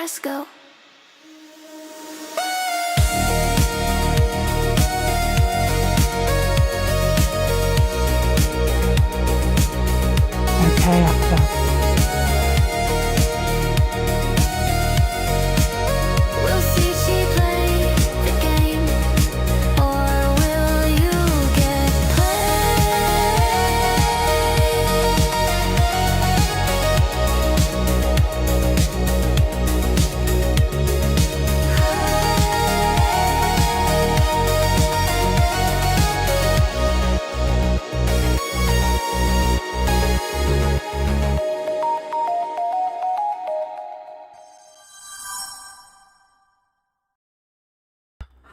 fresco. Okay, actor. We'll see she play the game, or will you get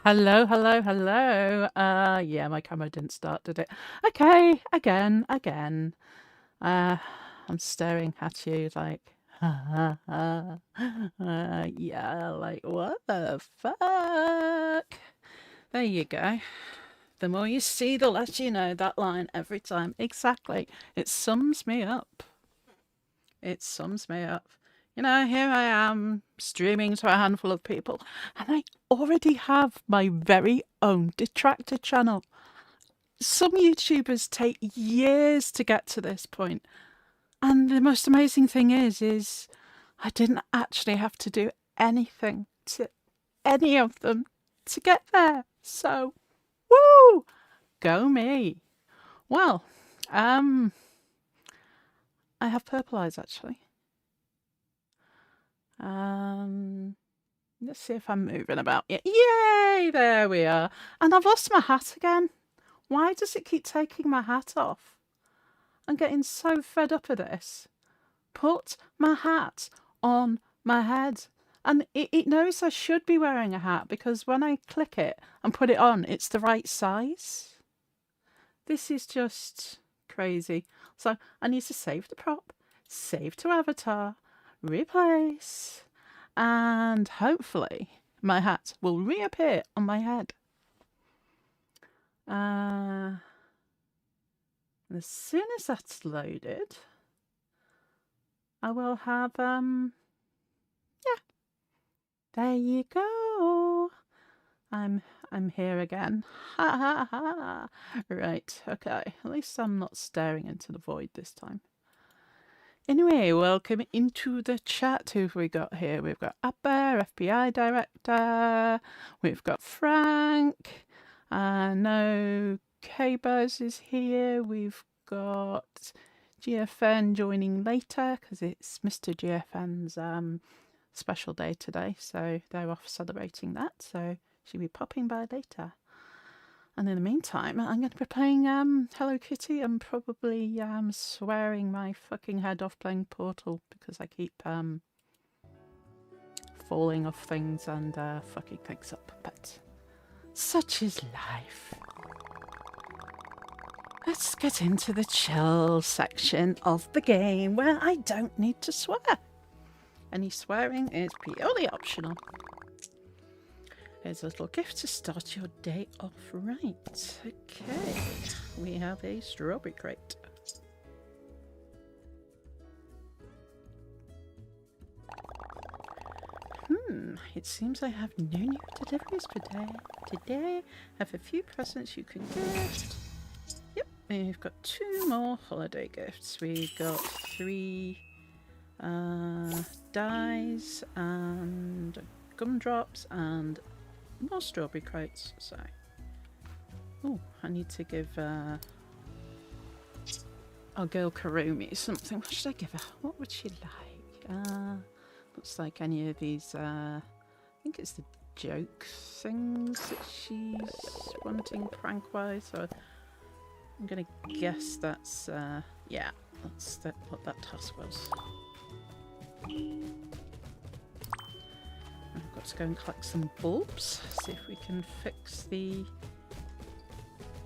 Hello, hello, hello. Yeah, my camera didn't start, did it? Okay, again. I'm staring at you like, yeah, like, what the fuck? There you go. The more you see, the less you know. That line every time. Exactly. It sums me up. It sums me up. You know, here I am streaming to a handful of people, and I already have my very own detractor channel. Some YouTubers take years to get to this point, and the most amazing thing is I didn't actually have to do anything to any of them to get there. So, woo! Go me. Well, I have purple eyes actually. Let's see if I'm moving about. Yay! There we are. And I've lost my hat again. Why does it keep taking my hat off? I'm getting so fed up of this. Put my hat on my head. And it knows I should be wearing a hat because when I click it and put it on, it's the right size. This is just crazy. So I need to save the prop, save to avatar, replace, and hopefully my hat will reappear on my head. As soon as that's loaded, I will have, yeah, there you go. I'm here again. Ha ha ha. Right, okay. At least I'm not staring into the void this time. Anyway, welcome into the chat. Who have we got here? We've got Abba, FBI Director. We've got Frank. No, K-Buzz is here. We've got GFN joining later because it's Mr. GFN's special day today. So they're off celebrating that. So she'll be popping by later. And in the meantime, I'm going to be playing Hello Kitty and probably swearing my fucking head off playing Portal because I keep falling off things and fucking things up. But such is life. Let's get into the chill section of the game where I don't need to swear. Any swearing is purely optional. Here's a little gift to start your day off right. Okay, we have a strawberry crate. It seems I have no new deliveries for today. I have a few presents you can gift. Yep, we've got 2 more holiday gifts. We've got 3 dyes and gumdrops and more strawberry crates. So, oh, I need to give our girl Karumi something. What should I give her? What would she like? Looks like any of these. I think it's the joke things that she's wanting prank-wise. So I'm gonna guess that's yeah, that's what that task was. I've got to go and collect some bulbs, see if we can fix the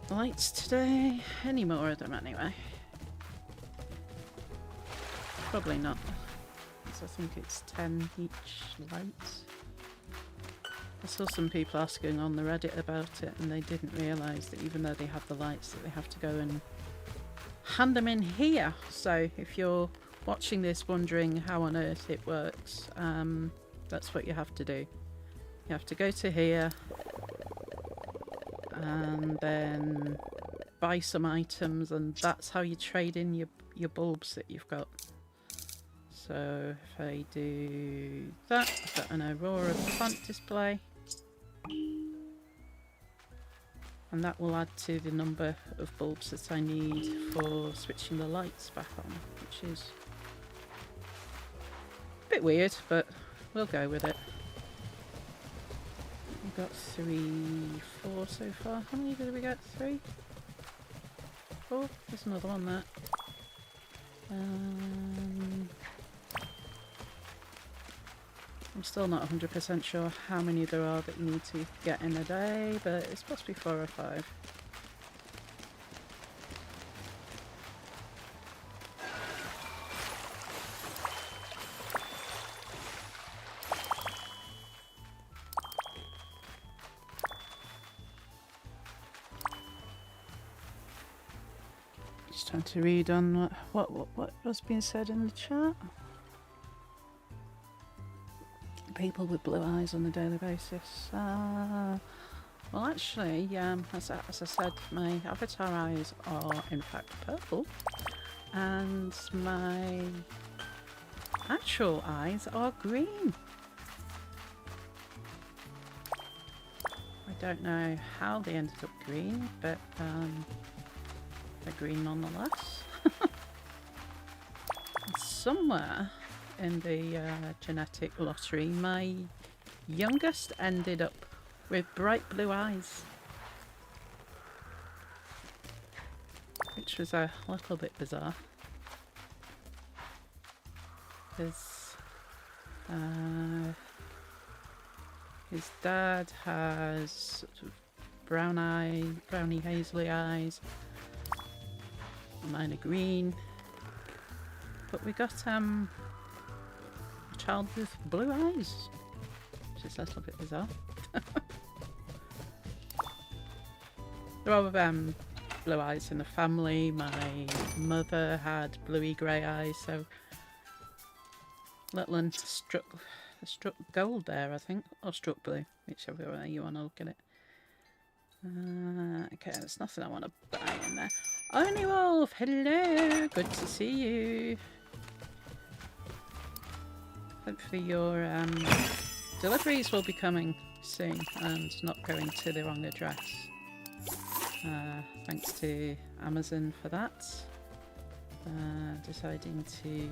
lights today. Any more of them anyway. Probably not, because I think it's 10 each light. I saw some people asking on the Reddit about it and they didn't realise that even though they have the lights that they have to go and hand them in here. So if you're watching this wondering how on earth it works, That's what you have to do. You have to go to here and then buy some items, and that's how you trade in your bulbs that you've got. So if I do that, I've got an Aurora plant display, and that will add to the number of bulbs that I need for switching the lights back on, which is a bit weird, but we'll go with it. We've got 3, 4 so far. How many did we get? 3? 4? There's another one there. I'm still not 100% sure how many there are that you need to get in a day, but it's supposed to be 4 or 5. Just trying to read on what was being said in the chat. People with blue eyes on a daily basis. Well, actually, as I said, my avatar eyes are in fact purple, and my actual eyes are green. I don't know how they ended up green, but they're green nonetheless. Somewhere in the genetic lottery, my youngest ended up with bright blue eyes, which was a little bit bizarre. His dad has sort of browny hazely eyes. Mine are green, but we got a child with blue eyes, which is a little bit bizarre. There are blue eyes in the family. My mother had bluey grey eyes, so little one struck gold there, I think, or struck blue, whichever way you want to look at it. Okay, there's nothing I want to buy in there. Only Wolf, hello, good to see you. Hopefully your deliveries will be coming soon and not going to the wrong address. Thanks to Amazon for that. Deciding to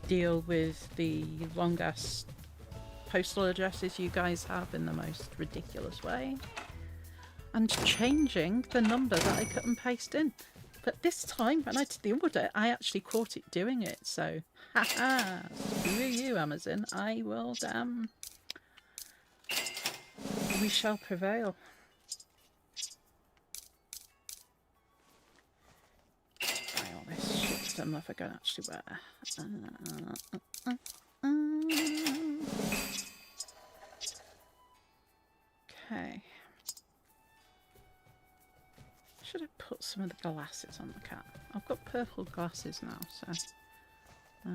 deal with the long ass postal addresses you guys have in the most ridiculous way, and changing the number that I cut and paste in. But this time when I did the order, I actually caught it doing it, so haha, screw you Amazon. I will we shall prevail. Buy all this shit stuff I can actually wear. Okay. Should I put some of the glasses on the cat? I've got purple glasses now, so do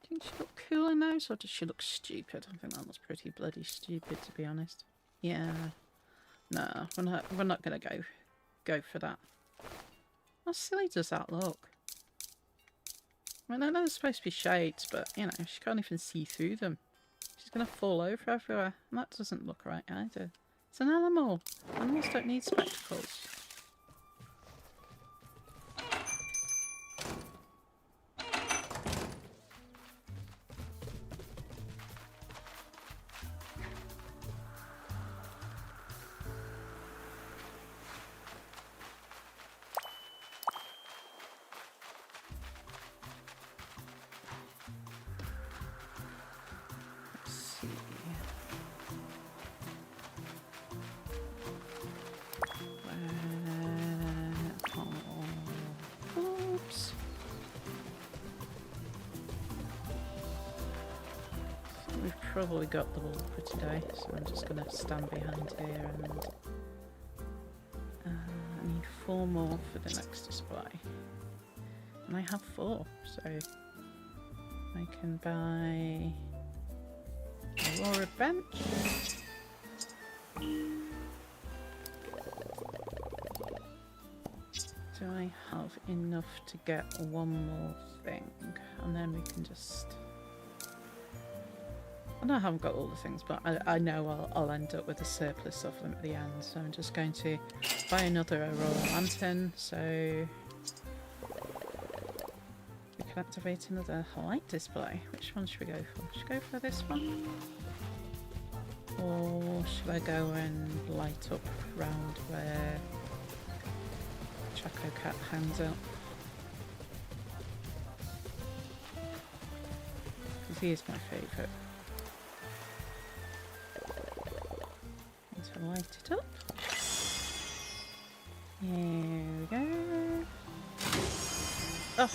you think she look cool in those, or does she look stupid? I think that looks pretty bloody stupid, to be honest. Yeah. No, we're not gonna go for that. How silly does that look? I mean, I know there's supposed to be shades, but you know, she can't even see through them. She's gonna fall over everywhere, and that doesn't look right either. It's an animal. Animals don't need spectacles. Probably got them all for today, so I'm just going to stand behind here and I need 4 more for the next display. And I have 4, so I can buy Aurora bench. Do I have enough to get one more thing? And then we can just... I know I haven't got all the things, but I know I'll end up with a surplus of them at the end. So I'm just going to buy another Aurora lantern. So we can activate another light display. Which one should we go for? Should I go for this one? Or should I go and light up round where Chaco Cat hangs out? Because he is my favourite. To light it up. Here we go. Oh,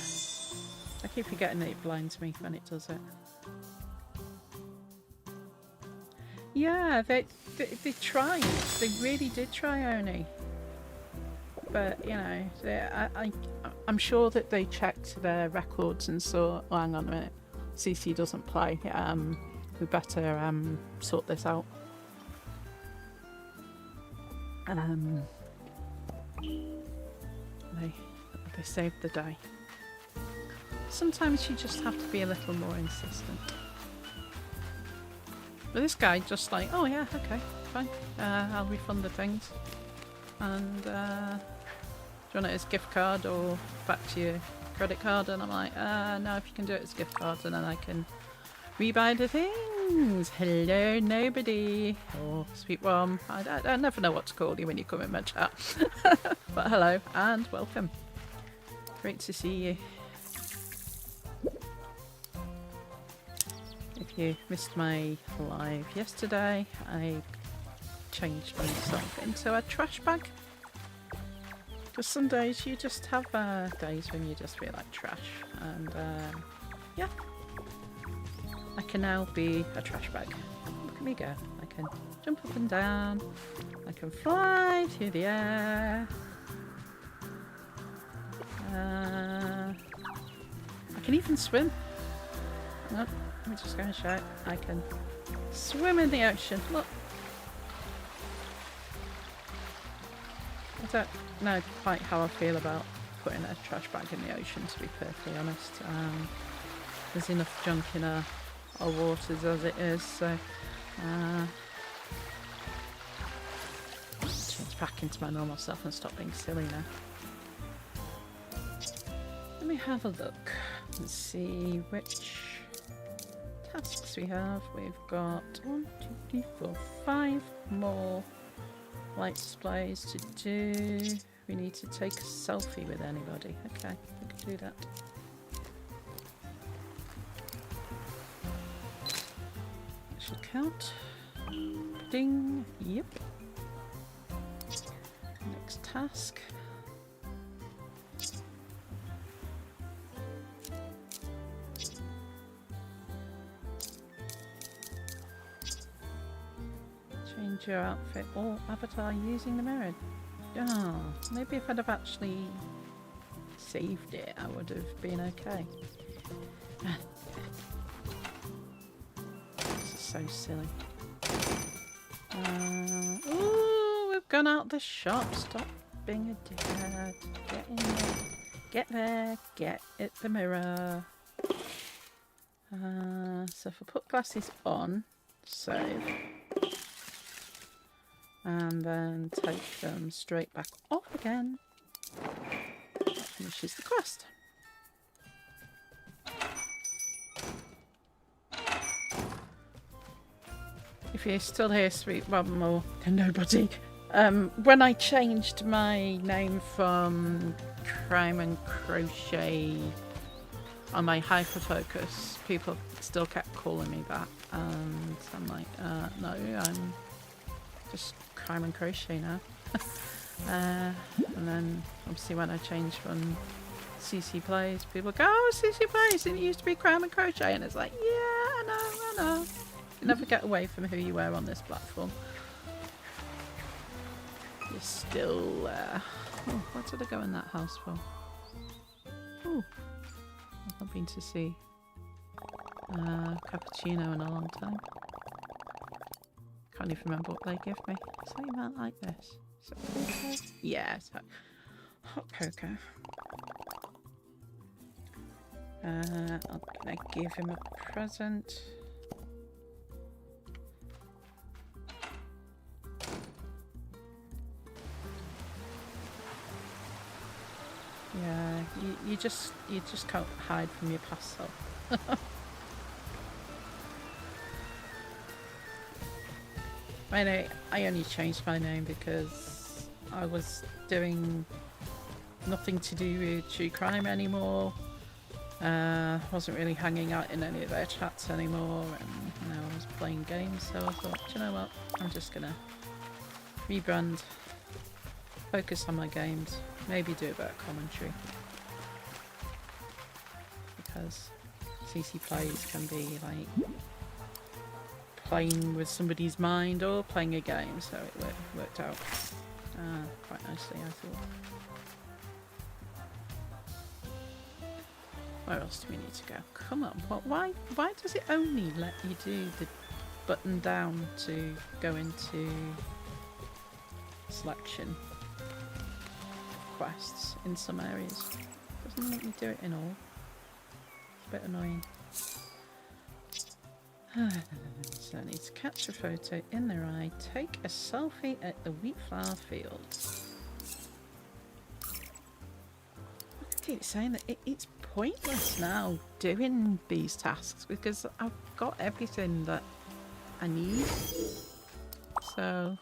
I keep forgetting that it blinds me when it does it. Yeah, they tried. They really did try, Oni. But you know, I'm sure that they checked their records and saw. Oh, hang on a minute. CC doesn't play. We better sort this out. They saved the day. Sometimes you just have to be a little more insistent. But this guy just like, oh yeah, okay, fine. I'll refund the things. And do you want it as gift card or back to your credit card? And I'm like, no, if you can do it as gift card, and then I can rebuy the things. Hello, nobody. Oh, sweet one. I never know what to call you when you come in my chat. But hello and welcome. Great to see you. If you missed my live yesterday, I changed myself into a trash bag. Because some days you just have days when you just feel like trash. And yeah. I can now be a trash bag. Look at me go. I can jump up and down. I can fly through the air. I can even swim. No, let me just go and show it. I can swim in the ocean. Look. I don't know quite how I feel about putting a trash bag in the ocean, to be perfectly honest. There's enough junk in our waters as it is, so change back into my normal self and stop being silly now. Let me have a look and see which tasks we have. We've got 1, 2, 3, 4, 5 more light displays to do. We need to take a selfie with anybody. Okay, we can do that. Should count. Ding. Yep. Next task. Change your outfit or avatar using the mirror. Oh, maybe if I'd have actually saved it, I would have been okay. This is so silly. Ooh, we've gone out the shop. Stop being a dickhead. Get in there. Get there. Get at the mirror. So if I put glasses on, save. And then take them straight back off again. That finishes the quest. If you're still here, sweet one more than nobody. When I changed my name from Crime and Crochet on my hyperfocus, people still kept calling me that, and I'm like, no, I'm just Crime and Crochet now. And then obviously when I changed from CC Plays, people go, oh, CC Plays, it used to be Crime and Crochet, and it's like, yeah, I know. You never get away from who you were on this platform. You're still there. Oh, what did I go in that house for? Oh, I've not been to see cappuccino in a long time. Can't even remember what they give me. Is that even like this? Is it cocoa? Yeah, it's hot cocoa. I'm gonna give him a present. Yeah, you just can't hide from your past self. I only changed my name because I was doing nothing to do with true crime anymore. Wasn't really hanging out in any of their chats anymore, and I was playing games, so I thought, do you know what, I'm just gonna rebrand, focus on my games, maybe do a bit of commentary, because CC plays can be like playing with somebody's mind or playing a game, so it worked out quite nicely, I thought. Where else do we need to go? Come on, why does it only let you do the button down to go into selection quests in some areas? Doesn't let me do it in all. It's a bit annoying. So I need to catch a photo in their eye, take a selfie at the wheat flour field. I keep saying that it's pointless now doing these tasks because I've got everything that I need. So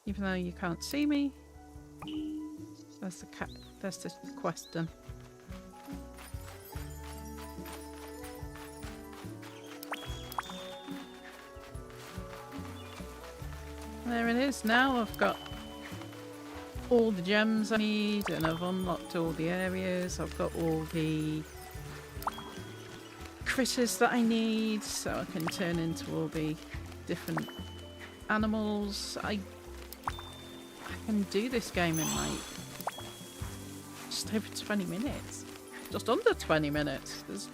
even though you can't see me, there's the quest done. There it is. Now I've got all the gems I need and I've unlocked all the areas. I've got all the critters that I need so I can turn into all the different animals. I can do this game in like just over 20 minutes. Just under 20 minutes. There's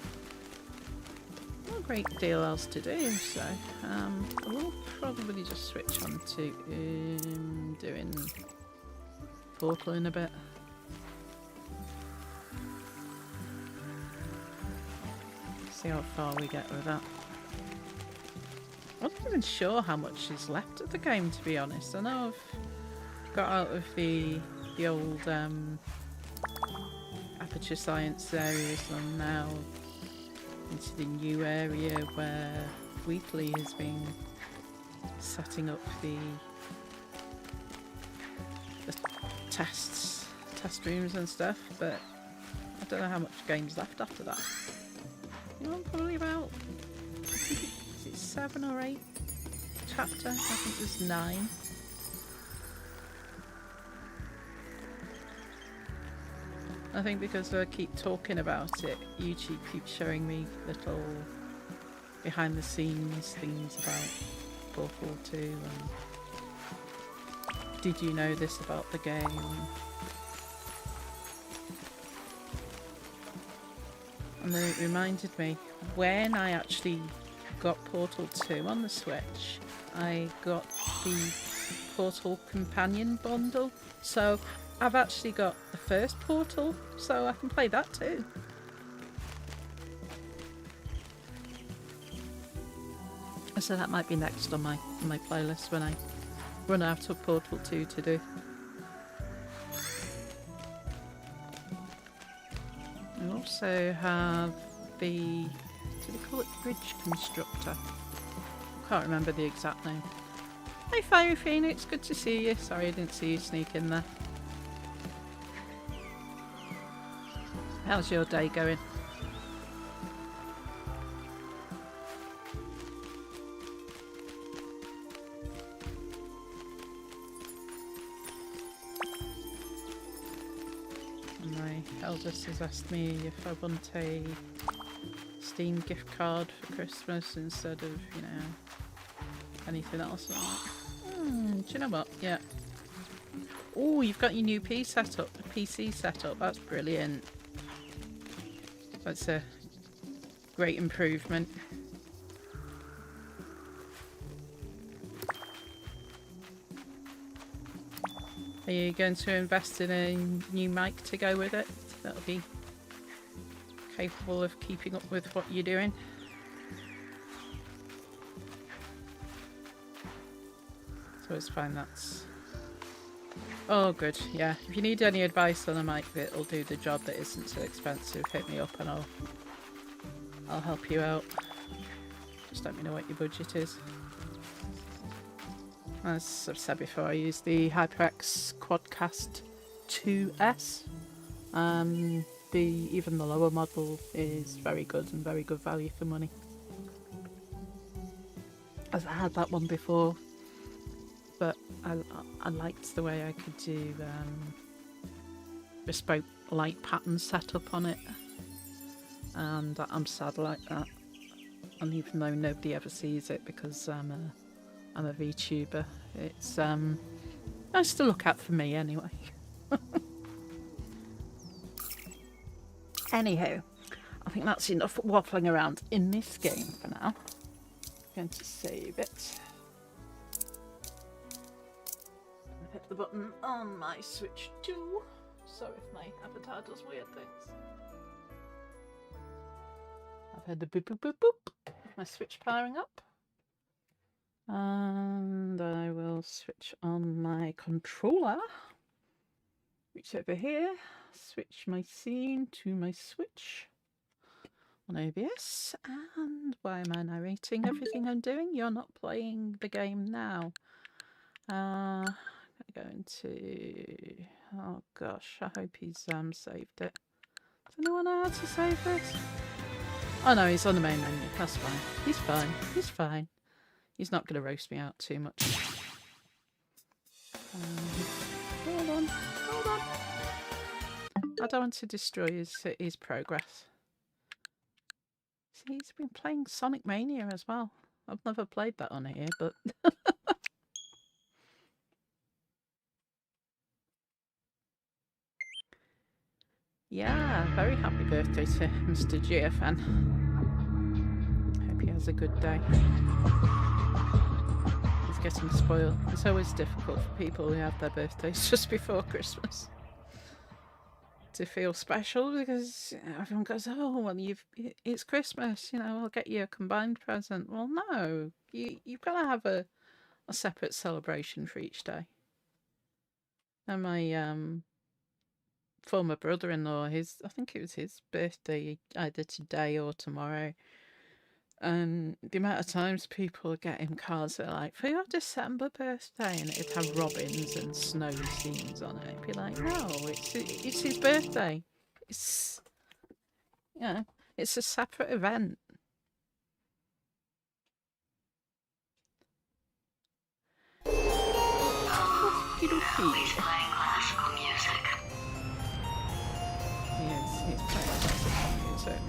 not a great deal else to do, so I will probably just switch on to doing Portal in a bit. See how far we get with that. I wasn't even sure how much is left of the game, to be honest. I know I've got out of the old Aperture Science areas and now into the new area where Wheatley has been setting up the test rooms and stuff, but I don't know how much game's left after that. You know, probably about, is it 7 or 8 chapter? I think there's 9. I think because I keep talking about it, YouTube keeps showing me little behind the scenes things about Portal 2 and did you know this about the game? And then it reminded me, when I actually got Portal 2 on the Switch, I got the Portal Companion bundle. So I've actually got the first Portal, so I can play that too. So that might be next on my playlist when I run out of Portal 2 to do. I also have the, do they call it Bridge Constructor? I can't remember the exact name. Hi Fiery Phoenix, good to see you. Sorry I didn't see you sneak in there. How's your day going? My eldest has asked me if I want a Steam gift card for Christmas instead of, you know, anything else. I'm like, Do you know what? Yeah. Oh, you've got your new PC setup. That's brilliant. That's a great improvement. Are you going to invest in a new mic to go with it? That'll be capable of keeping up with what you're doing. So it's fine, that's... Oh, good, yeah. If you need any advice on a mic that'll do the job that isn't so expensive, hit me up and I'll help you out. Just let me know what your budget is. As I've said before, I use the HyperX Quadcast 2S. Even the lower model is very good and very good value for money. As I had that one before, but I liked the way I could do bespoke light pattern setup on it, and I'm sad like that. And even though nobody ever sees it because I'm a VTuber, it's nice to look at for me anyway. Anywho, I think that's enough waffling around in this game for now. I'm going to save it. Hit the button on my Switch 2, so if my avatar does weird things. I've heard the boop boop boop boop of my Switch powering up. And I will switch on my controller. Reach over here, switch my scene to my Switch on OBS. And why am I narrating everything I'm doing? You're not playing the game now. I'm going to... Oh gosh, I hope he's saved it. Does anyone know how to save this? Oh no, he's on the main menu. That's fine. He's fine. He's fine. He's not going to roast me out too much. Hold on. Hold on. I don't want to destroy his progress. See, he's been playing Sonic Mania as well. I've never played that on here, but... Yeah, very happy birthday to Mr. GFN. Hope he has a good day. He's getting spoiled. It's always difficult for people who have their birthdays just before Christmas to feel special, because everyone goes, oh, well, it's Christmas, you know, I'll get you a combined present. Well, no, you've got to have a separate celebration for each day. And my former brother-in-law, I think it was his birthday either today or tomorrow, and the amount of times people get him cards that are like, for your December birthday, and it'd have robins and snow scenes on it. It'd be like, no, it's his birthday. It's, you know, it's a separate event. He's playing classical music. He's playing classical music.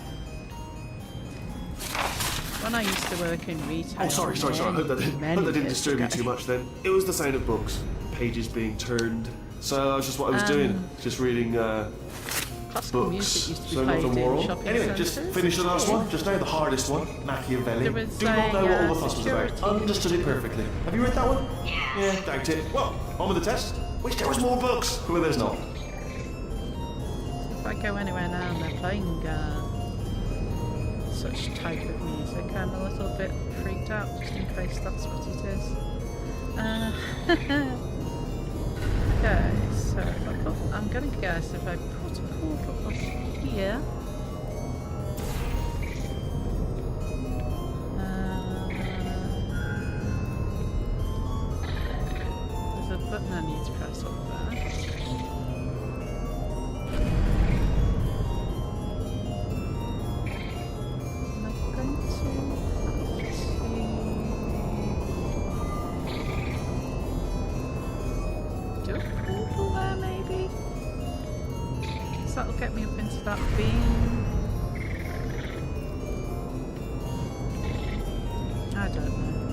When I used to work in retail... Oh, sorry. I hope that didn't disturb you too much then. It was the sound of books, pages being turned. So that's just what I was doing, just reading classical books. music used to be So played nothing in moral. shopping Anyway, just centres. finish the last one. Just now the hardest one, Machiavelli. There was Do not know what all the fuss was about. security. Understood it perfectly. Have you read that one? Yeah. Yeah, doubt it. Well, on with the test. Wish there was more books. Well, there's not. If I go anywhere now and they're playing such type of music, I'm a little bit freaked out, just in case that's what it is. Okay, so if I put, I'm going to guess if I put a portal up here, there's a button I need to press up there. That'll get me up into that beam. I don't know.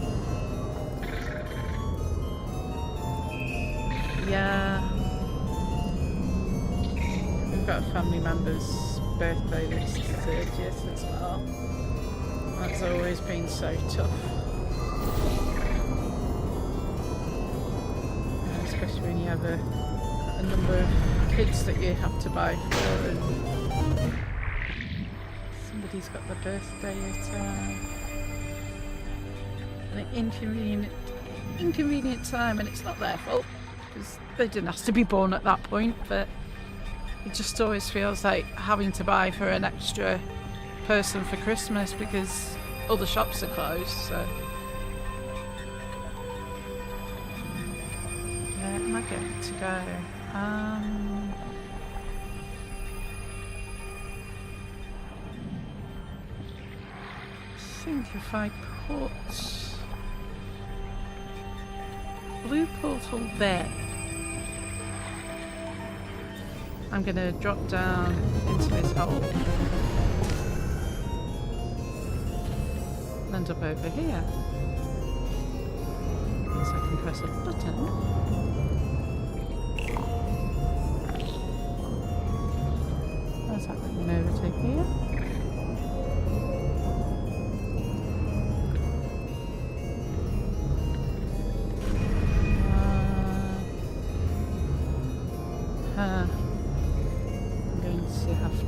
I've got a family member's birthday that's the 30th as well. That's always been so tough. Especially when you have a number of kids that you have to buy for, and somebody's got their birthday at an inconvenient time, and it's not their fault because they didn't have to be born at that point, but it just always feels like having to buy for an extra person for Christmas because all the shops are closed. So where am I going to go? I think if I put blue portal there, I'm going to drop down into this hole, end up over here. So I can press a button. That's that going over to here. I'm going to have to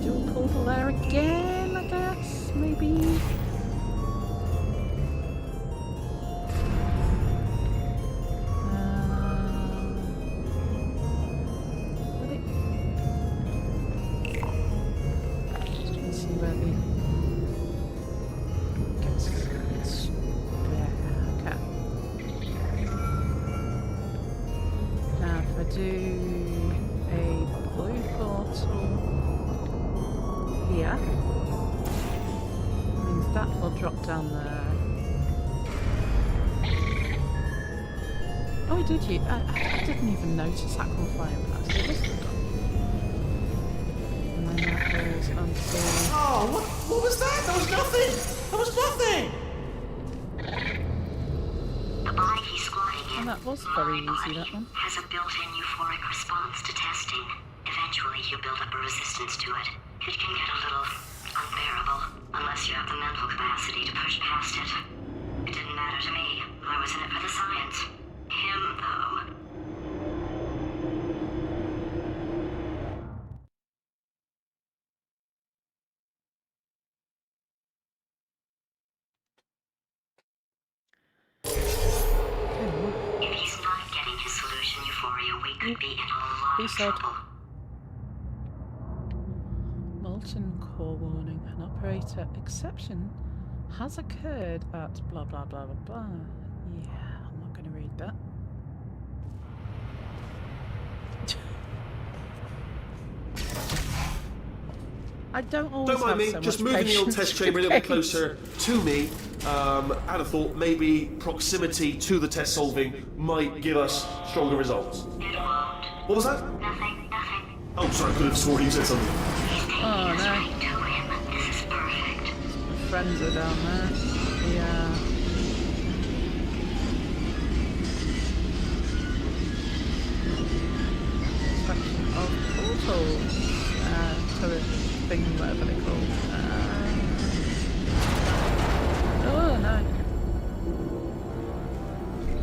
do a portal there again, I guess, maybe. Just trying to see where the gets there. Okay. Now if I do a blue portal here, means that will drop down there. Oh, did you? I didn't even notice that one flying past. It was gone. And then that goes onto... Oh, what was that? That was nothing! That was nothing! The body he's squatting in, And that was very easy, that one. has a built-in euphoric response to testing. Eventually, you build up a resistance to it. It can get a little unbearable, unless you have the mental capacity to push past it. It didn't matter to me. I was in it for the science. Him, though. If he's not getting his solution euphoria, we could be in a lot He of said. trouble. Molten core warning. An operator exception has occurred at blah blah blah blah blah. Yeah, I'm not going to read that. I don't always Don't mind have me, so just much moving the old patience test chamber a with little bit games. closer to me. I'd have thought maybe proximity to the test solving might give us stronger results. It won't. What was that? Nothing, nothing. Oh, sorry, I could have sworn you said something. He's taking Oh, us no. right to him. This is perfect. My friends are down there. Yeah. Inspection of portals. Turret thing, whatever they're called. Oh no.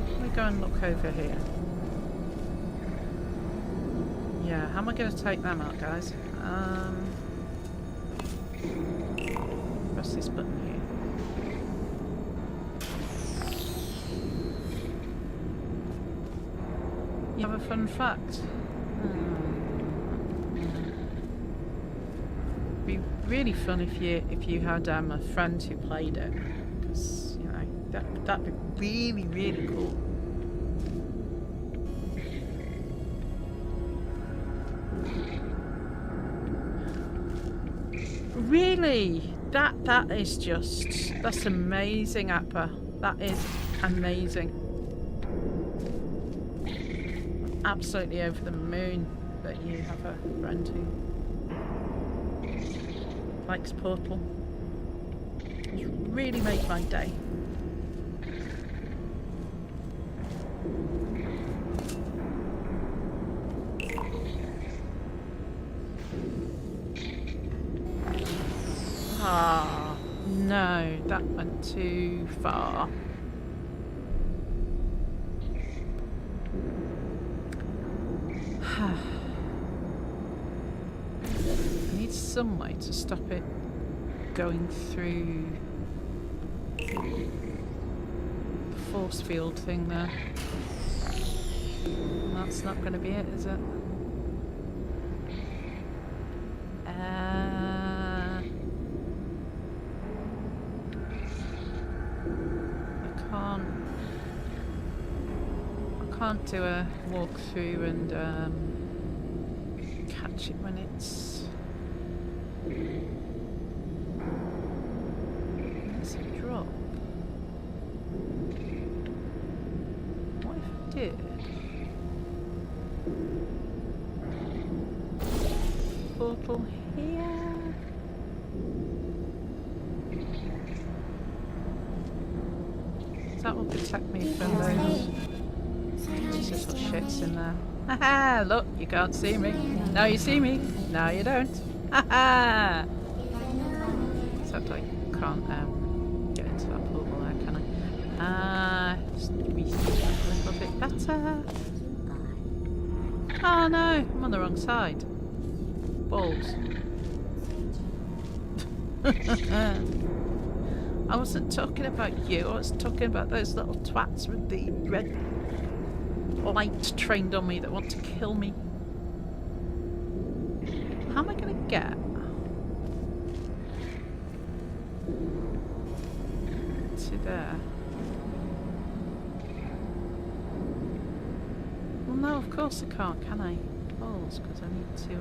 Let me go and look over here. Yeah, how am I going to take them out, guys? Press this button here. You have a fun fact. It'd be really fun if you had a friend who played it, because you know that'd be really really cool. Really, that is that's amazing, Appa. That is amazing. Absolutely over the moon that you have a friend who likes Portal. It's really made my day. Ah, no, that went too far. I need some way to stop it going through the force field thing there. And that's not going to be it, is it? I can't do a walkthrough and catch it when it's a drop. What if I did? Portal here. That will protect me from those little shits in there. Haha! Look, you can't see me. Now you see me. Now you don't. Haha! Except I can't get into that portal there, can I? Just be a little bit better. Oh no, I'm on the wrong side. Balls. I wasn't talking about you, I was talking about those little twats with the red light trained on me that want to kill me. How am I going to get to there? Well no, of course I can't, can I? Balls, because I need to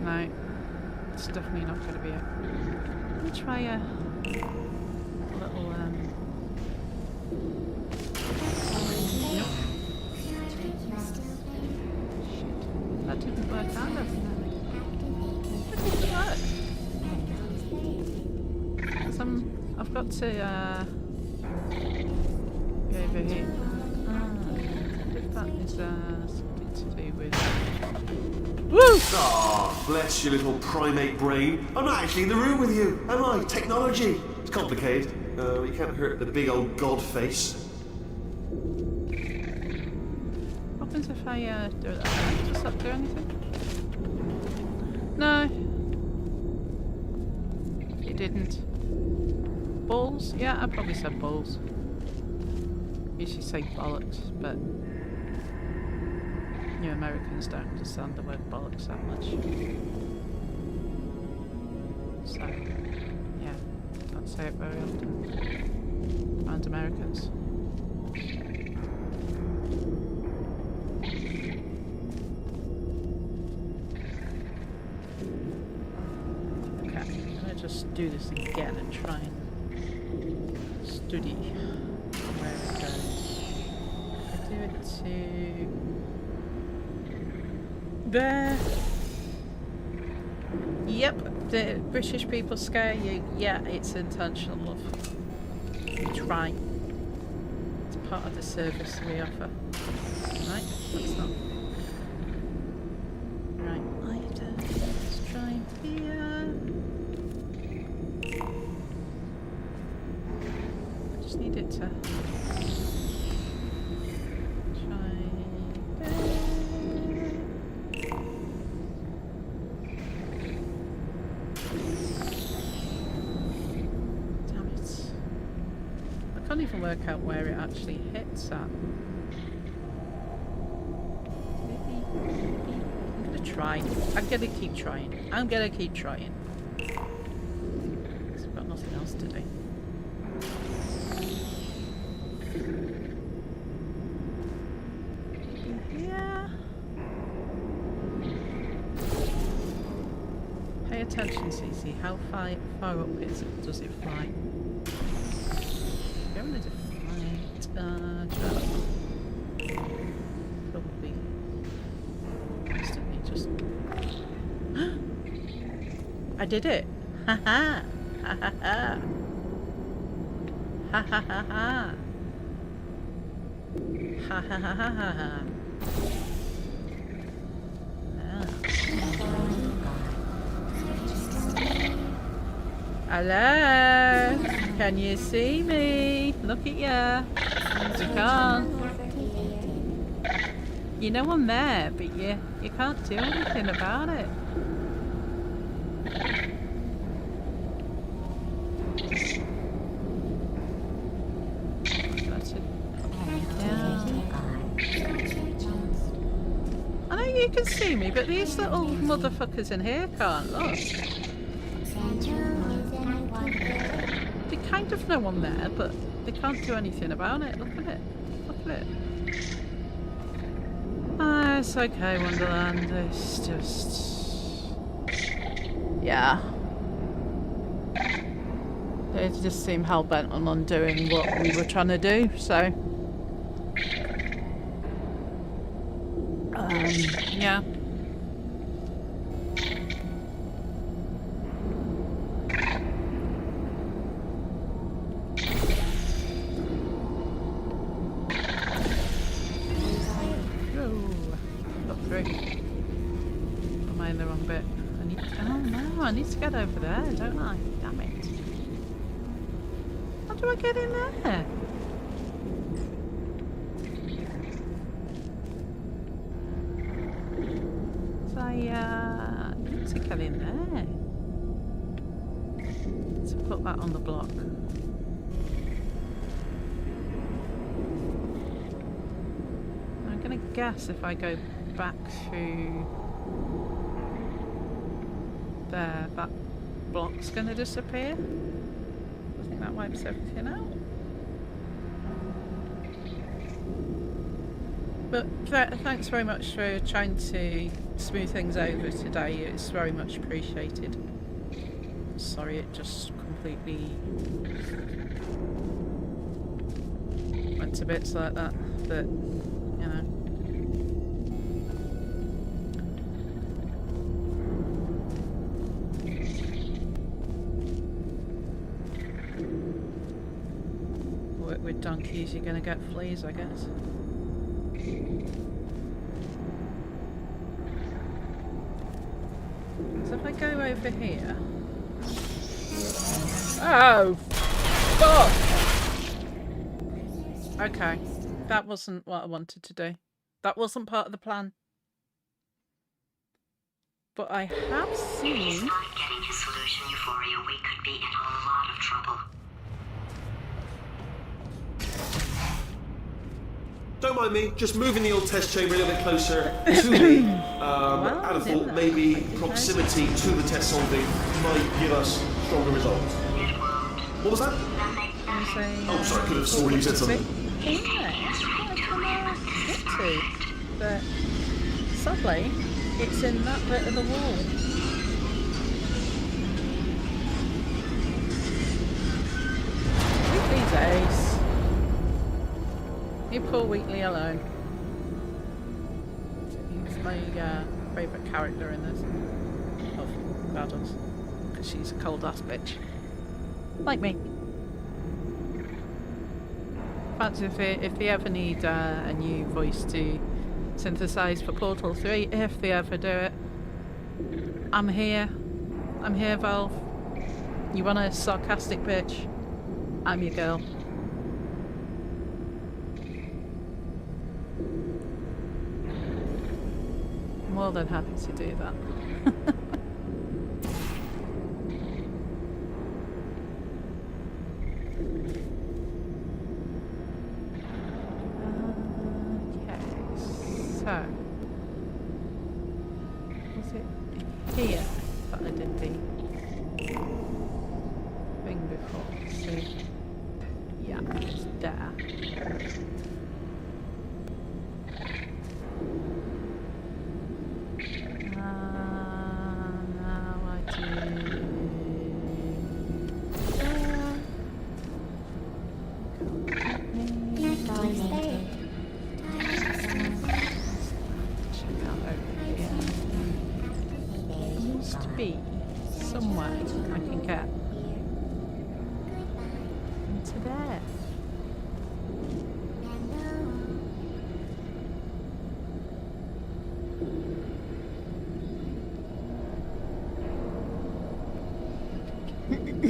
no. It's definitely not going to be it. Let me try a little Nope. Shit. That didn't work either. That didn't work. 'Cause I've got to go over here. If that is something to do with woo! Oh, bless your little primate brain. I'm not actually in the room with you, am I? Technology. It's complicated. You can't hurt the big old god face. What happens if I do it that way? Does that do anything? No. It didn't. Balls? Yeah, I probably said balls. Usually say bollocks, but you Americans don't understand the word bollocks that much. So, yeah, don't say it very often. And Americans. Okay, I'm gonna just do this again and try and study where it goes. I do it to there. Yep, the British people scare you. Yeah, it's intentional, love. We try. It's part of the service we offer. Right? Let's not. Right, let's try here. I just need it to try there. I can't even work out where it actually hits at. Maybe. I'm gonna try. I'm gonna keep trying. I'm gonna keep trying. Because I've got nothing else to do. Yeah. Pay attention, Cece. How far up does it fly? Going a different light. Probably instantly just. I did it! Ha ha! Ha ha ha! Ha ha ha ha! Ha ha ha ha ha ha! Hello? Can you see me? Look at you. You can't. You know I'm there, but you can't do anything about it. That's it. Yeah. I know you can see me, but these little motherfuckers in here can't. Look. They kind of know I'm there, but they can't do anything about it. Look at it. Look at it. Ah, it's okay, Wonderland. It's just... yeah. They just seem hell-bent on undoing what we were trying to do, so... yeah. I need to get over there, don't I? Damn it. How do I get in there? So I need to get in there. So put that on the block. I'm gonna guess if I go back through there, that block's going to disappear. I think that wipes everything out. But thanks very much for trying to smooth things over today. It's very much appreciated. Sorry it just completely went to bits like that, but you know. With donkeys you're going to get fleas, I guess. So if I go over here... oh! Fuck! Okay, that wasn't what I wanted to do. That wasn't part of the plan. But I have seen... If you start getting his solution, Euphoria, we could be in a lot of trouble. Don't mind me, just moving the old test chamber a little bit closer to me. I'd have thought maybe proximity to the test solving might give us stronger results. What was that? Oh, sorry, I could have sworn you said something. But sadly, it's in that bit of the wall. These days. You poor Wheatley alone. He's my favourite character in this. Of Battles. Because she's a cold ass bitch. Like me. Fancy if they ever need a new voice to synthesise for Portal 3, if they ever do it, I'm here. I'm here, Valve. You want a sarcastic bitch? I'm your girl. More than happy to do that. Okay, so was it here that I did the thing before? So yeah, it's there. I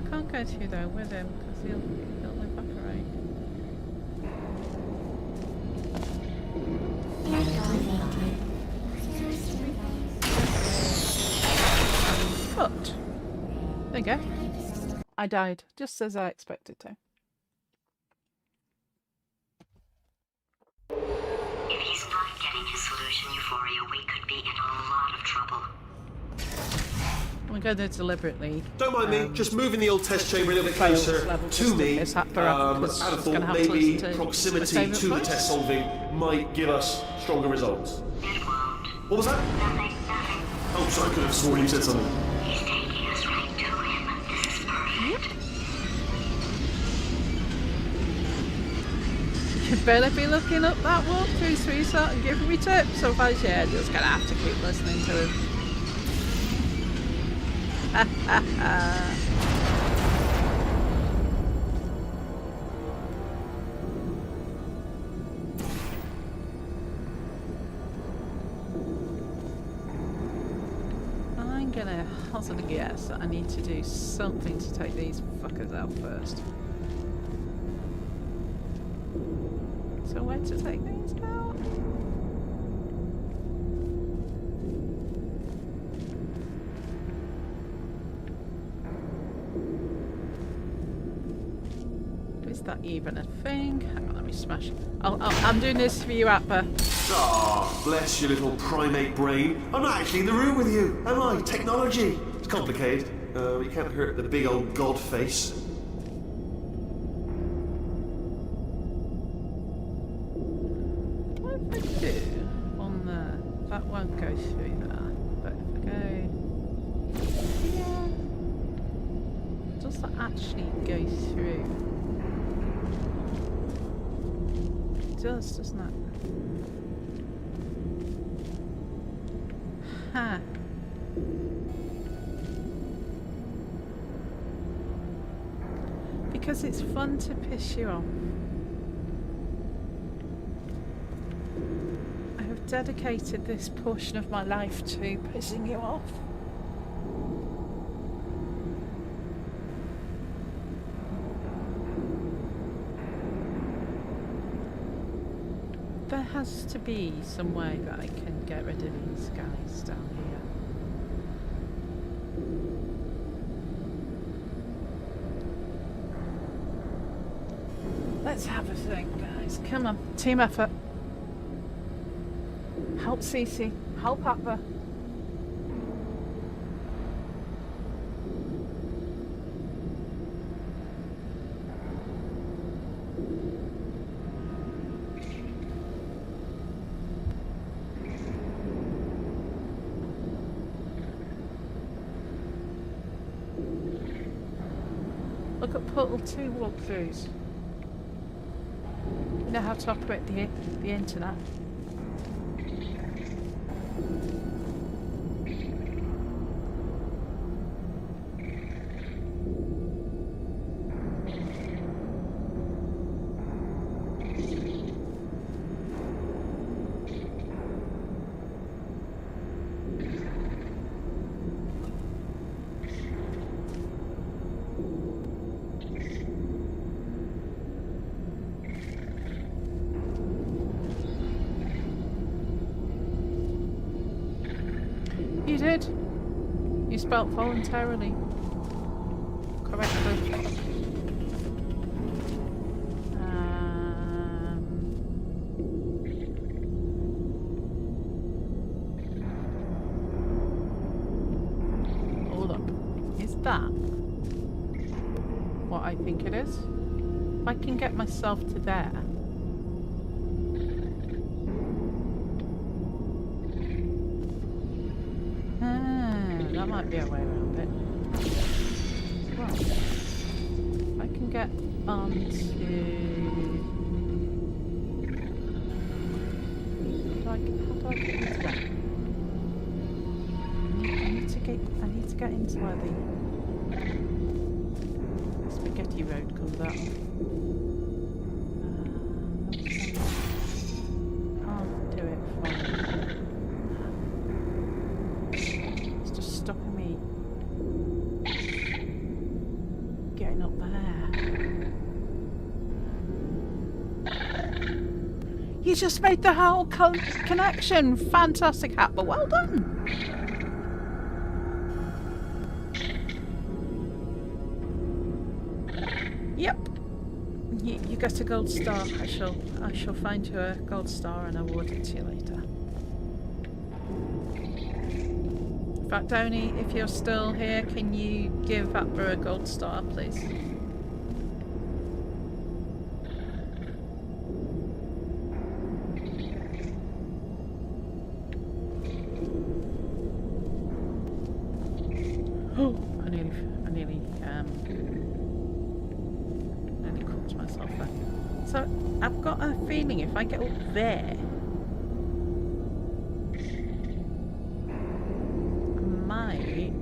can't go through there with him because he'll evaporate. But there you go. I died just as I expected to. If he's not getting his solution, Euphoria, we could be in a lot of trouble. I'm going to deliberately. Don't mind me, just moving the old test chamber a little bit fail closer level to just me. in case that barrage was I'd have just thought gonna have to maybe listen to proximity my favourite to the voice. test solving might give us stronger results. It won't. What was that? Nothing. Oh, sorry, I could have sworn you said something. He's taking us right to him. This is perfect. You'd better be looking up that walkthrough, sweetheart, and giving me tips. Otherwise, yeah, just gonna have to keep listening to him. I'm gonna hazard a guess that I need to do something to take these fuckers out first. So where to take these out? Is that even a thing? Hang on, let me smash. I'm doing this for you, Appa. Ah, bless your little primate brain. I'm not actually in the room with you, am I? Technology. It's complicated. You can't hurt the big old god face. What if I do on there? That won't go through there. But if I go here, does that actually go through? It does, doesn't it? Huh. Because it's fun to piss you off. I have dedicated this portion of my life to pissing you off. There has to be some way that I can get rid of these guys down here. Let's have a think, guys. Come on, team effort. Help Cece. Help Appa. Look at Portal 2 walkthroughs. You know how to operate the internet. You did. You spelt voluntarily correctly. Hold up. Is that what I think it is? If I can get myself to there. That might be a way around it. Well, I can get onto... How do I get into that? I need to get into where the spaghetti road comes out. You just made the whole connection. Fantastic, Happer. Well done. Yep. You get a gold star. I shall find you a gold star and award it to you later. In fact, Oni, if you're still here, can you give Appa a gold star, please? Oh, I nearly caught myself there. So I've got a feeling if I get up there, I might.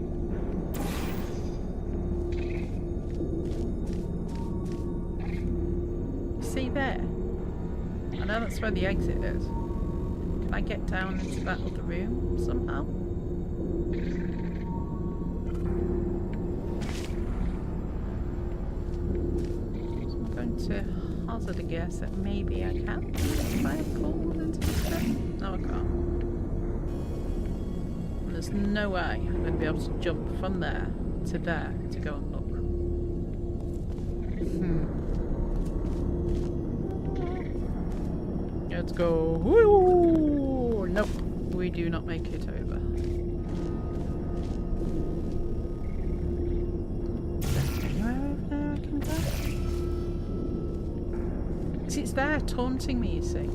See there? I know that's where the exit is. Can I get down into that other room somehow? To hazard a guess that maybe I can if I call into this bit. No, I can't. And there's no way I'm going to be able to jump from there to there to go and look. Let's go. Woo! Nope, we do not make it over. Is there anywhere over there I can go? It's there taunting me, you see.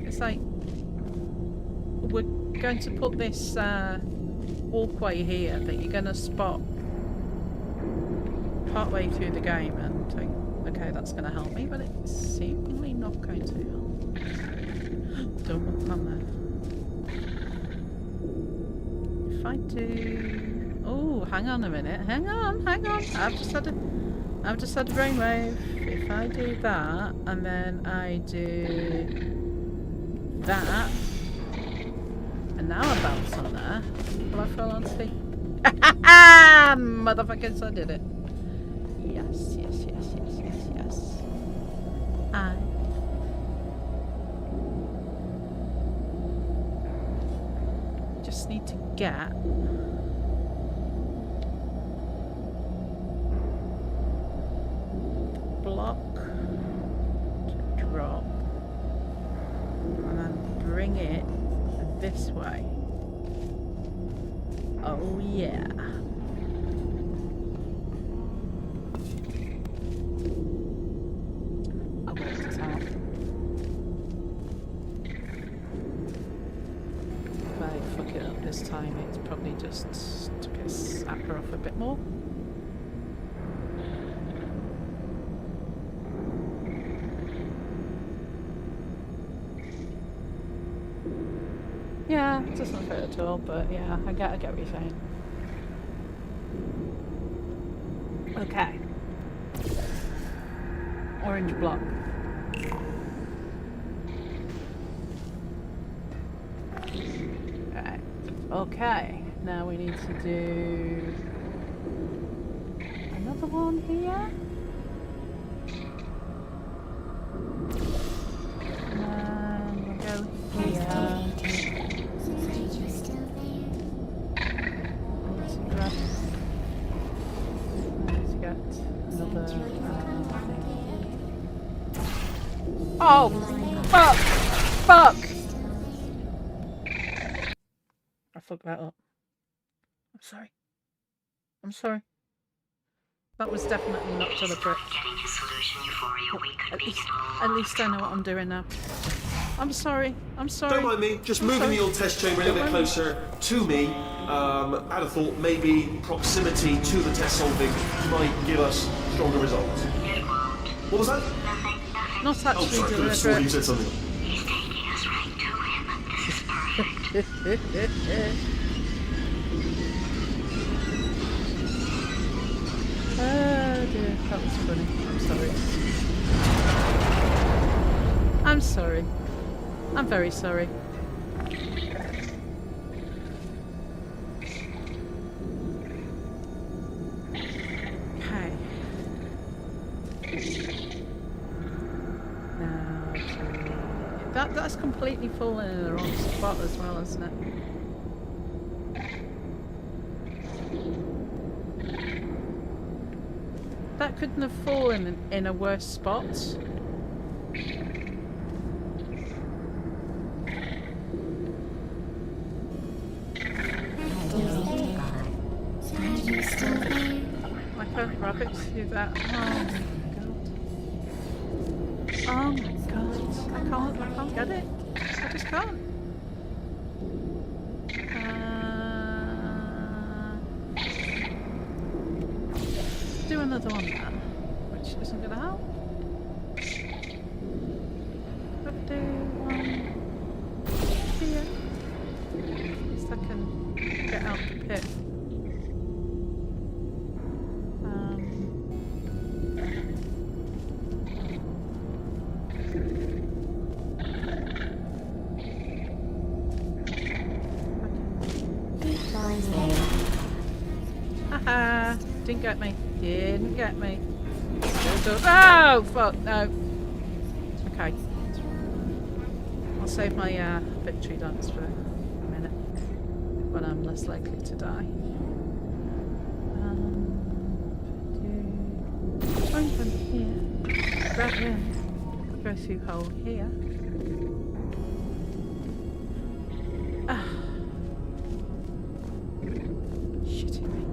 It's like we're going to put this walkway here that you're going to spot partway through the game and think, okay, that's going to help me, but it's seemingly not going to help. Don't walk on there. If I do... Oh, hang on a minute. Hang on. I've just had a brainwave. If I do that, and then I do that, and now I bounce on there, will I fall on feet? Motherfuckers, I did it. Yes. I just need to get block to drop and then bring it this way. Oh yeah. I worked it out. If I fuck it up this time, it's probably just to piss Appa off a bit more. Yeah, it doesn't fit at all, but yeah, I get what you're saying. Okay. Orange block. Right. Okay, now we need to do another one here. And we'll go here. Let's get another thing. Oh, fuck! I fucked that up. I'm sorry. That was definitely not to the brick. At least I know what I'm doing now. I'm sorry. Don't mind me, just moving the old test chamber a little bit closer to me. I'd have thought maybe proximity to the test solving might give us stronger results. What was that? Not actually sorry, I swore you said something. He's taking us right to him. This is perfect. Oh dear, that was funny. I'm sorry. I'm very sorry. Okay. That's completely fallen in the wrong spot as well, isn't it? That couldn't have fallen in a worse spot. I can't grab it through that. Oh my god. I can't get it. I just can't. Do another one now, which isn't going to help. But do one here. At least I can get out the pit. Haha! Didn't get me. Didn't get me. Oh fuck no. Okay. I'll save my victory dance for a minute when I'm less likely to die. One from here. Grab him. Go through hole here. Shitting me.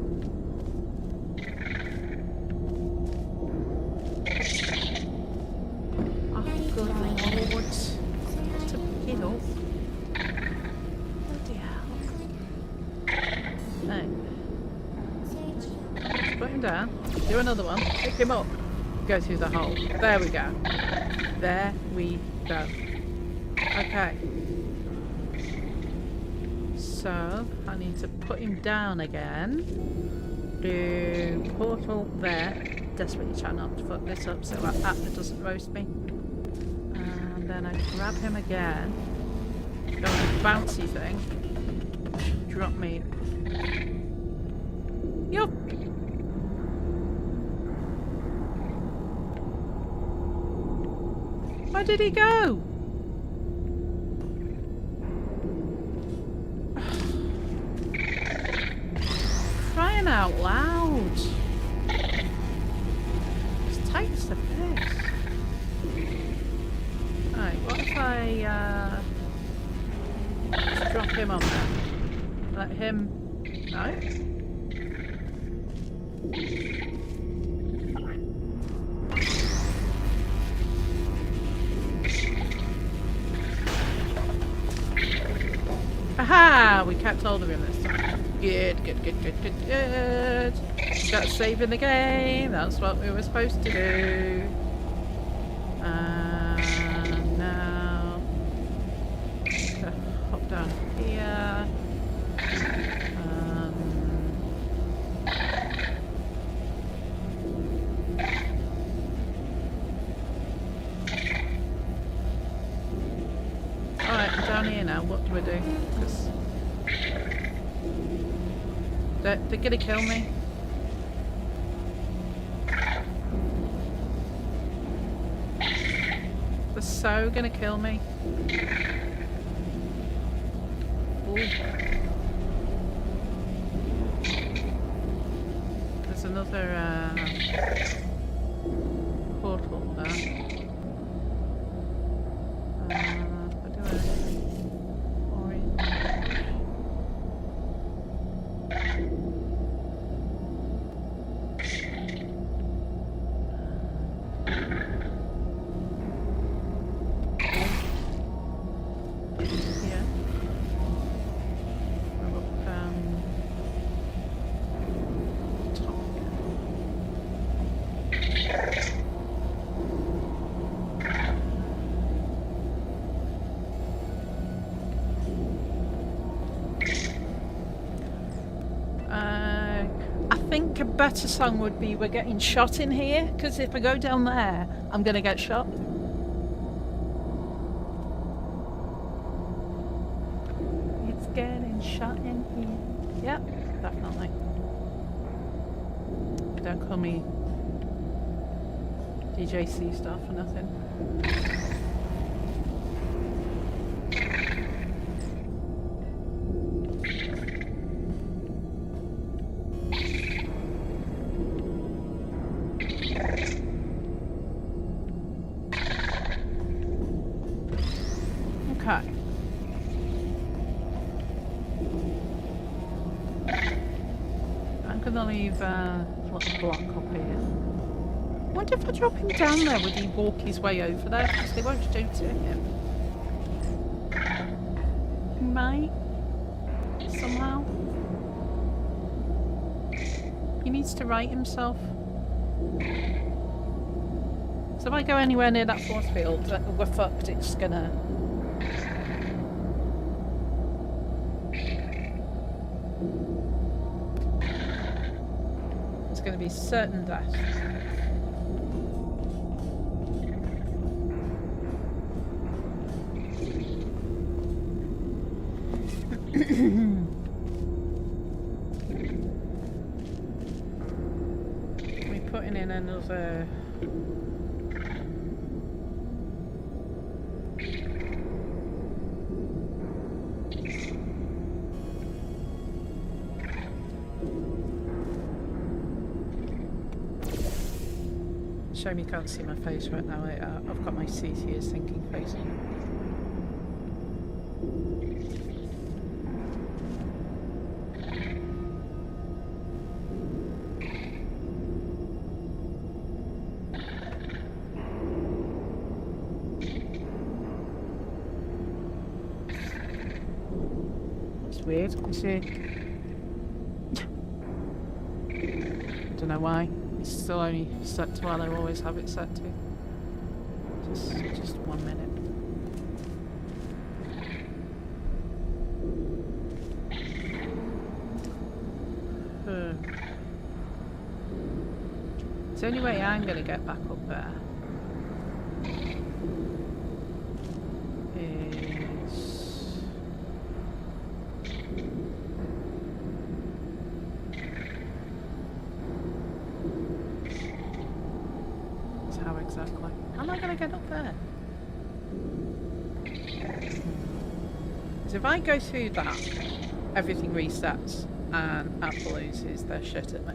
Down, do another one, pick him up, go through the hole. There we go. There we go. Okay. So, I need to put him down again. Do portal there. Desperately try not to fuck this up so that doesn't roast me. And then I grab him again. Go on the bouncy thing. Drop me. Yup! Where did he go? Crying out loud. It's tight as a fish. Alright, what if I just drop him on there? Let him... No? Aha! We kept hold of him this time. Good. Got saving the game. That's what we were supposed to do. And now to hop down here. Alright, I'm down here now. What do we do? Because they're gonna kill me. They're so gonna kill me. Ooh. There's another portal there. I think a better song would be "We're Getting Shot in Here," because if I go down there, I'm gonna get shot. It's getting shot in here. Yep, definitely. Don't call me DJ C stuff or nothing. Okay. I'm gonna leave a little block up here. I wonder if I drop him down there, would he walk his way over there? Because they won't do to him. He might. Somehow. He needs to right himself. So if I go anywhere near that force field, we're fucked. It's gonna... It's gonna be certain death. We're putting in another... Shame you can't see my face right now. I've got my CTS thinking face on. It's weird, you see. I don't know why. It's still only set to what I always have it set to. Just 1 minute. It's the only way I'm going to get back up there is... How exactly? How am I going to get up there? Because if I go through that, everything resets and Apple loses their shit at me.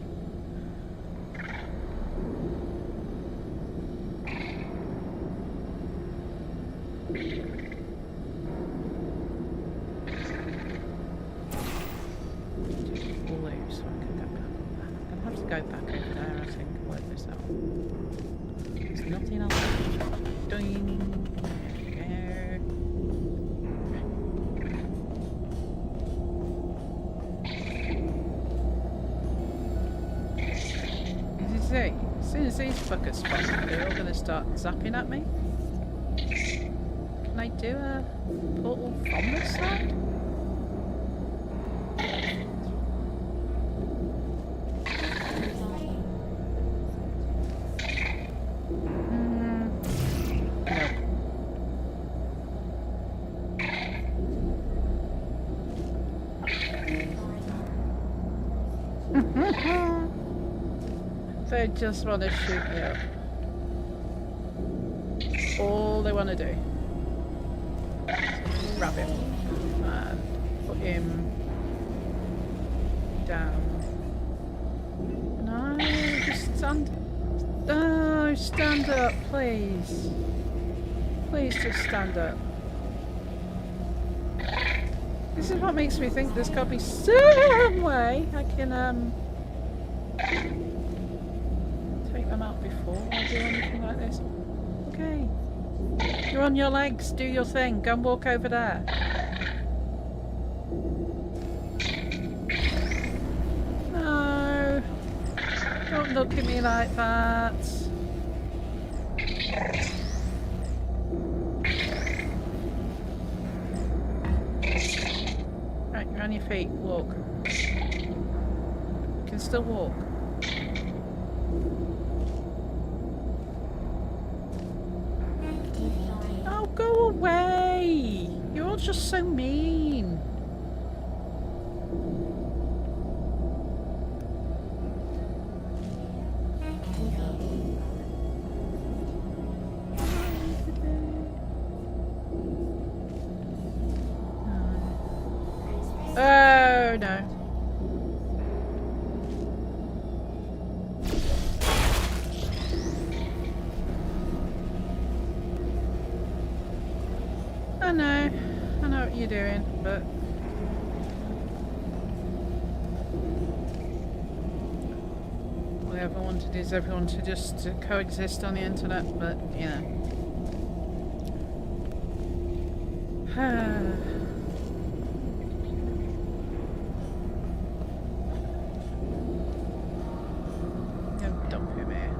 Lose, so I can go back up there. I'm going to have to go back over there, I think, and work this out. There's nothing else doing. As soon as these fuckers spawn, they're all going to start zapping at me. Can I do a portal from this side? They just want to shoot me up. All they want to do. Grab him and put him down. No, just stand. No, stand up, please. Please just stand up. This is what makes me think there's got to be some way I can take them out before I do anything like this. Okay. You're on your legs, do your thing. Go and walk over there. No. Don't look at me like that. Right, you're on your feet. Walk. You can still walk. Oh, go away! You're all just so mean. Oh no. I know what you're doing, but all I ever wanted is everyone to just coexist on the internet, but you know. Don't dump him here.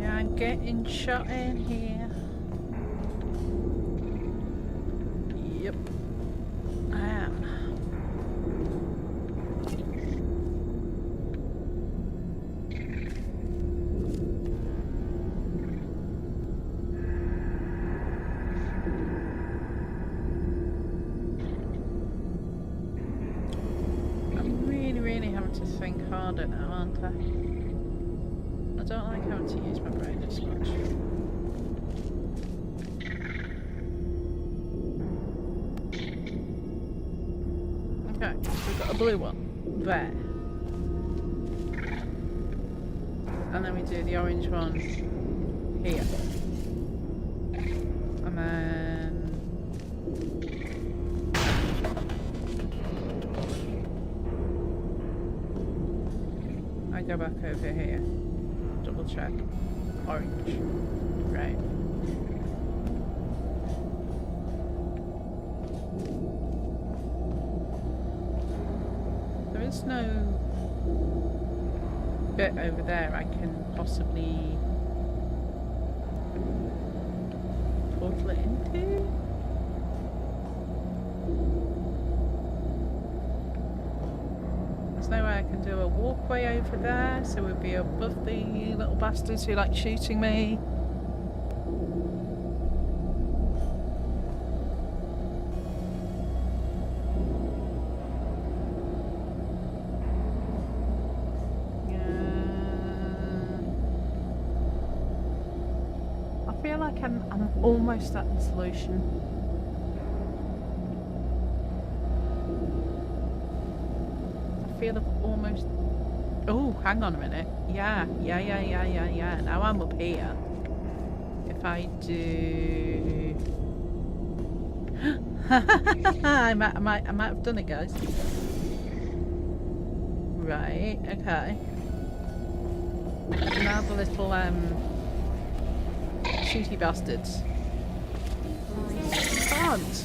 Yeah, I'm getting shot in here. Yep, I am. To think harder now, aren't I? I don't like having to use my brain as much. Okay, so we've got a blue one there. And then we do the orange one here. And then go back over here. Double check. Orange. Right. There is no bit over there I can possibly portal it into. No way I can do a walkway over there, so we'd be above the little bastards who like shooting me. I feel like I'm almost at the solution. Feel almost. Oh, hang on a minute. Yeah. Now I'm up here. If I do. I might have done it, guys. Right. Okay. Now the little shooty bastards. Can't.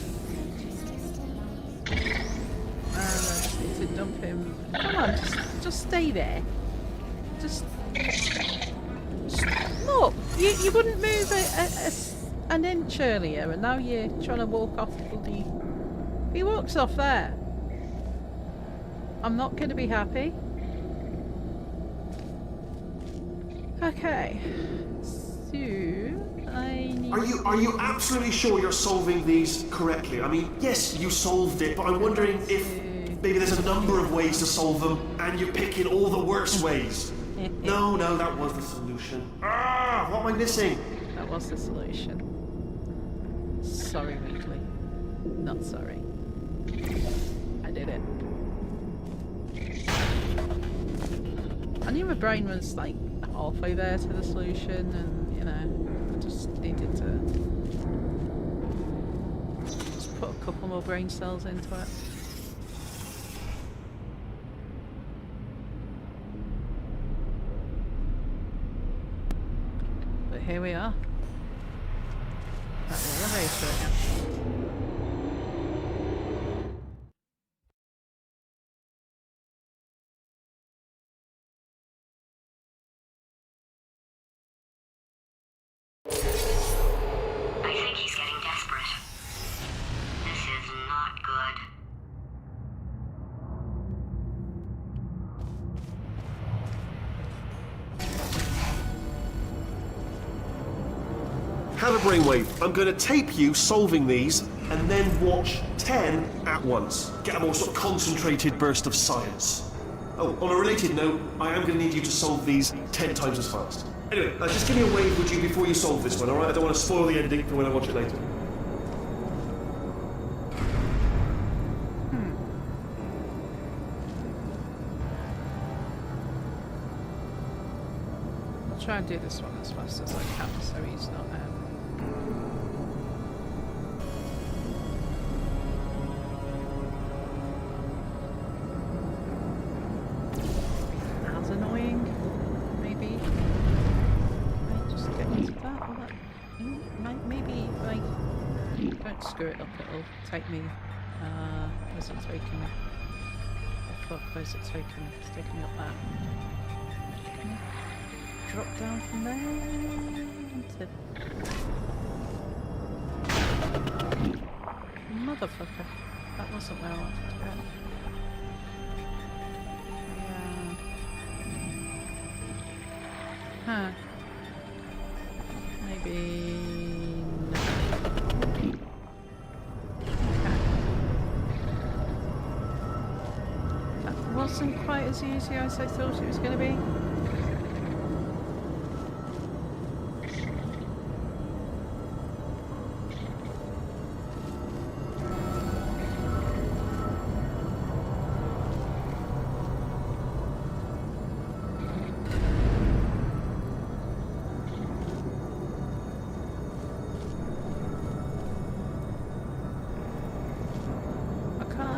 To dump him. Come on, just stay there. Just look. You wouldn't move an inch earlier, and now you're trying to walk off bloody. If he walks off there, I'm not going to be happy. Okay, so I need. Are you absolutely sure you're solving these correctly? I mean, yes, you solved it, but I'm wondering if. Maybe there's a number of ways to solve them, and you're picking all the worst ways. No, that was the solution. Ah, what am I missing? That was the solution. Sorry, Weekly. Not sorry. I did it. I knew my brain was like halfway there to the solution, and you know, I just needed to just put a couple more brain cells into it. Here we are. At the elevator again. I think he's getting desperate. This is not good. Have a brainwave. I'm going to tape you solving these, and then watch 10 at once. Get a more sort of concentrated burst of science. Oh, on a related note, I am going to need you to solve these 10 times as fast. Anyway, just give me a wave, would you, before you solve this one, alright? I don't want to spoil the ending for when I watch it later. I'll try and do this one as fast as I can, so he's not As annoying, maybe. Might just get into that. Or that maybe if I don't screw it up, it'll take me. Where's it taken? Oh fuck, where's it taken? It's taken me up there. Can I drop down from there into. Motherfucker. That wasn't where I wanted to go. Huh. Maybe. No. Okay. That wasn't quite as easy as I thought it was going to be.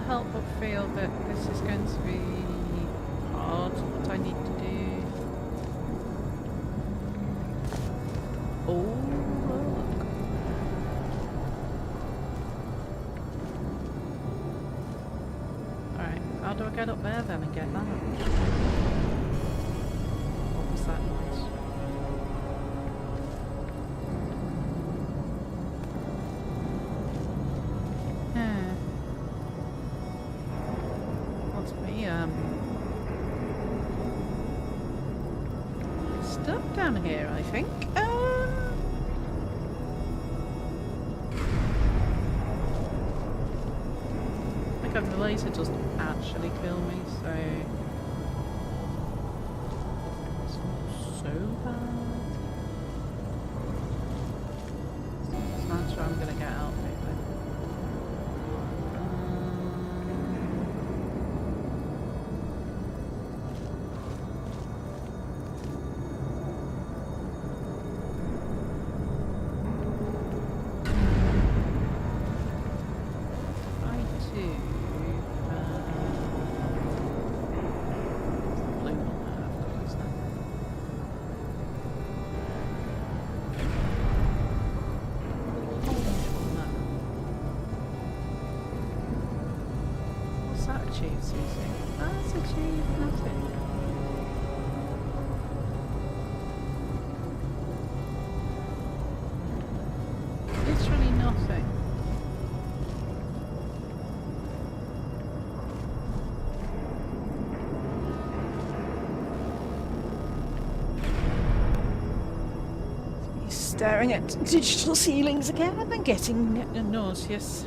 Help but feel that this is going to be hard, what I need to do. Oh, look. Alright, how do I get up there then and get that? What was that noise? Stuck down here, I think. Okay, the laser doesn't actually kill me, so it's not so bad. So I'm sure I'm gonna get out maybe. Achieve, Susie. That's achieved nothing. Literally nothing. Staring at digital ceilings again and getting nauseous.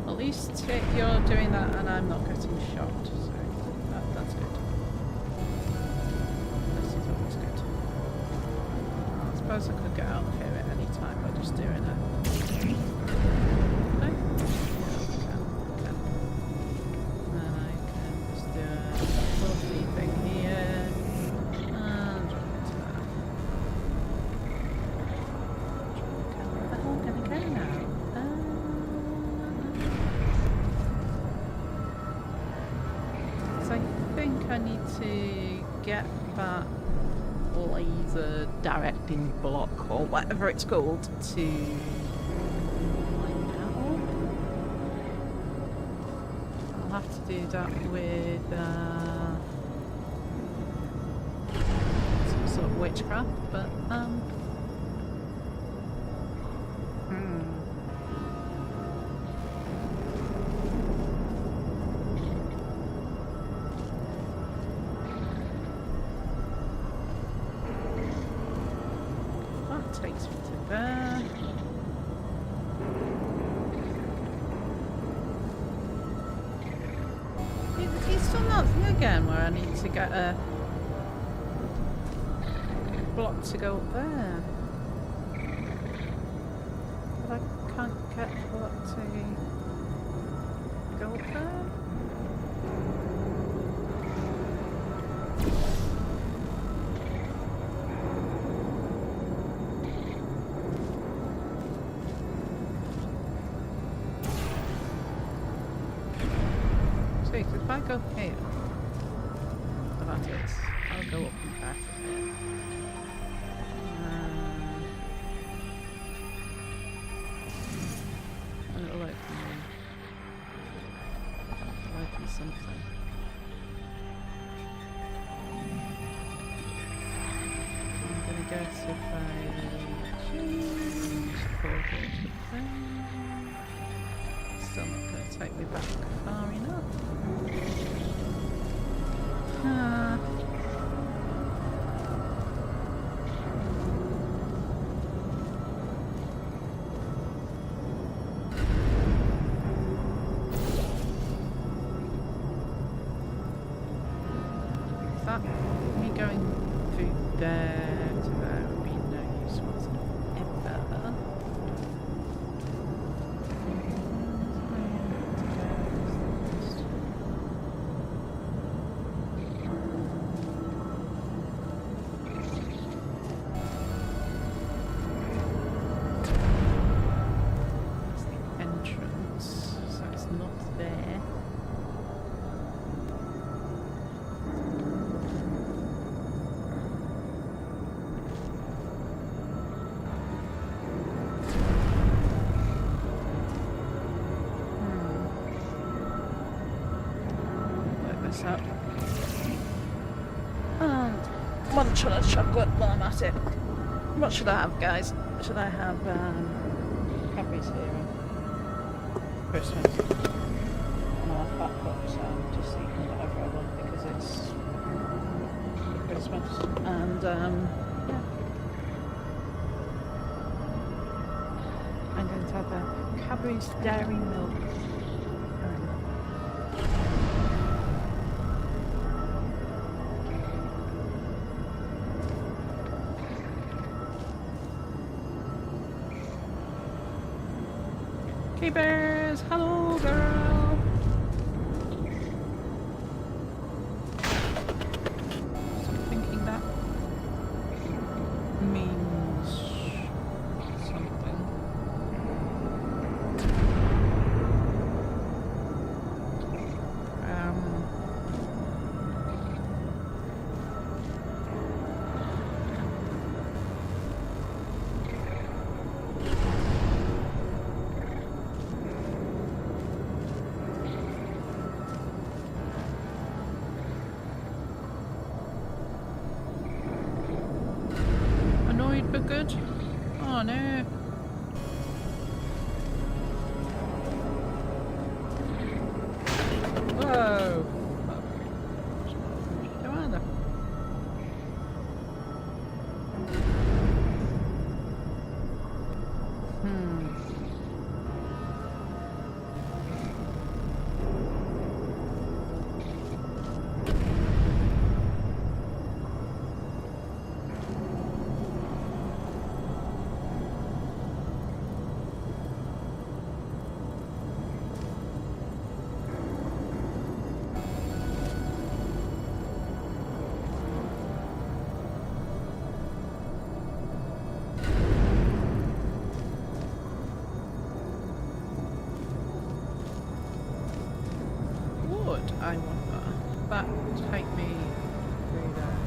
At least you're doing that and I'm not getting shot, so that's good. This is always good. I suppose I could get out of here at any time by just doing it. No? Yeah, I can. And I can just do a lovely thing here. And drop it to that. Where the hell can I go now? I need to get that laser directing block or whatever it's called to find out. I'll have to do that with some sort of witchcraft, but takes me to there. He's done that thing again where I need to get a block to go up there. But I can't get the block to go up there. I go here, oh, that is. I'll go up and back here. And it'll open me. It'll open something. I'm gonna guess if I change the portal to there. Still not going to take me back far enough. Is that me going through there to there would be no use whatsoever. Up. And one shot of chocolate while I'm at it. What should I have, guys? Should I have Cadbury's Hero Christmas? And I'll have Fat Box just eating whatever I want because it's Christmas. And yeah. I'm going to have a Cadbury's Dairy Milk. Keepers, hello girl. So I'm thinking that means something. But good. Oh no. Whoa. Go on there. I wonder. That would take me through there.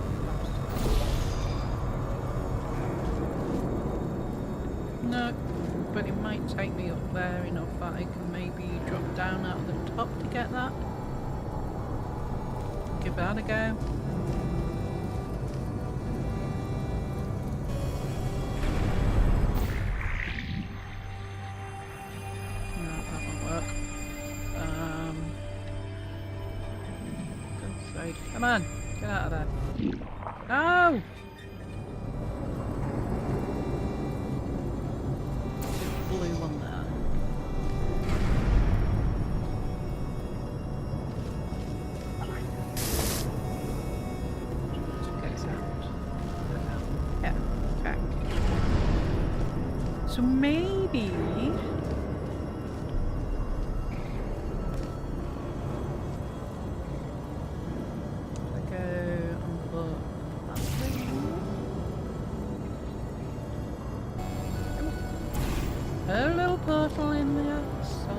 No, but it might take me up there enough that I can maybe drop down out of the top to get that. Give that a go. No, that won't work. Come on, get out of there. No! Blue one there. Get out. Yeah, okay. So maybe... a little portal in there, so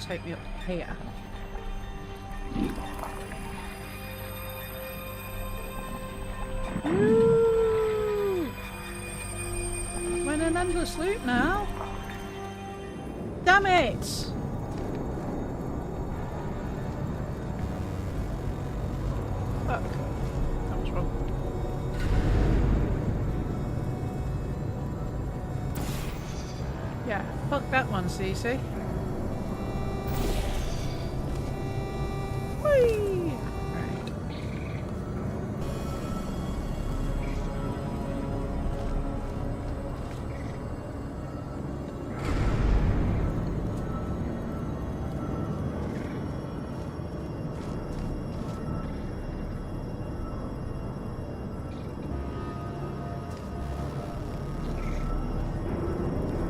take me up here. Woo! I'm in an endless loop now. Damn it! Fuck. That was wrong. Yeah, fuck that one, Cece. Whee! Right.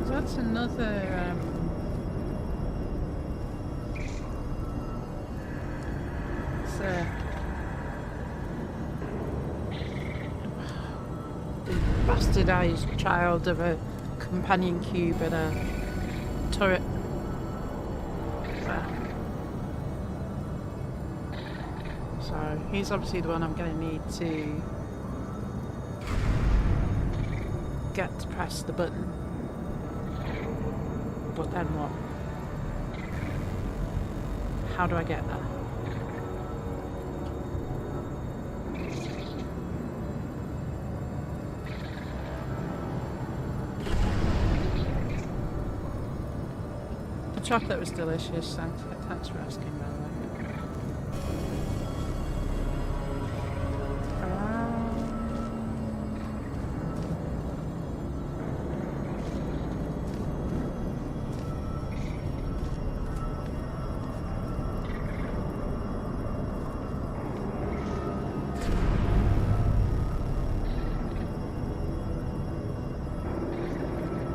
That's another it's a bastardized child of a companion cube and a turret. So he's obviously the one I'm going to need to get to press the button. But then what? How do I get there? The chocolate was delicious. Thanks for asking, by the way.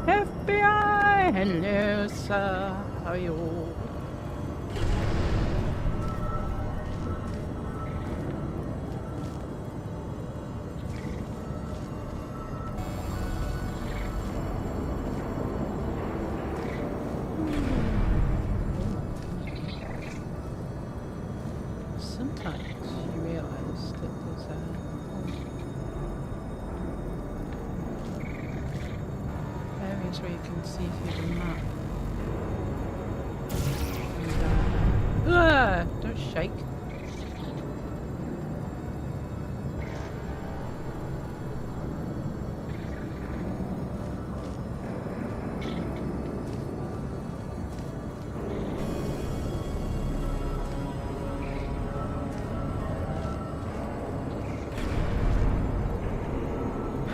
FBI, hello sir, how are you? Sometimes you realise that there's areas where you can see through the map. And, don't shake.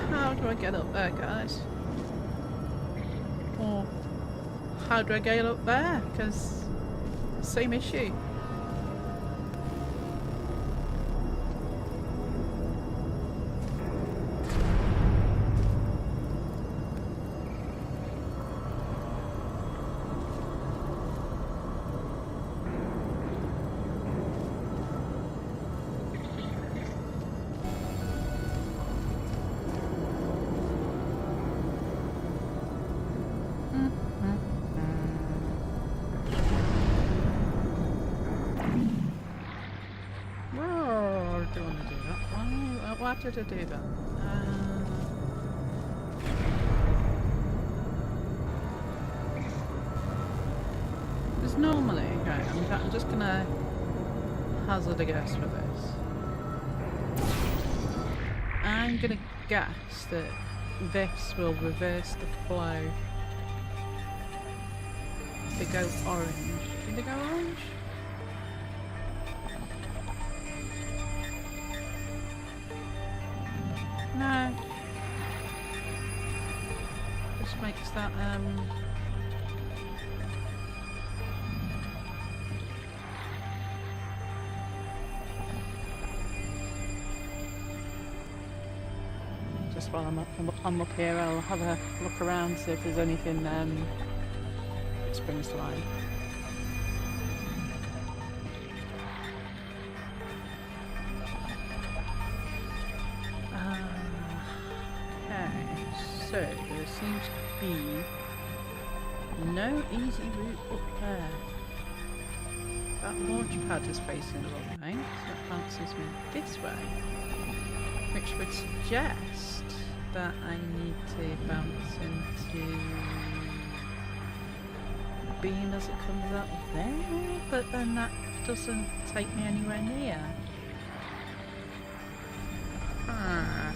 How do I get up there, guys? Or how do I get up there? Because same issue. Why did I do that? Because normally, right, I'm just gonna hazard a guess for this. I'm gonna guess that this will reverse the flow. If they go orange. Did they go orange? No. Just makes that just while I'm up here, I'll have a look around, see if there's anything that springs to mind. So, there seems to be no easy route up there. that launch pad is facing the wrong way, so it bounces me this way, which would suggest that I need to bounce into the beam as it comes out of there, but then that doesn't take me anywhere near. Ah.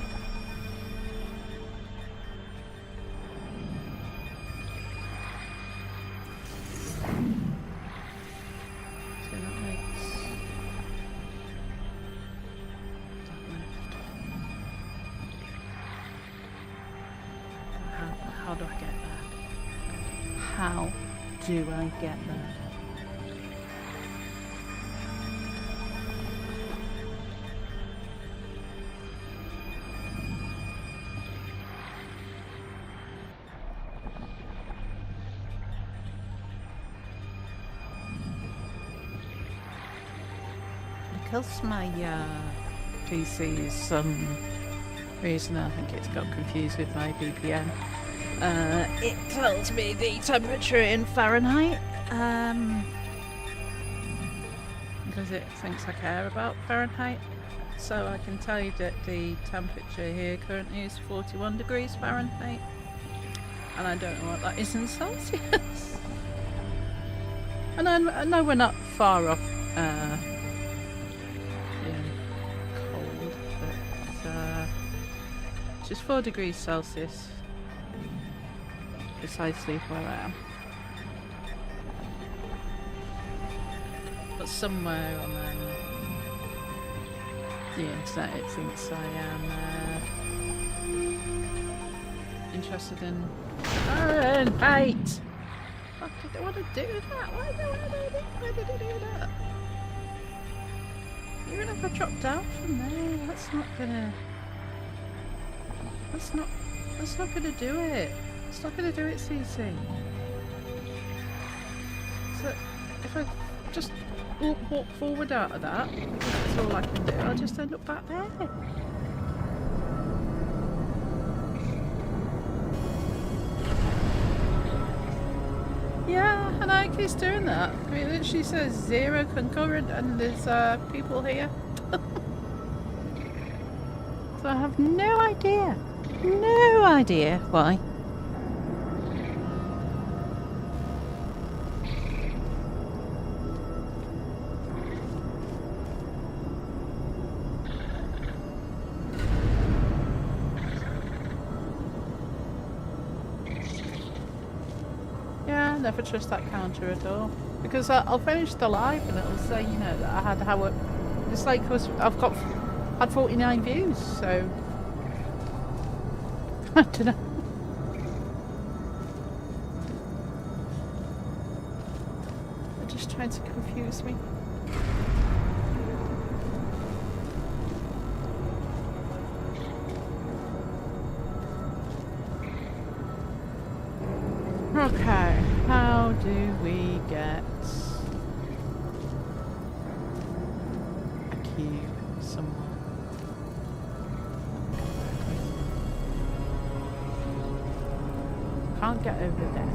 So that makes that left. How do I get there? How do I get there? Because my PC is some reason, I think it's got confused with my VPN. It tells me the temperature in Fahrenheit because it thinks I care about Fahrenheit. So I can tell you that the temperature here currently is 41 degrees Fahrenheit, and I don't know what that is in Celsius. And I know we're not far off cold, but just 4 degrees Celsius precisely where I am. But somewhere on the internet it thinks I am interested in Fahrenheit. Fuck, I don't want to do that. Why did I do that? Even if I drop down from there, that's not gonna do it. It's not gonna do it, CC. So if I just walk forward out of that, because that's all I can do, I'll just end up back there. Yeah, and I keep doing that. I mean, it literally says 0 concurrent and there's people here. So I have no idea why. Never trust that counter at all, because I'll finish the live and it'll say, you know, that I had it's like I've had 49 views, so I don't know. They're just trying to confuse me. Okay, how do we get a cube somewhere? Can't get over there.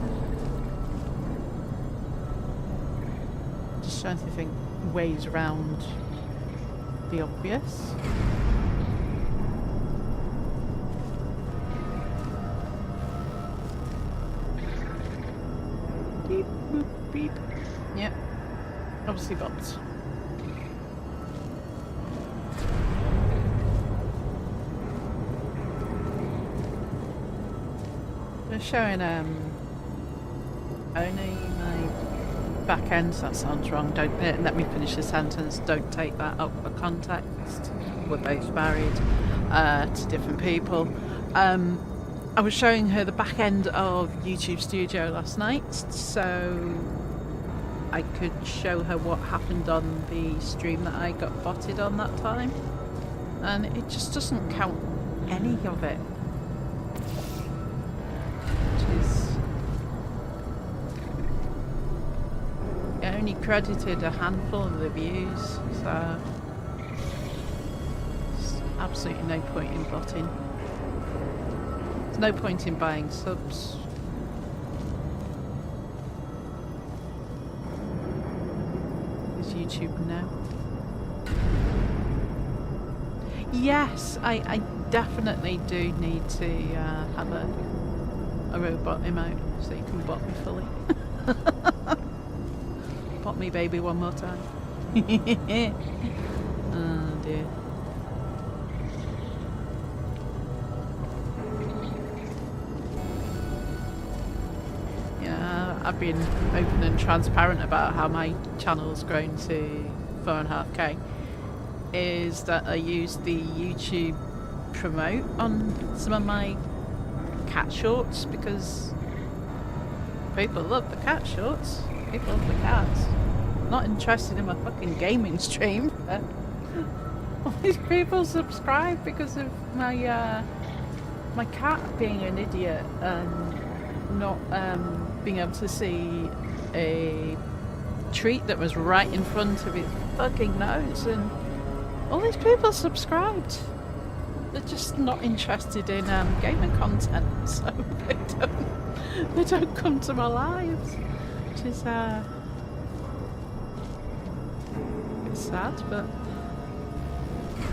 Just trying to think ways around the obvious. Beep, boop, beep. Yep. Obviously bots. They're showing only my back end. That sounds wrong. Don't let me finish the sentence. Don't take that up for context. We're both married to different people. I was showing her the back end of YouTube Studio last night, so I could show her what happened on the stream that I got botted on that time, and it just doesn't count any of it, which is, it only credited a handful of the views, so there's absolutely no point in botting. No point in buying subs. use YouTube now. Yes, I definitely do need to have a robot emote so you can bot me fully. Bot me baby one more time. Oh dear. Yeah, I've been open and transparent about how my channel's grown to 4.5k. Is that I use the YouTube promote on some of my cat shorts because people love the cat shorts. People love the cats. Not interested in my fucking gaming stream. But all these people subscribe because of my my cat being an idiot and not being able to see a treat that was right in front of its fucking nose, and all these people subscribed. They're just not interested in gaming content, so they don't come to my lives, which is a bit sad. But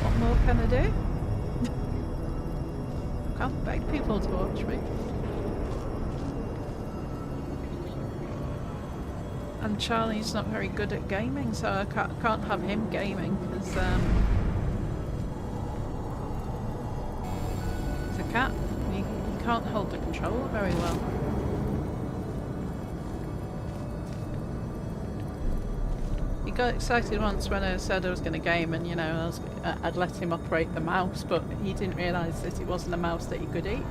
what more can I do? Can't beg people to watch me. And Charlie's not very good at gaming, so I can't have him gaming because he's a cat. He can't hold the controller very well. He got excited once when I said I was going to game, and you know I'd let him operate the mouse, but he didn't realise that it wasn't a mouse that he could eat.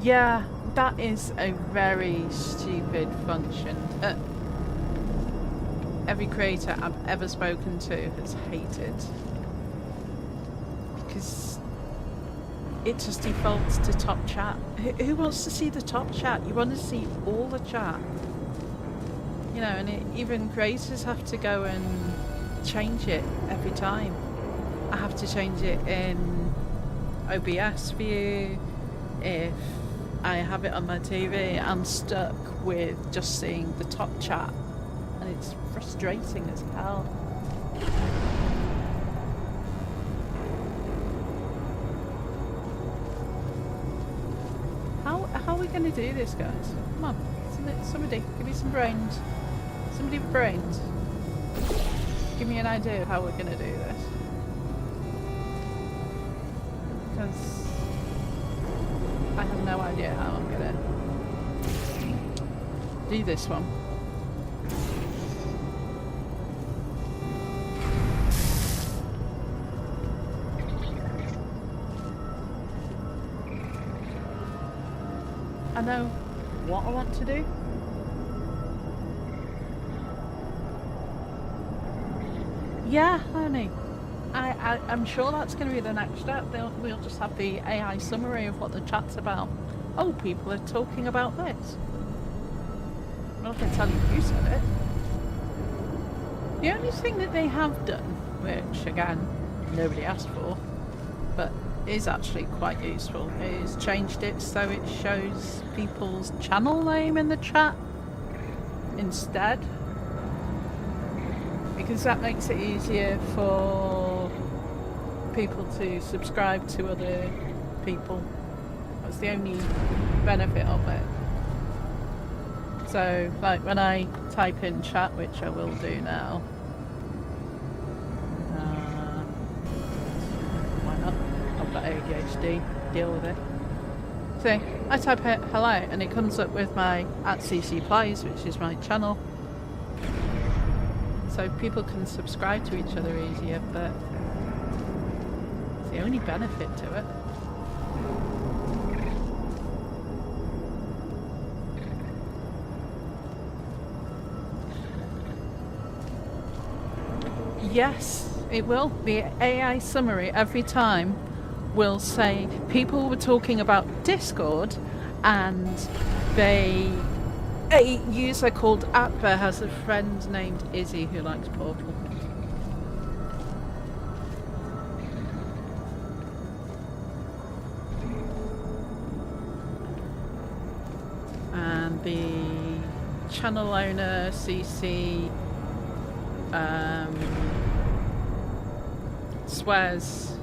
Yeah, that is a very stupid function. Every creator I've ever spoken to has hated. Because it just defaults to top chat. Who wants to see the top chat? You want to see all the chat. You know, and even creators have to go and change it every time. I have to change it in OBS view. If I have it on my TV, I'm stuck with just seeing the top chat, and it's frustrating as hell. How are we going to do this, guys? Come on, somebody, give me some brains. Somebody with brains. Give me an idea of how we're going to do this. Because I have no idea how I'm gonna do this one. I know what I want to do. Yeah, honey. I'm sure that's going to be the next step. We'll just have the AI summary of what the chat's about. Oh, people are talking about this. I'm not going to tell you who said it. The only thing that they have done, which again, nobody asked for, but is actually quite useful, is changed it so it shows people's channel name in the chat instead. Because that makes it easier for people to subscribe to other people. That's the only benefit of it. So, like when I type in chat, which I will do now. Why not? I've got ADHD, deal with it. So, I type it hello, and it comes up with my @CC Plays, which is my channel. So people can subscribe to each other easier, but it's the only benefit to it. Yes, it will. The AI summary every time will say people were talking about Discord and a user called Atba has a friend named Izzy who likes Portal. And the channel owner, CC, swears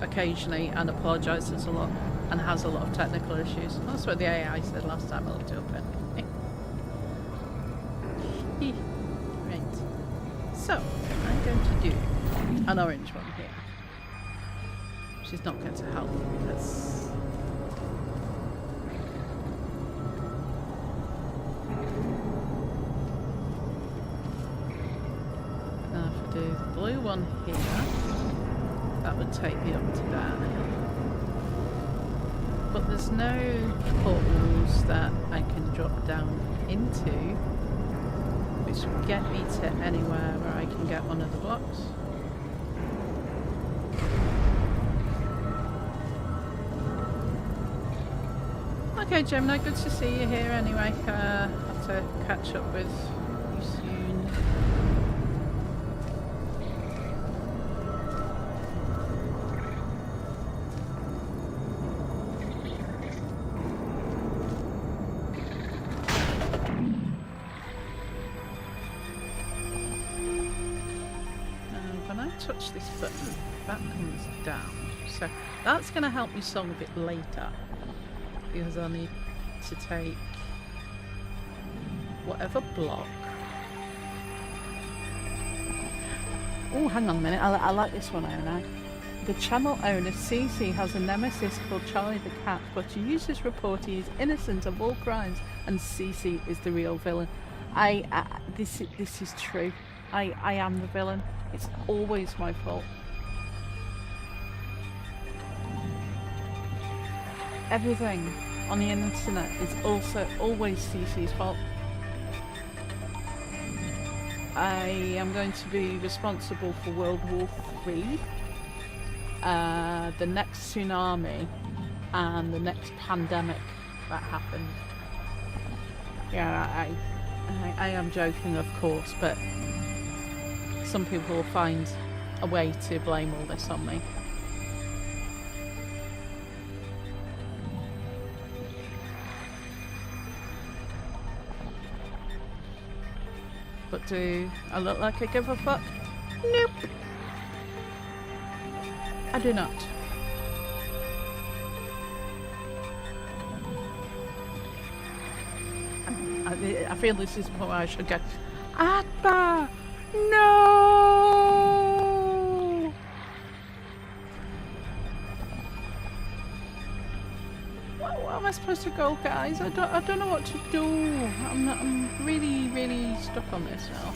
occasionally and apologises a lot and has a lot of technical issues. That's what the AI said last time I looked it up in. Right. So, I'm going to do an orange one here. She's not going to help because now if I do the blue one here, that would take me up to there. But there's no portals that I can drop down into which would get me to anywhere where I can get one of the blocks. Okay, Gemini, good to see you here anyway. Have to catch up with you soon. When I touch this button, that comes down. So that's going to help me solve it later. Because I need to take whatever block. Oh, hang on a minute. I like this one, owner. The channel owner, CC, has a nemesis called Charlie the Cat, but the users report he is innocent of all crimes and CC is the real villain. This is true. I am the villain. It's always my fault. Everything on the internet is also always CC's fault. I am going to be responsible for World War III, the next tsunami, and the next pandemic that happened. Yeah, I am joking, of course, but some people will find a way to blame all this on me. But do I look like I give a fuck? Nope. I do not. I feel this is what I should get. Atba! No! What am I supposed to go, guys? I don't know what to do. I'm really stuck on this now.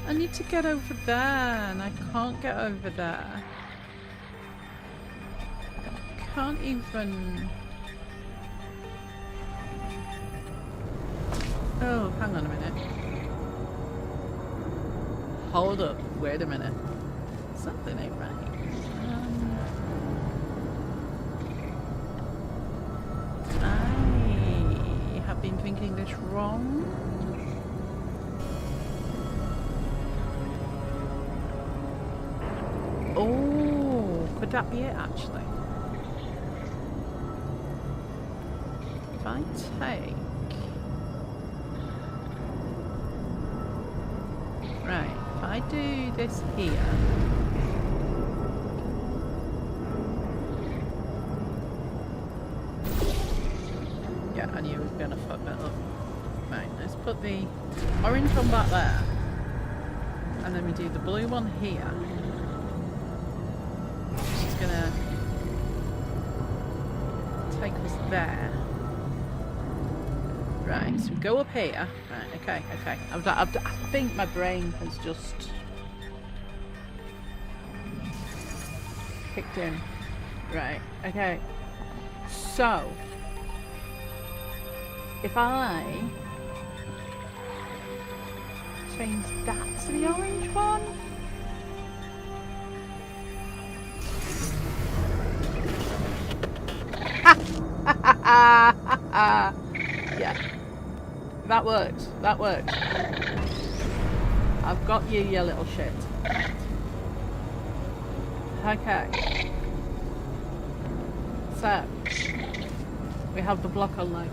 I need to get over there, and I can't get over there. Can't even. Oh, hang on a minute. Hold up. Wait a minute. Something ain't right. I have been thinking this wrong. Oh, could that be it actually? If I take... Right, if I do this here... Yeah, I knew I was going to fuck that up. Right, let's put the orange one back there. And then we do the blue one here. Which is going to take us there. Right, so we go up here. Right, okay. I think my brain has just kicked in. Right, okay. So, if I change that to the orange one. Yeah. That works. That works. I've got you, you little shit. Okay. So, we have the block on legs.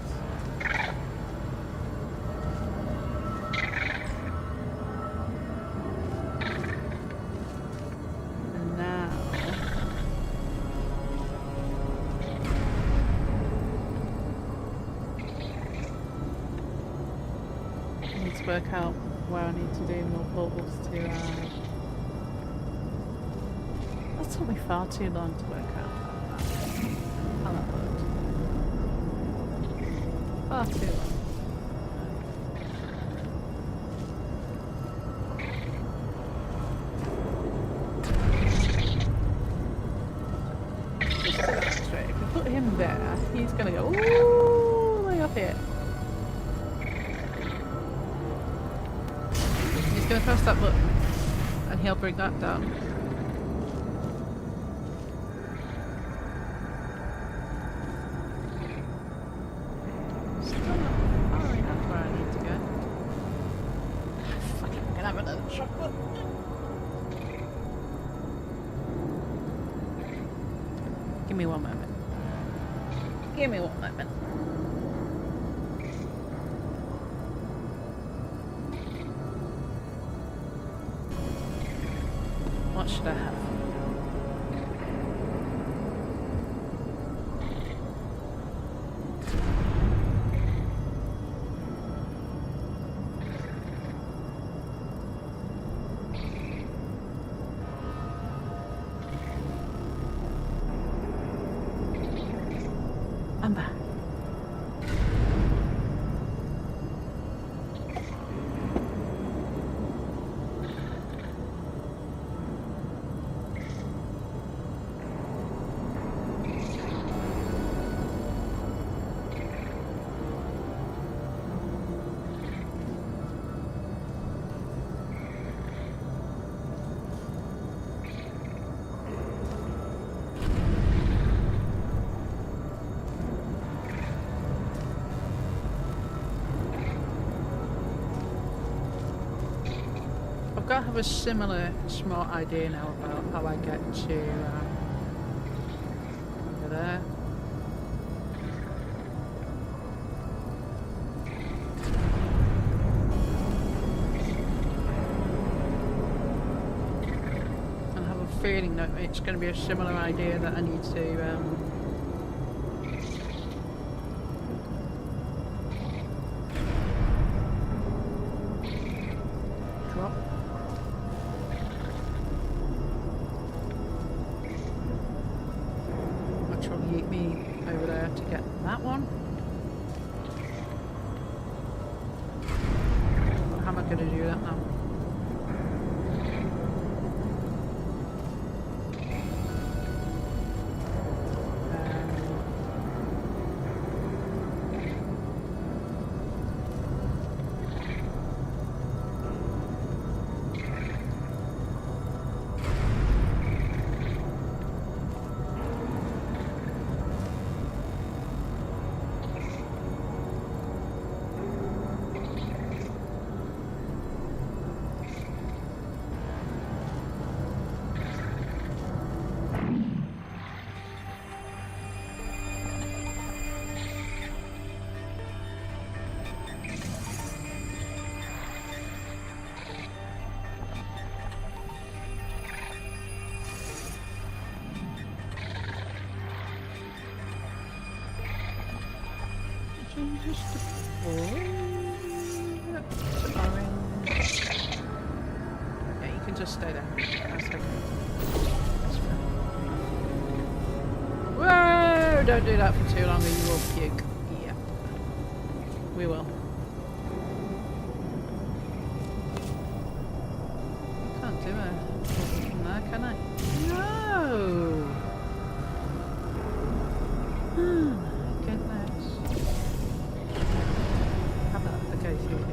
And now... I need to work out where I need to do more portals to... That took me far too long to work out how that worked. Far too long. Just to demonstrate, if we put him there, he's gonna go all the way up here. He's gonna press that button, and he'll bring that down. Give me one moment. Give me one moment. What should I have? I'm back. I have a similar smart idea now about how I get to over there. And I have a feeling that it's going to be a similar idea that I need to drop. Which will yeet me over there to get that one. How am I going to do that now? Just orange. Yeah, you can just stay there. That's okay. Whoa! Don't do that for too long or you will puke. Yeah. We will. Can't do it from there, can I? No! Goodness. How about the case here?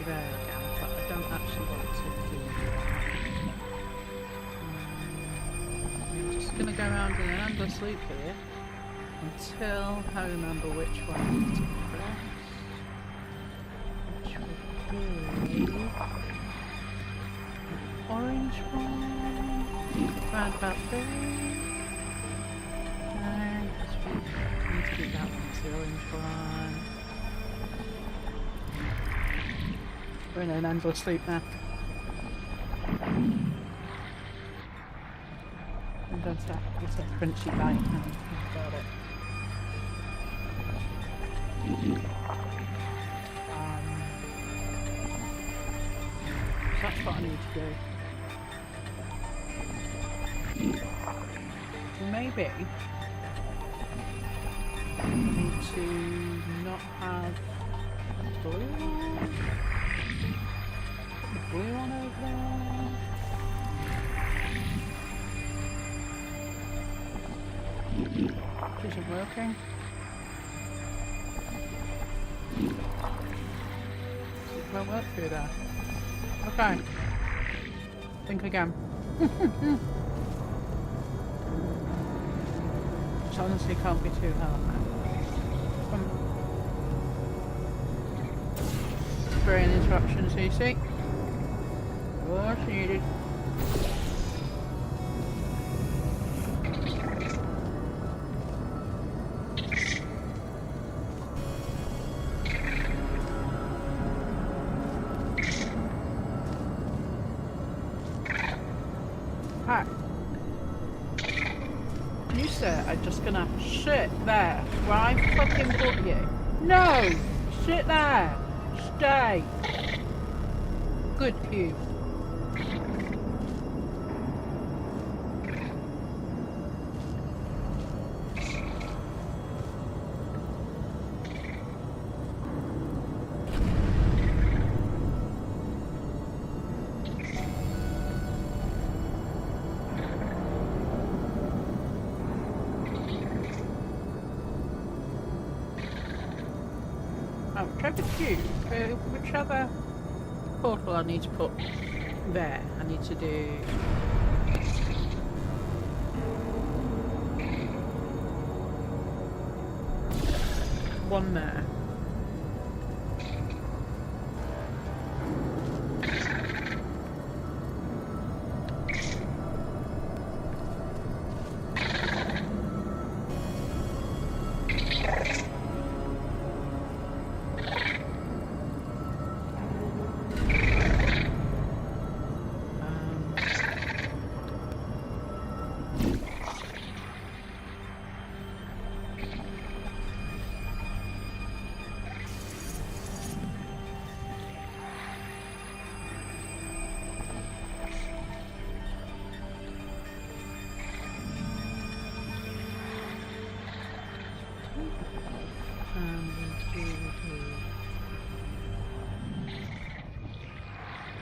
there again, but I don't actually want to do that. I'm just going to go around in an endless loop here until I remember which one to press. Which would be orange one, round about there. No, I need to keep that one as the orange one. We're in an endless loop now. I'm going to have to crunchy bite and think about it. So that's what I need to do. Maybe I need to not have the blue one. The blue one over there. Isn't working. It won't work through there. Okay. Think again. Which honestly can't be too hard. Brain interruption, CC. What's needed? Hi. You sir are just gonna sit there where I fucking put you. No! Sit there! Stay! Good cube. Oh, check the cube. Whichever portal I need to put there, I need to do one there.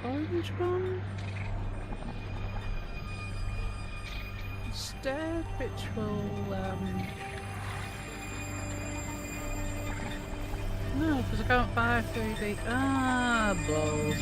Orange one instead, which will no, because I can't fire through the balls.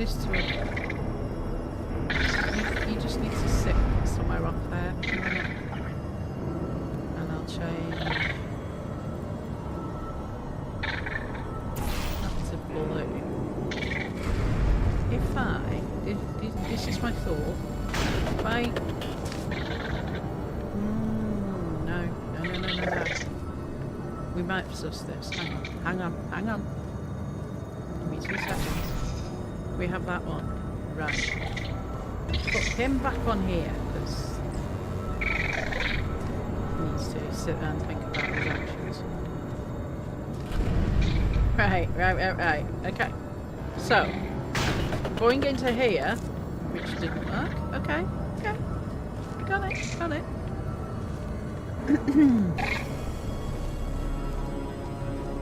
this to a... You just need to sit somewhere off there for a minute. And I'll change that to blue. If this is my thought, if I... No. We might sus this. Hang on. Give me 2 seconds. We have that one. Right. Put him back on here, because he needs to sit there and think about his actions. Right. Okay. So, going into here, which didn't work. Okay. Got it.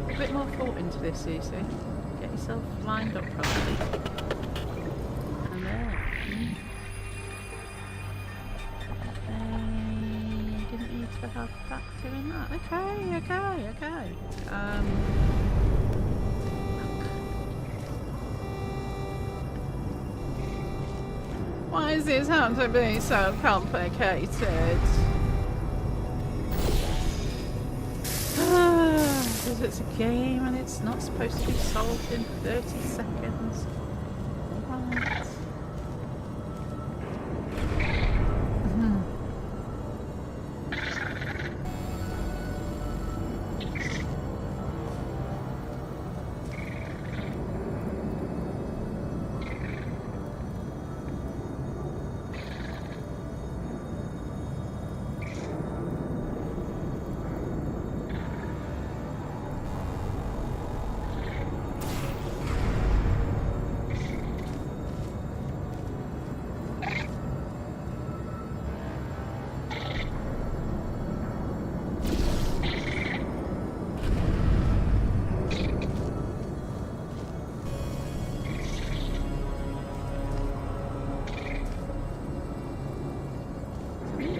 A bit more thought into this, Susie. Get yourself lined up properly. And there. Didn't need to have that doing that. Okay. Why is this having to be so complicated? Because it's a game and it's not supposed to be solved in 30 seconds. Alright.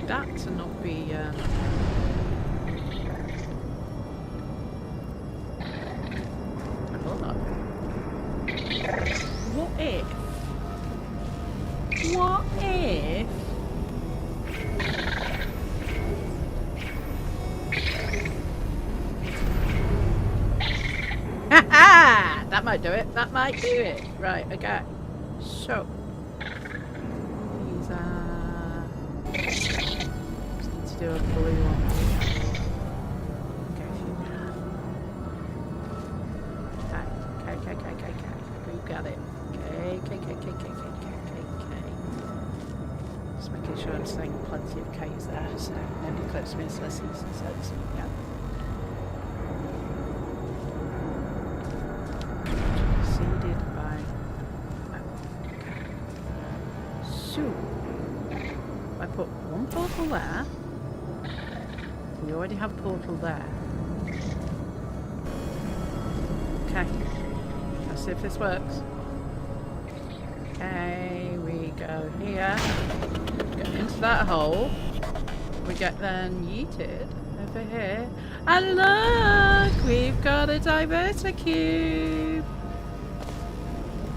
That to not be hold on. What if that might do it. Right, okay. So these do a blue one. Okay. We got it. Okay. Just making sure I'm saying plenty of K's there, so nobody clips me unless he says, yeah. Preceded by... Okay. So, I put one portal there. We already have a portal there. Okay. Let's see if this works. Okay, we go here. Go into that hole. We get then yeeted over here. And look! We've got a diverter cube!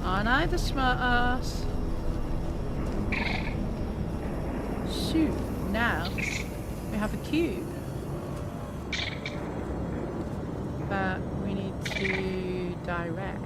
Aren't I the smart ass? Shoot, now we have a cube that we need to direct.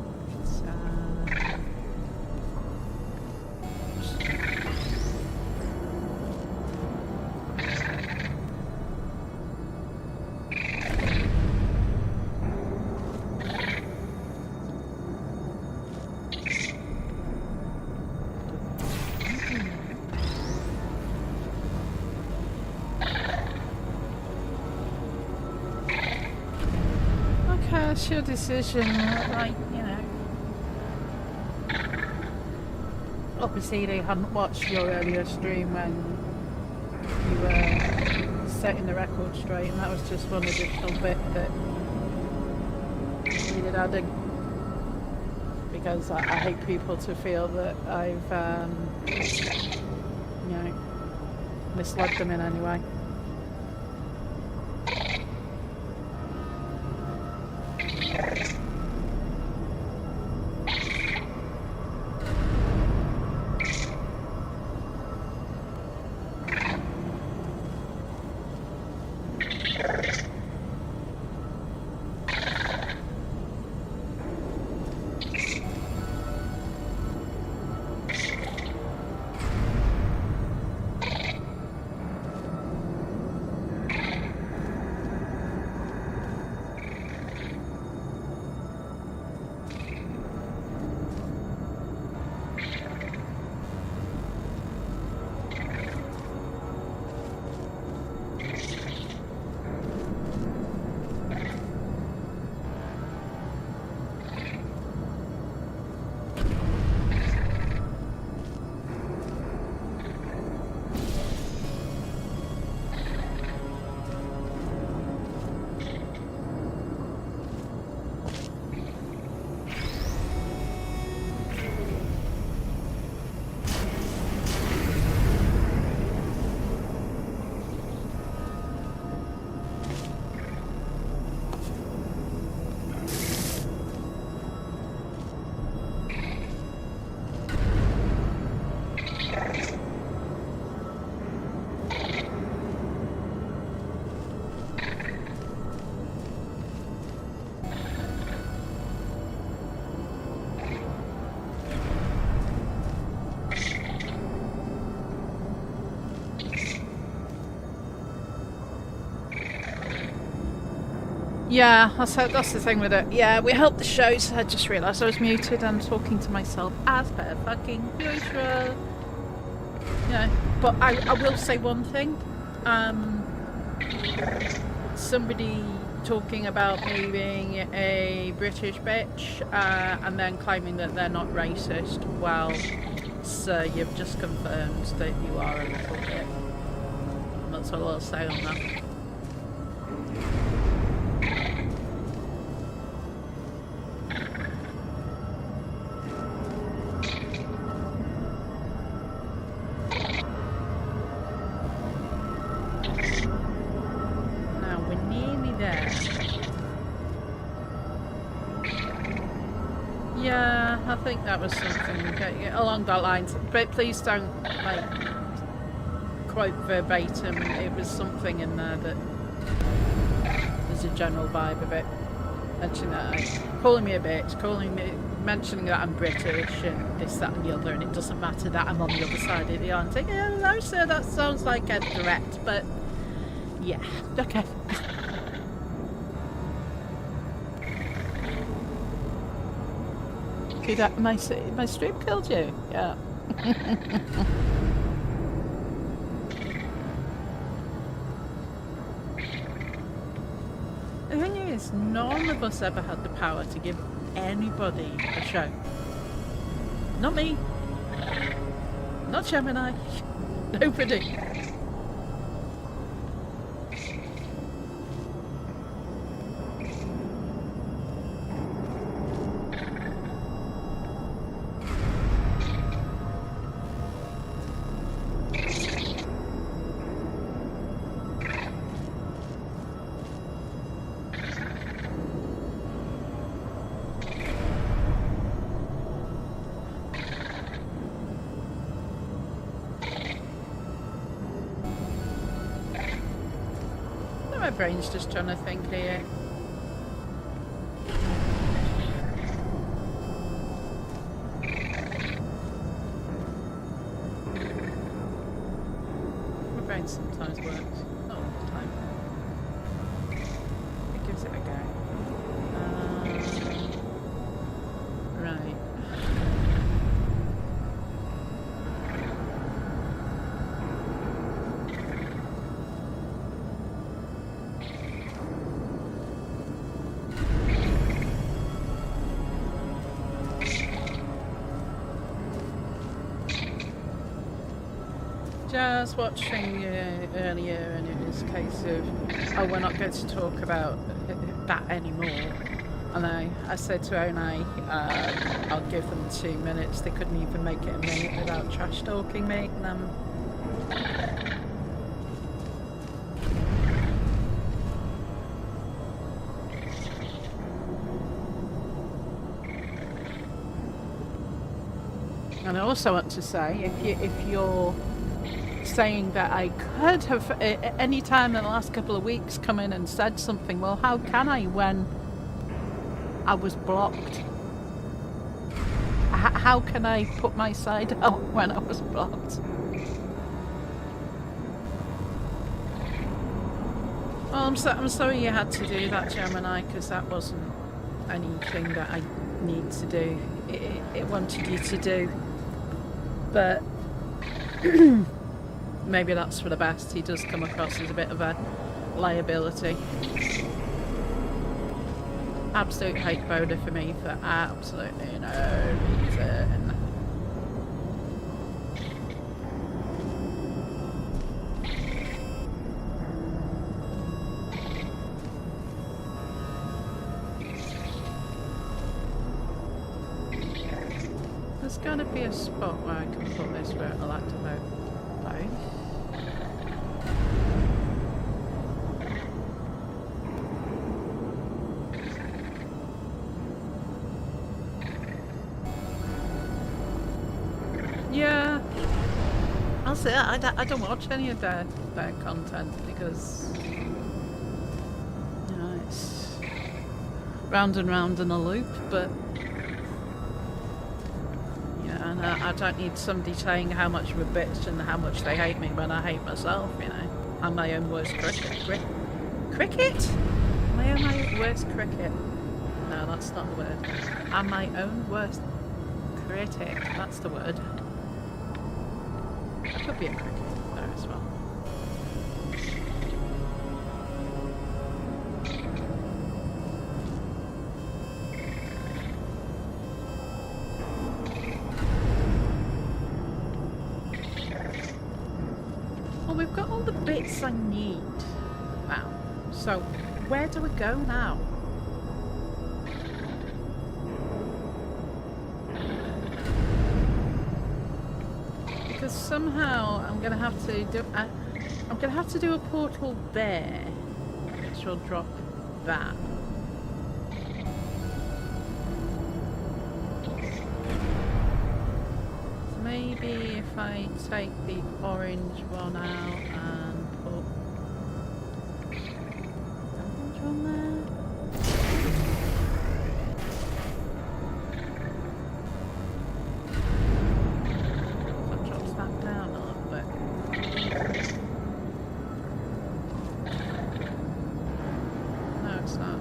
It's your decision, like, you know. Obviously, they hadn't watched your earlier stream when you were setting the record straight, and that was just one additional bit that needed adding. Because I hate people to feel that I've, you know, misled them in any way. Yeah, that's the thing with it. Yeah, we helped the show, so I just realised I was muted and talking to myself as per fucking usual. Yeah, but I will say one thing. Somebody talking about me being a British bitch and then claiming that they're not racist. Well, sir, you've just confirmed that you are a little bit. And that's all I'll say on that. Yeah, I think that was something along that lines. But please don't like quote verbatim. It was something in there that there's a general vibe of it. Mentioning that, calling me a bitch, mentioning that I'm British and this, that, and the other, and it doesn't matter that I'm on the other side of the Atlantic. Yeah, no, sir, that sounds like a threat, but yeah, okay. Did my stream killed you? Yeah. The thing is, none of us ever had the power to give anybody a show. Not me. Not Gemini. Nobody. My brain's just trying to think here. My brain sometimes works, not all the time. It gives it a go. Right. Just watching earlier, and it was a case of, oh, we're not going to talk about that anymore. And I said to Onai, I'll give them 2 minutes. They couldn't even make it a minute without trash talking me. And and I also want to say, if you're saying that I could have any time in the last couple of weeks come in and said something, well, how can I when I was blocked? How can I put my side out when I was blocked? Well, I'm sorry you had to do that, Gemini, because that wasn't anything that I need to do. It wanted you to do, but maybe that's for the best. He does come across as a bit of a liability. Absolute hate boner for me for absolutely no reason. There's gonna be a spot where I can put this where it'll activate both. Yeah, I'll say I don't watch any of their content because, you know, it's round and round in a loop, but yeah, and I don't need somebody saying how much of a bitch and how much they hate me when I hate myself, you know. I'm my own worst cricket? Am I my worst critic? No, that's not the word. I'm my own worst critic. That's the word. I could be a critic there as well. Well, we've got all the bits I need now. So, where do we go now? Because somehow I'm gonna have to do. I'm gonna have to do a portal there, which will drop that. So maybe if I take the orange one out and put orange one there. That drops that down a little bit. No, it's not.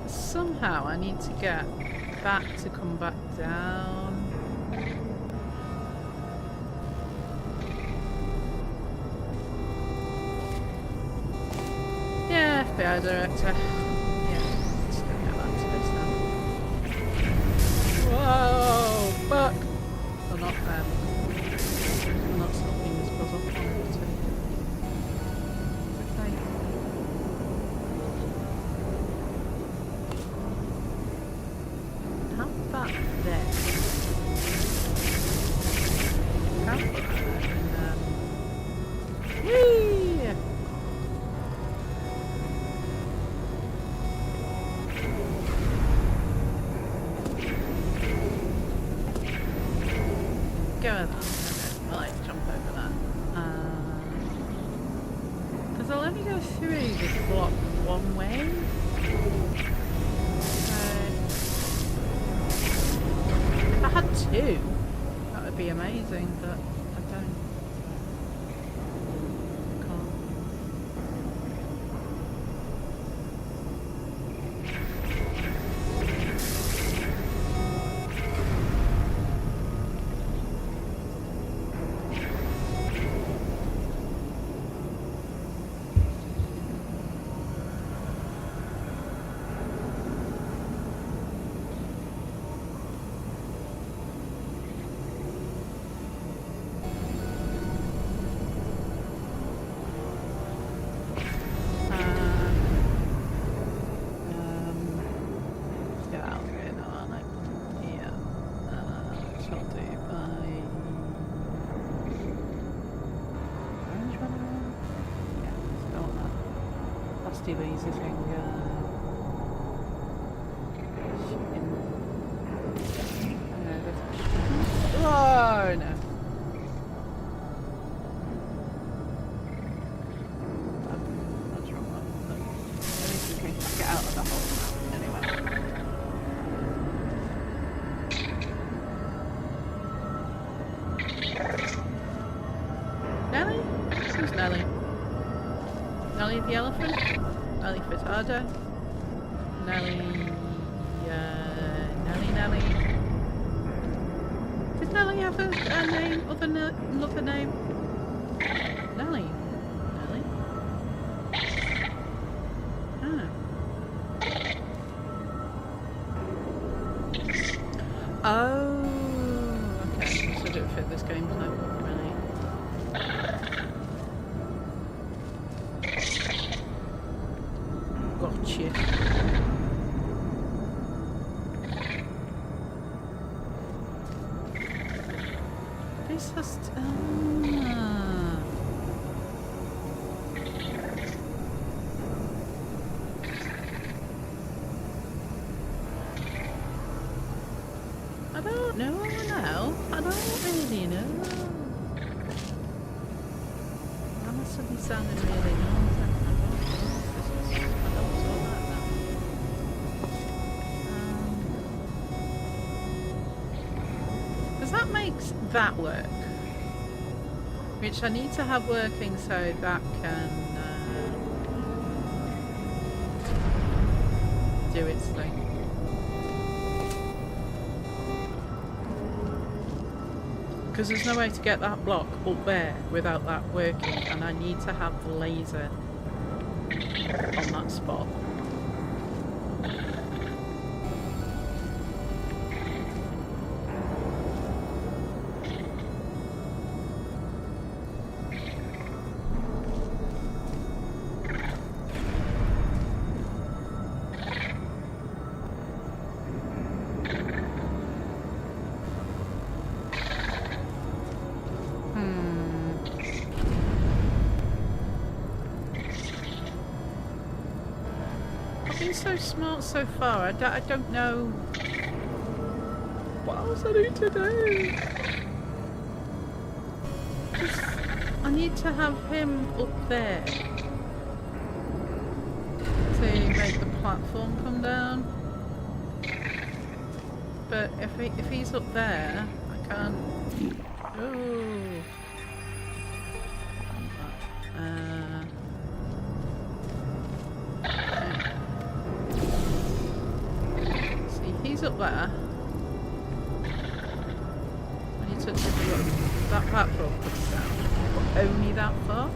Somehow I need to get that to come back down. Yeah, FBI director. Yeah, let's go get back to this now. Whoa, fuck! They're not they're not stopping this puzzle. I'm gonna take it. Okay. How about there? How about whee! Go with that. Okay, I'll like jump over that. Because I'll only go through this block one way. If I had two, that would be amazing, but I don't. Can't. Let's get out of here now, aren't I? Yeah. Shall do by orange one. Yeah, let's go on that. Let's do the easy thing. Oh no. That's wrong one. At least we can get out of the hole anyway. Nelly? Who's Nelly? Nelly the elephant? Nelly Furtado? Nelly... Nelly? Did Nelly have a name? Another name? Nelly? Nelly? Ah. Oh, okay. So it fit this gameplay, really. Gotcha. This has to, I don't know now. I don't really know. That must have been sounding really nice. makes that work. Which I need to have working so that can do its thing. Because there's no way to get that block up there without that working, and I need to have the laser on that spot. So smart so far. I don't know what else I need to do. I need to have him up there to make the platform come down. But if he's up there, I can't. Ooh. Up there. I need to look. That platform comes down, but only that far.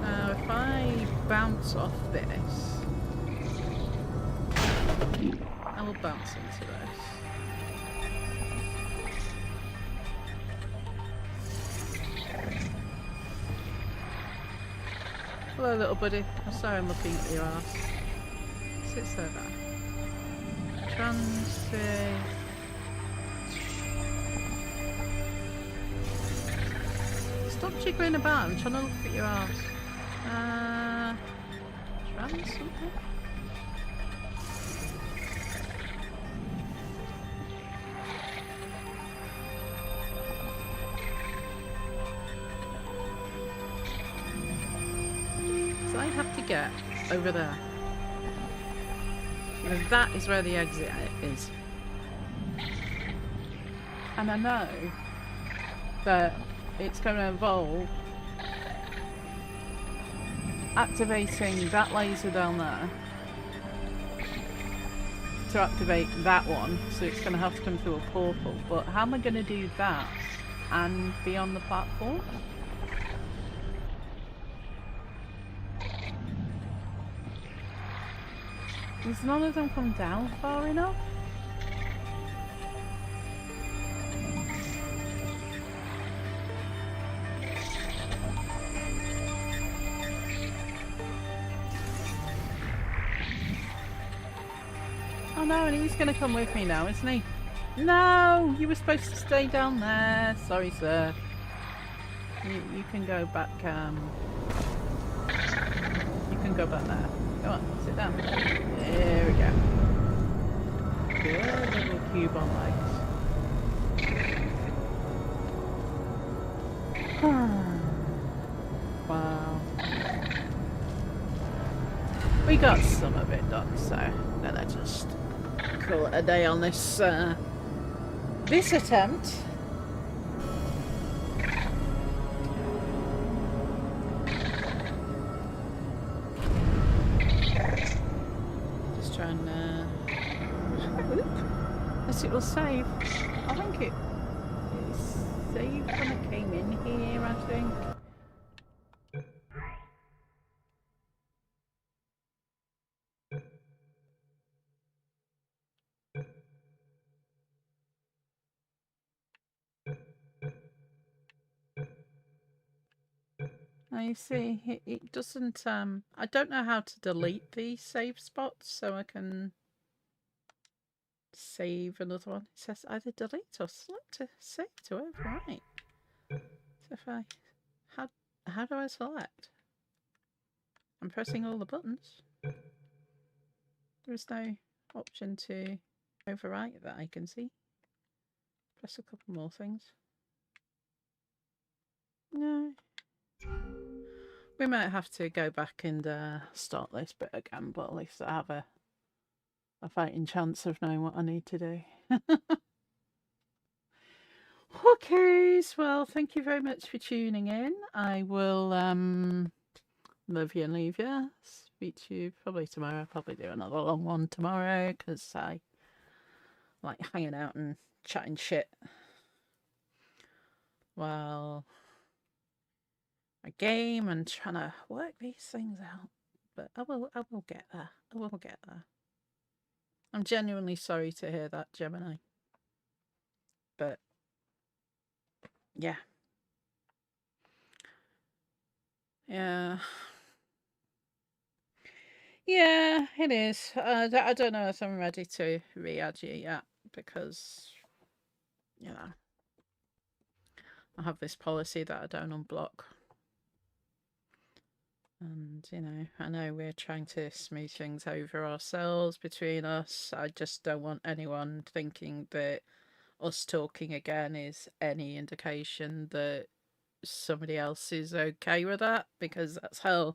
Now, if I bounce off this, I will bounce into this. Hello, little buddy. I'm sorry I'm looking at your ass. Sit so there. Transfer. Stop jiggling about. I'm trying to look at your ass. Trans something? I have to get over there. Because that is where the exit is. And I know that it's going to involve activating that laser down there to activate that one, so it's going to have to come through a portal. But how am I going to do that and be on the platform? Does none of them come down far enough? Oh no, and he's going to come with me now, isn't he? No! You were supposed to stay down there. Sorry, sir. You can go back, you can go back there. Come on, sit down. There we go. Good little cube on legs. Wow. We got some of it done, so then I just call it a day on this this attempt. It will save. I think it saved when I came in here, I think. Now you see, it doesn't, I don't know how to delete these save spots, so I can save another one. It says either delete or select to save to overwrite. So if I, how do I select? I'm pressing all the buttons. There is no option to overwrite that I can see. Press a couple more things. No. We might have to go back and start this bit again, but at least I have a fighting chance of knowing what I need to do. Okay, well, thank you very much for tuning in. I will love you and leave you. Speak to you probably tomorrow. I'll probably do another long one tomorrow because I like hanging out and chatting shit while I game and trying to work these things out. But I will get there. I will get there. I'm genuinely sorry to hear that, Gemini. But yeah. Yeah. Yeah, it is. I don't know if I'm ready to re-add you yet because, you know, I have this policy that I don't unblock. And, you know, I know we're trying to smooth things over ourselves between us. I just don't want anyone thinking that us talking again is any indication that somebody else is okay with that, because that's how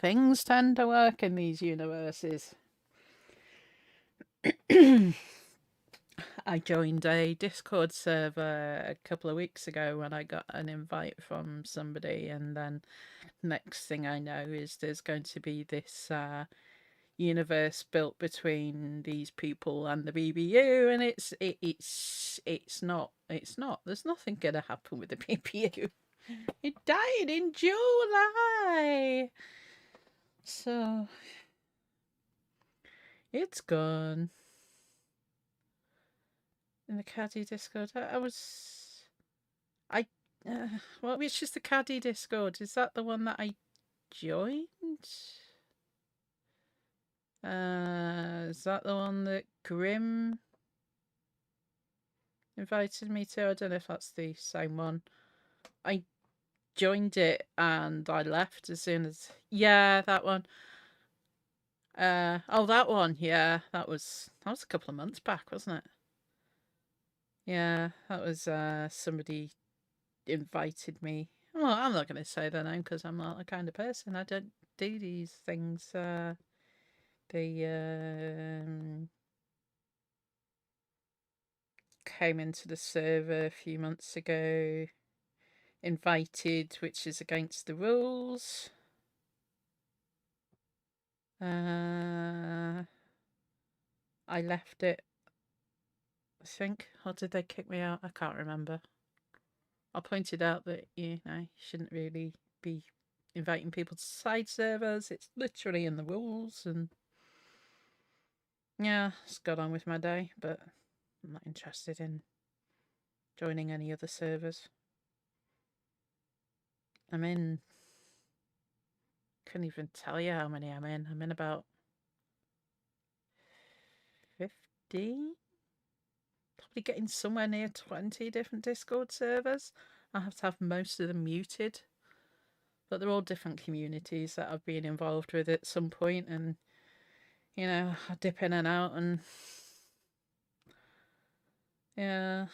things tend to work in these universes. I joined a Discord server a couple of weeks ago when I got an invite from somebody, and then next thing I know is there's going to be this universe built between these people and the BBU, and it's not. There's nothing gonna happen with the BBU. It died in July, so it's gone. In the Caddy Discord, well, which is the Caddy Discord? Is that the one that I joined? Is that the one that Grim invited me to? I don't know if that's the same one. I joined it and I left as soon as... Yeah, that one. Oh, that one. Yeah, that was a couple of months back, wasn't it? Yeah, that was somebody invited me. Well, I'm not going to say their name because I'm not the kind of person. I don't do these things. They came into the server a few months ago, invited, which is against the rules. I left it, I think. Or did they kick me out? I can't remember. I pointed out that, you know, you shouldn't really be inviting people to side servers. It's literally in the rules, and yeah, just got on with my day, but I'm not interested in joining any other servers. I'm in... couldn't even tell you how many I'm in. I'm in about 50? Probably getting somewhere near 20 different Discord servers. I have to have most of them muted. But they're all different communities that I've been involved with at some point, and, you know, I dip in and out, and yeah.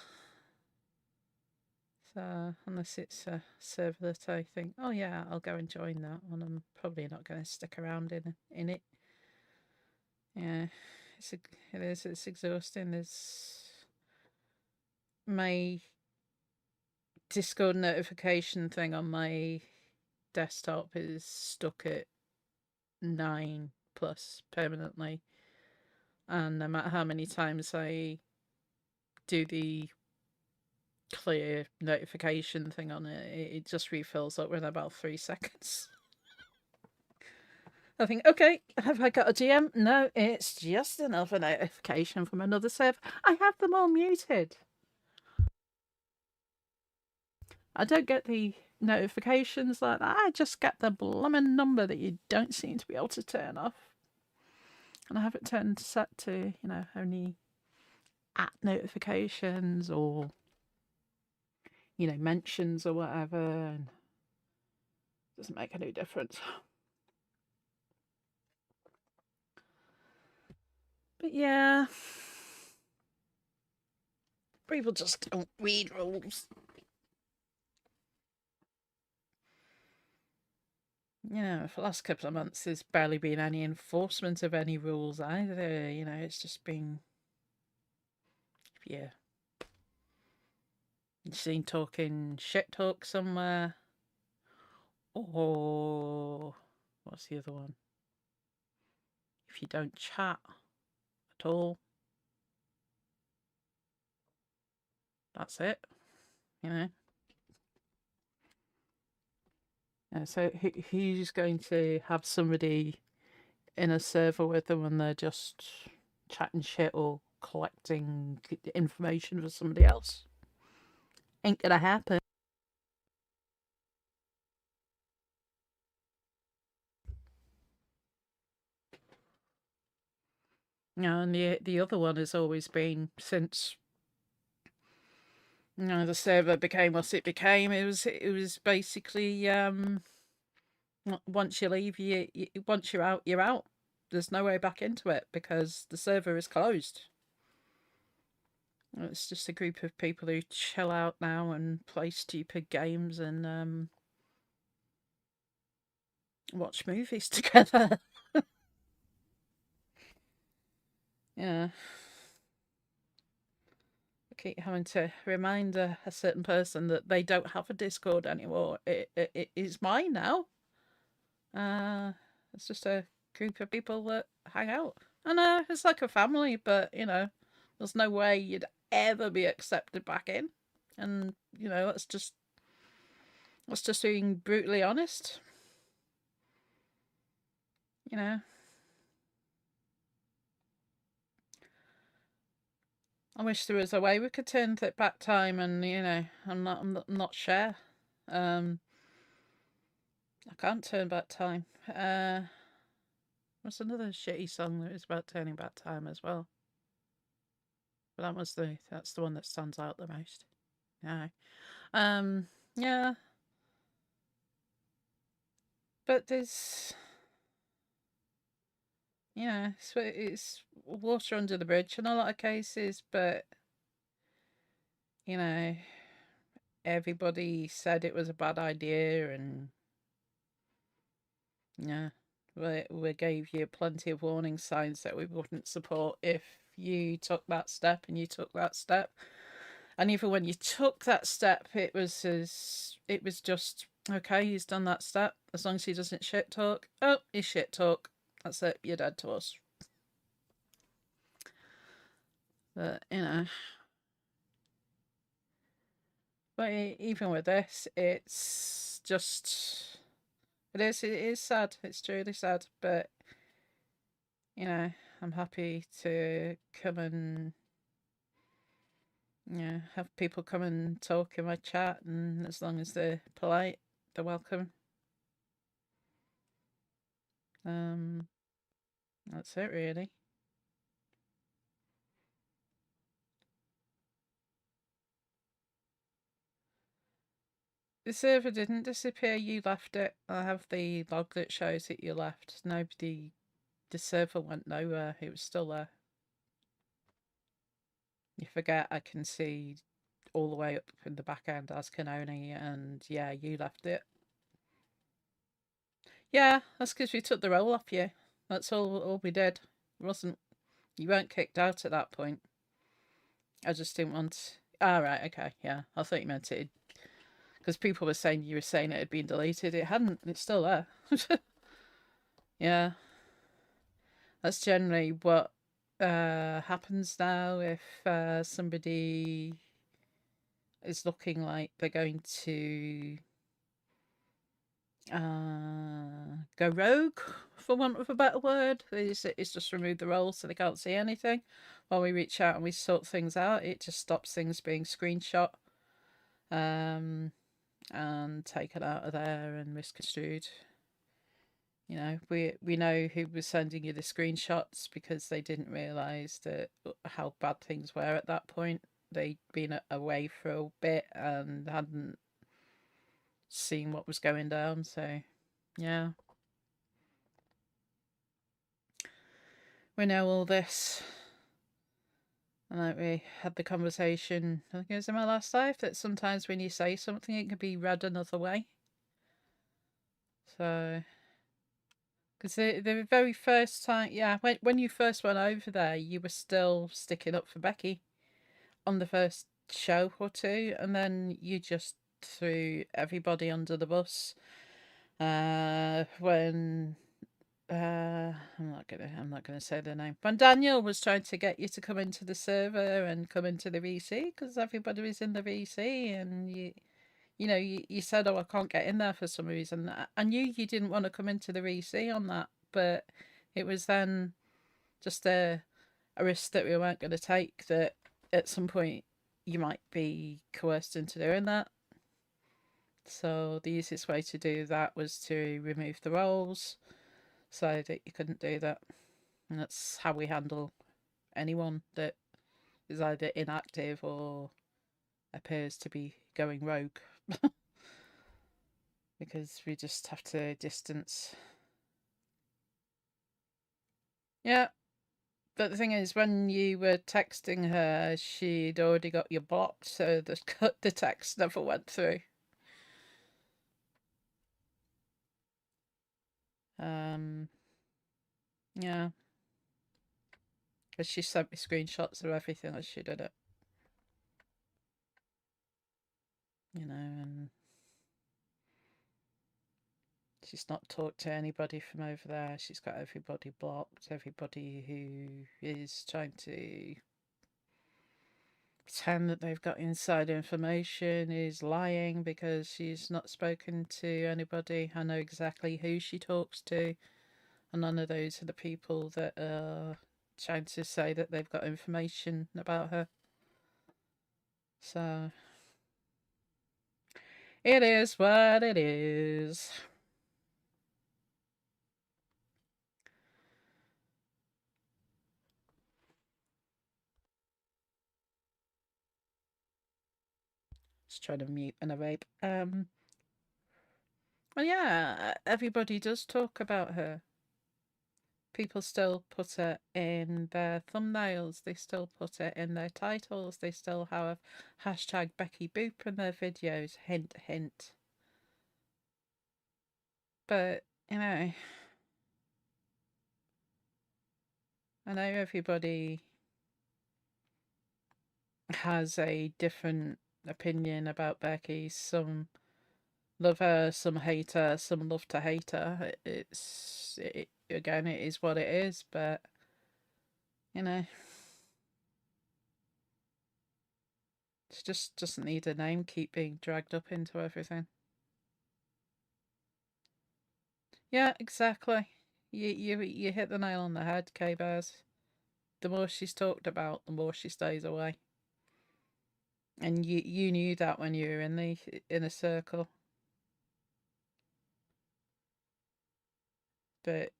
So unless it's a server that I think, oh yeah, I'll go and join that one, I'm probably not going to stick around in it. Yeah, it's exhausting. There's my Discord notification thing on my desktop is stuck at 9+ permanently, and no matter how many times I do the clear notification thing on it, it just refills up within about 3 seconds. I think, okay, have I got a GM? No, it's just another notification from another server. I have them all muted. I don't get the notifications like that. I just get the blooming number that you don't seem to be able to turn off. And I have it set to, you know, only at notifications or, you know, mentions or whatever. And it doesn't make any difference. But yeah, people just don't read rules. you know, for the last couple of months, there's barely been any enforcement of any rules either. You know, it's just been, yeah. You seen talking shit talk somewhere, or what's the other one? If you don't chat at all, that's it. You know. So who's going to have somebody in a server with them when they're just chatting shit or collecting information for somebody else? Ain't gonna happen. And the other one has always been, since the server became what it became. It was basically once you leave, once you're out, you're out. There's no way back into it because the server is closed. It's just a group of people who chill out now and play stupid games and watch movies together. Yeah. I keep having to remind a certain person that they don't have a Discord anymore. It is mine now. It's just a group of people that hang out. And it's like a family, but there's no way you'd ever be accepted back in. And that's just being brutally honest. I wish there was a way we could turn it back time, and I'm not sure. I can't turn back time. What's another shitty song that was about turning back time as well? But that's the one that stands out the most. Yeah. Yeah. But there's it's water under the bridge in a lot of cases, but everybody said it was a bad idea, and yeah, we gave you plenty of warning signs that we wouldn't support if you took that step, and you took that step. And even when you took that step, it was just okay. He's done that step. As long as he doesn't shit talk. Oh, he shit talk. That's it. You're dead to us. But but even with this, it's just it is sad. It's truly sad. But I'm happy to come and have people come and talk in my chat, and as long as they're polite, they're welcome. That's it really. The server didn't disappear, you left it. I have the log that shows that you left. The server went nowhere, it was still there. You forget I can see all the way up in the back end as Canoni, and yeah, you left it. Yeah, that's because we took the roll off you. That's all we did. You weren't kicked out at that point. I just didn't want. Right, okay, yeah. I thought you meant it. Because people were saying it had been deleted. It hadn't. It's still there. Yeah. That's generally what happens now if somebody is looking like they're going to go rogue, for want of a better word. It's just remove the role so they can't see anything. While we reach out and we sort things out, it just stops things being screenshot and taken out of there and misconstrued. We know who was sending you the screenshots because they didn't realise that how bad things were at that point. They'd been away for a bit and hadn't seen what was going down, so yeah. We know all this. And like we had the conversation, I think it was in my last life, that sometimes when you say something, it can be read another way. So Because the very first time, yeah, when you first went over there, you were still sticking up for Becky on the first show or two, and then you just threw everybody under the bus. When I'm not gonna say the name. When Daniel was trying to get you to come into the server and come into the VC because everybody was in the VC, and you said, "Oh, I can't get in there for some reason." I knew you didn't want to come into the VC on that, but it was then just a risk that we weren't going to take. That at some point you might be coerced into doing that. So the easiest way to do that was to remove the roles so that you couldn't do that. And that's how we handle anyone that is either inactive or appears to be going rogue. Because we just have to distance. Yeah, but the thing is, when you were texting her, she'd already got you blocked, so the text never went through. Yeah. But she sent me screenshots of everything as she did it. And she's not talked to anybody from over there. She's got everybody blocked. Everybody who is trying to pretend that they've got inside information is lying because she's not spoken to anybody. I know exactly who she talks to, and none of those are the people that are trying to say that they've got information about her. So it is what it is. Just trying to mute and vape. Well, yeah, everybody does talk about her. People still put it in their thumbnails. They still put it in their titles. They still have hashtag Becky Boop in their videos. Hint, hint. But, I know everybody has a different opinion about Becky. Some love her, some hate her, some love to hate her. Again, it is what it is, but she just doesn't need a name keep being dragged up into everything. Yeah, exactly. You hit the nail on the head, K-Bears. The more she's talked about, the more she stays away. And you knew that when you were in the inner circle. But,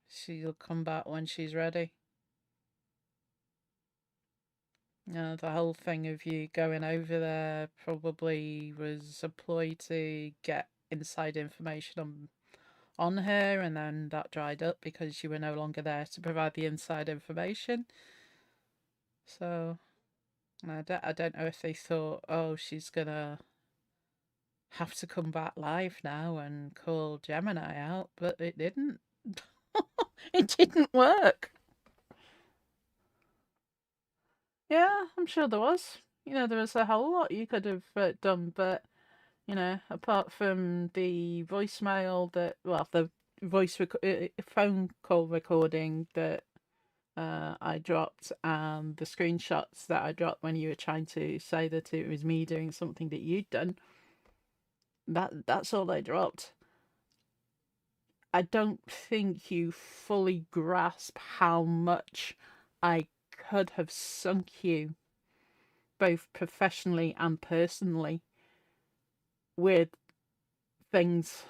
she'll come back when she's ready. The whole thing of you going over there probably was a ploy to get inside information on her, and then that dried up because you were no longer there to provide the inside information. So I don't know if they thought, oh, she's gonna have to come back live now and call Gemini out, but it didn't. It didn't work. Yeah, I'm sure there was. There was a whole lot you could have done, but apart from the voicemail the phone call recording that I dropped, and the screenshots that I dropped when you were trying to say that it was me doing something that you'd done. That's all I dropped. I don't think you fully grasp how much I could have sunk you, both professionally and personally, with things,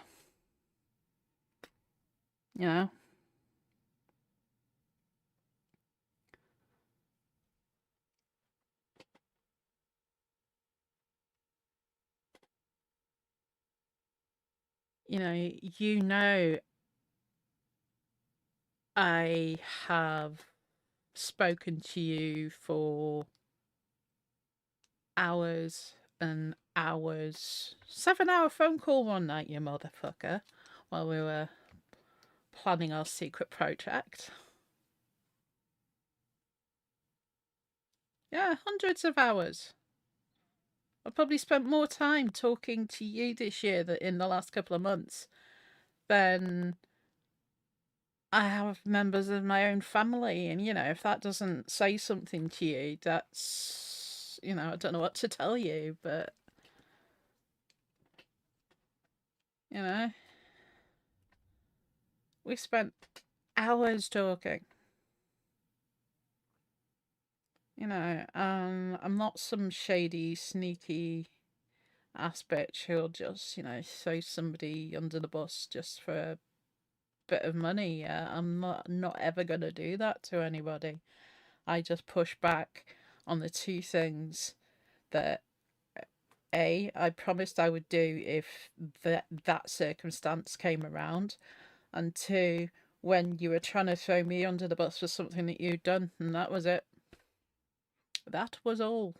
you know. I have spoken to you for hours and hours. 7-hour phone call one night, you motherfucker. while we were planning our secret project. Yeah, hundreds of hours. I probably spent more time talking to you this year than in the last couple of months than I have members of my own family. And, if that doesn't say something to you, that's, I don't know what to tell you, but, we spent hours talking. I'm not some shady, sneaky ass bitch who'll just, throw somebody under the bus just for a bit of money. Yeah, I'm not ever gonna do that to anybody. I just push back on the two things that I promised I would do if that circumstance came around, and two, when you were trying to throw me under the bus for something that you'd done, and that was it. That was all.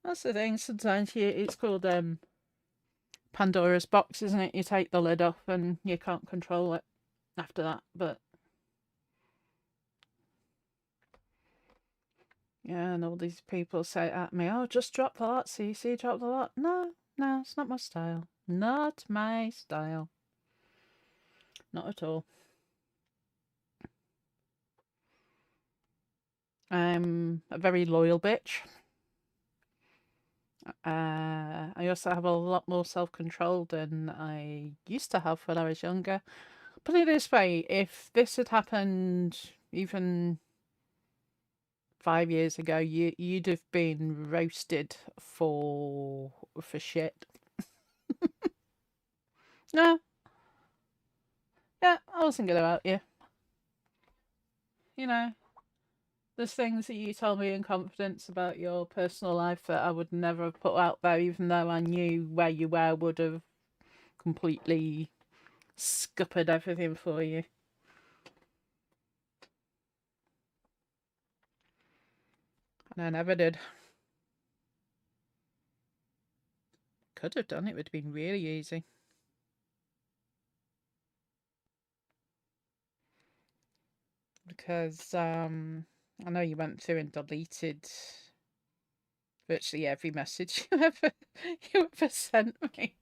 That's the thing. Sometimes it's called Pandora's box, isn't it? You take the lid off and you can't control it after that. But yeah, and all these people say at me, "Oh, just drop the lot, CC, drop the lot." No, it's not my style. Not my style. Not at all. I'm a very loyal bitch. I also have a lot more self-control than I used to have when I was younger. Put it this way, if this had happened even 5 years ago, you'd have been roasted for shit. No. Yeah, I wasn't gonna out you. There's things that you told me in confidence about your personal life that I would never have put out there, even though I knew where you were would have completely scuppered everything for you. And I never did. Could have done, it would have been really easy. Because I know you went through and deleted virtually every message you ever sent me.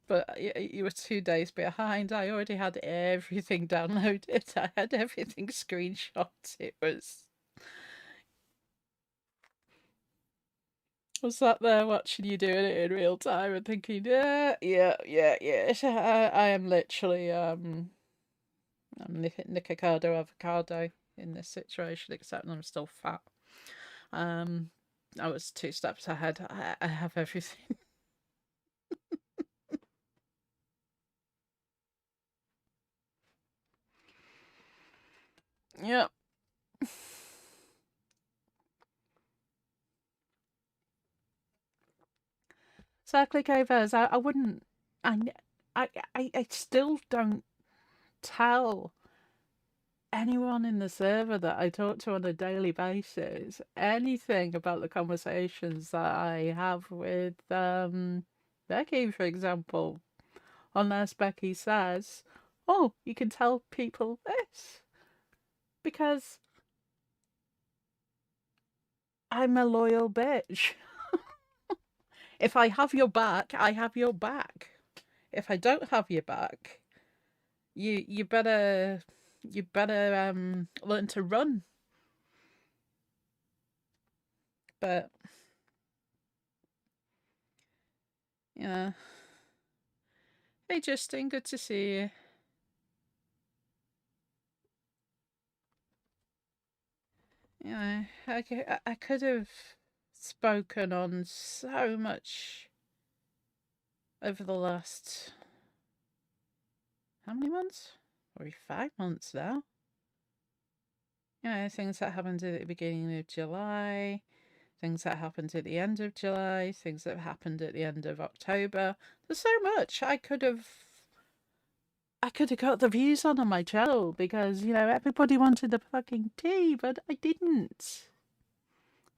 But you were 2 days behind. I already had everything downloaded. I had everything screenshot. It was... I was sat there watching you doing it in real time and thinking, yeah. I am literally I'm Nicocado avocado in this situation, except I'm still fat. I was 2 steps ahead. I have everything. Yep. So click-overs, I wouldn't... I still don't tell anyone in the server that I talk to on a daily basis anything about the conversations that I have with Becky, for example, unless Becky says, "Oh, you can tell people this," because I'm a loyal bitch. If I have your back, I have your back. If I don't have your back, you better learn to run. But hey Justin, good to see you. I could have spoken on so much over the last, how many months? Probably 5 months now. Things that happened at the beginning of July, things that happened at the end of July, things that happened at the end of October. There's so much I could have got the views on my channel because, everybody wanted the fucking tea, but I didn't.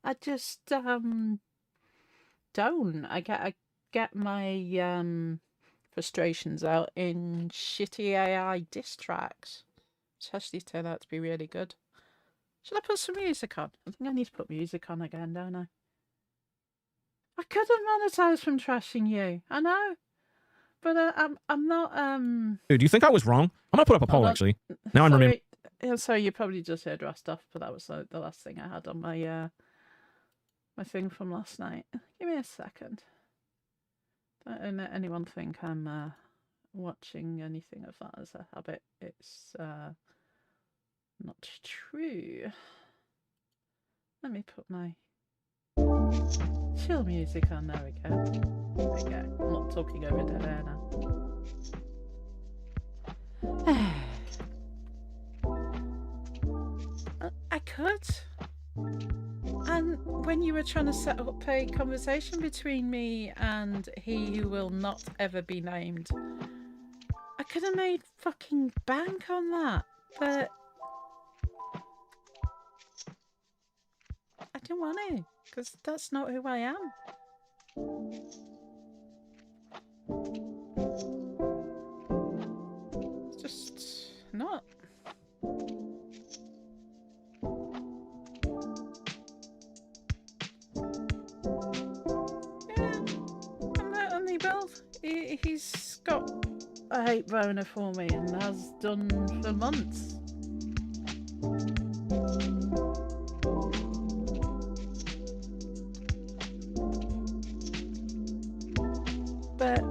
I just don't. I get my frustrations out in shitty AI diss tracks, which actually turned out to be really good. Should I put some music on? I think I need to put music on again, don't I? I could have monetized from trashing you. I know, but I'm not. Dude, do you think I was wrong? I'm gonna put up a poll actually. Now I'm remembering. Yeah, sorry, you probably just heard Rust off, but that was the last thing I had on my my thing from last night. Give me a second. Don't let anyone think I'm watching anything of that as a habit. It's not true. Let me put my chill music on. There we go. There we go. I'm not talking over dead air now. I could. And when you were trying to set up a conversation between me and he who will not ever be named, I could have made fucking bank on that, but I didn't want to, because that's not who I am. It's just not. He's got a hate boner for me and has done for months. But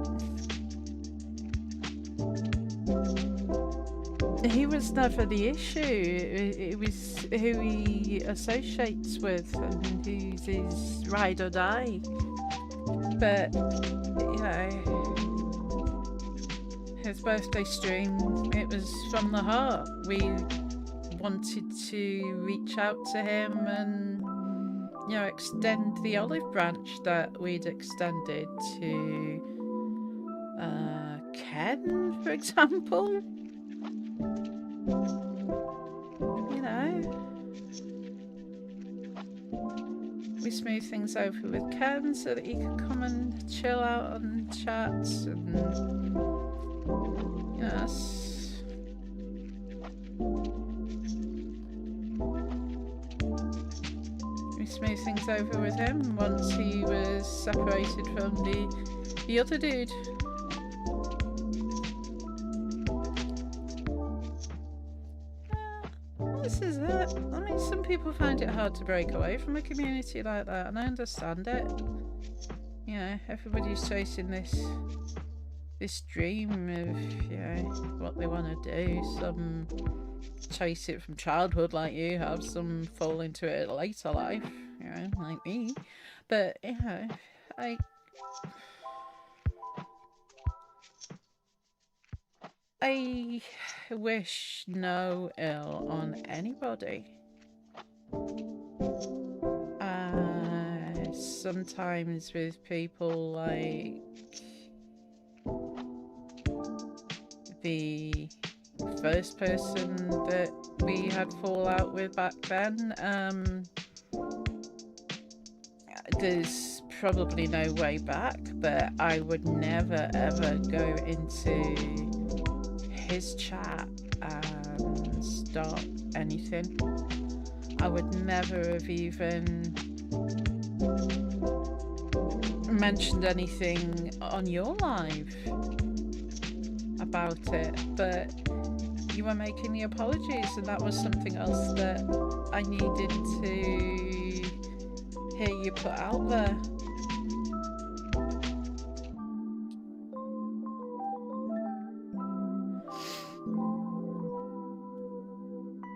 he was never the issue. It was who he associates with and who's his ride or die. But, you know, his birthday stream, it was from the heart. We wanted to reach out to him and, you know, extend the olive branch that we'd extended to Ken, for example. You know, we smoothed things over with Ken so that he could come and chill out on chats and, yes. We smoothed things over with him once he was separated from the other dude. This is it. I mean, some people find it hard to break away from a community like that, and I understand it. You know, everybody's chasing this dream of, you know, what they want to do. Some chase it from childhood like you have, some fall into it at later life, you know, like me. But, you know, I wish no ill on anybody. Sometimes with people like the first person that we had fallout with back then, there's probably no way back, but I would never ever go into his chat and start anything. I would never have even mentioned anything on your live about it, but you were making the apologies, and that was something else that I needed to hear you put out there.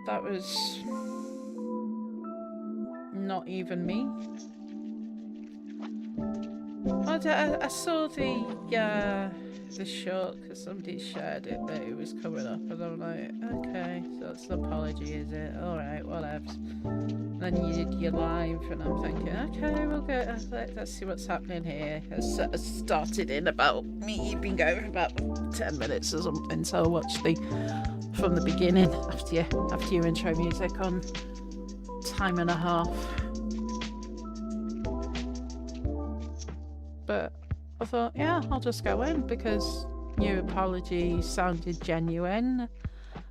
That was not even me. I saw the shot because somebody shared it that it was coming up, and I'm like, okay, so that's an apology, is it? All right, whatever. Then you did your live, and I'm thinking, okay, we'll go. Let's see what's happening here. I started in about me. You've been going for about 10 minutes or something, so I watched from the beginning after your intro music on time and a half. But I thought, yeah, I'll just go in because your apology sounded genuine,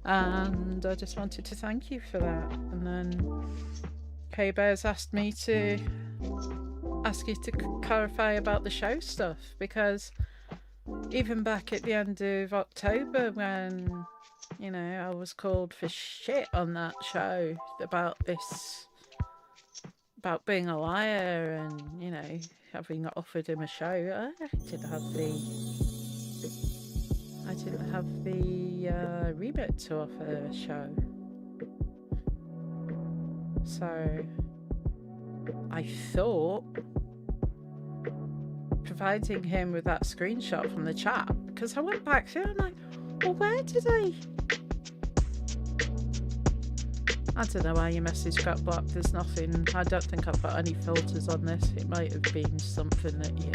and I just wanted to thank you for that. And then K-Bears asked me to ask you to clarify about the show stuff, because even back at the end of October when, you know, I was called for shit on that show about being a liar and, you know, having offered him a show, I didn't have the remit to offer a show. So I thought providing him with that screenshot from the chat, because I went back through and I'm like, well, where did I don't know why your message got blocked. There's nothing, I don't think I've got any filters on this. It might have been something that you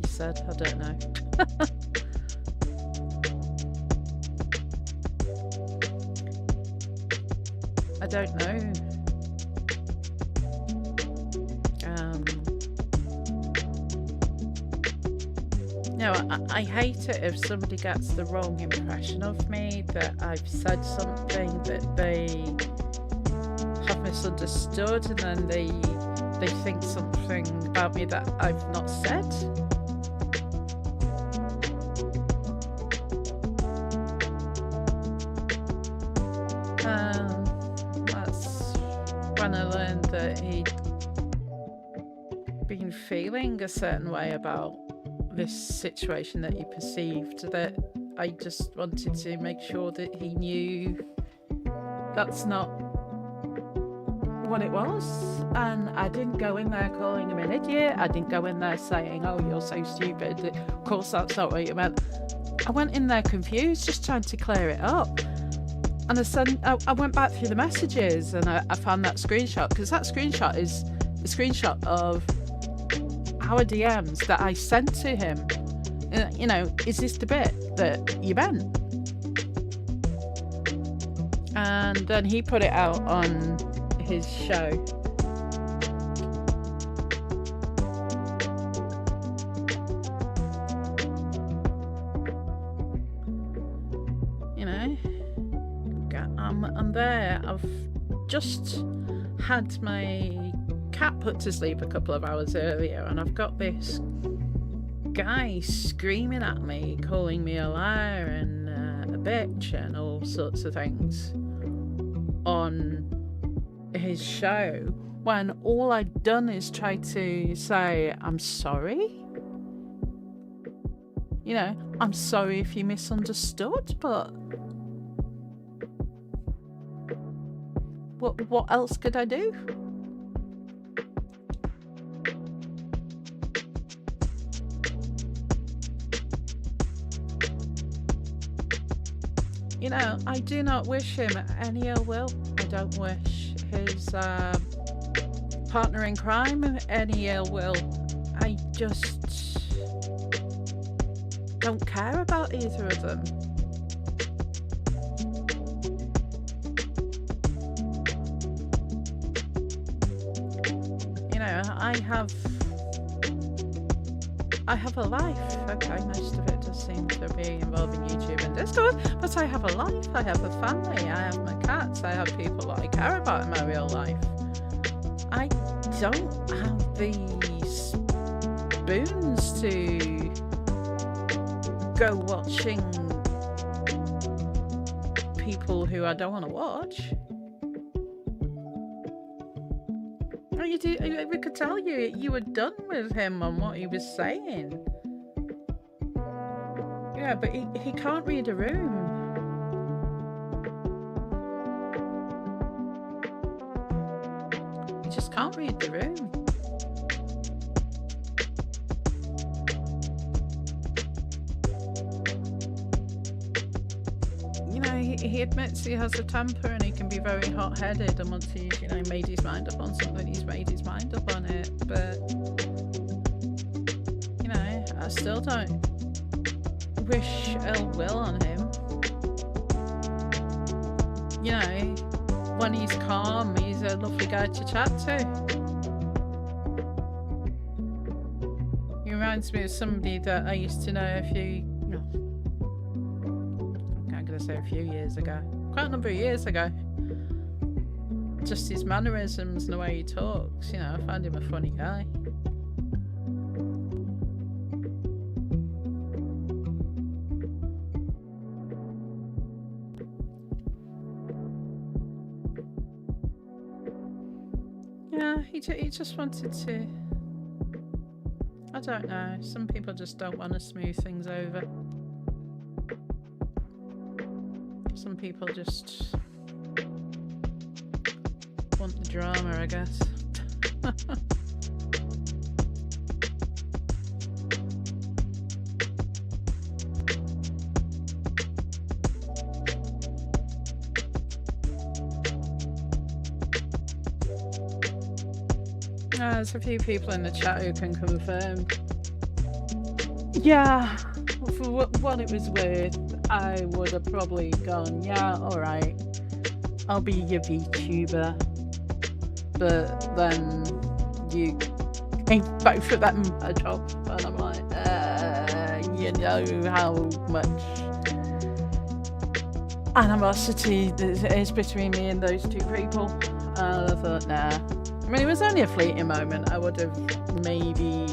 said, I don't know. I don't know. No, I hate it if somebody gets the wrong impression of me, that I've said something that they have misunderstood, and then they think something about me that I've not said. That's when I learned that he'd been feeling a certain way about this situation that he perceived, that I just wanted to make sure that he knew that's not what it was. And I didn't go in there calling him an idiot. I didn't go in there saying, oh, you're so stupid. Of course that's not what you meant. I went in there confused, just trying to clear it up. And I went back through the messages and I found that screenshot, because that screenshot is a screenshot of our DMs that I sent to him. You know, is this the bit that you meant? And then he put it out on his show. You know, I'm there. I've just had my cat put to sleep a couple of hours earlier, and I've got this guy screaming at me, calling me a liar and a bitch and all sorts of things on his show, when all I'd done is try to say, I'm sorry. You know, I'm sorry if you misunderstood, but what else could I do? You know, I do not wish him any ill will. I don't wish his partner in crime any ill will. I just don't care about either of them. You know, I have a life. Okay, most of it does seem to be involving YouTube and Discord, but I have a life. I have a family. I have my cats. I have people that I care about in my real life. I don't have the spoons to go watching people who I don't want to watch. We could tell you were done with him on what he was saying. Yeah, but he can't read a room. He just can't read the room. You know, he admits he has a temper and he can be very hot-headed, and once he's, you know, made his mind up on something, he's made his mind up on it. But, you know, I still don't wish ill will on him. You know, when he's calm, he's a lovely guy to chat to. reminds me of somebody that I used to know I'm going to say a few years ago. Quite a number of years ago. Just his mannerisms and the way he talks, you know, I find him a funny guy. Yeah, he just wanted to... I don't know, some people just don't want to smooth things over. Some people just want the drama, I guess. There's a few people in the chat who can confirm. Yeah, for what it was worth, I would have probably gone, yeah, alright, I'll be your VTuber. But then you gave both of them a job, and I'm like, you know how much animosity there is between me and those two people. And I thought, nah. I mean, it was only a fleeting moment. I would have maybe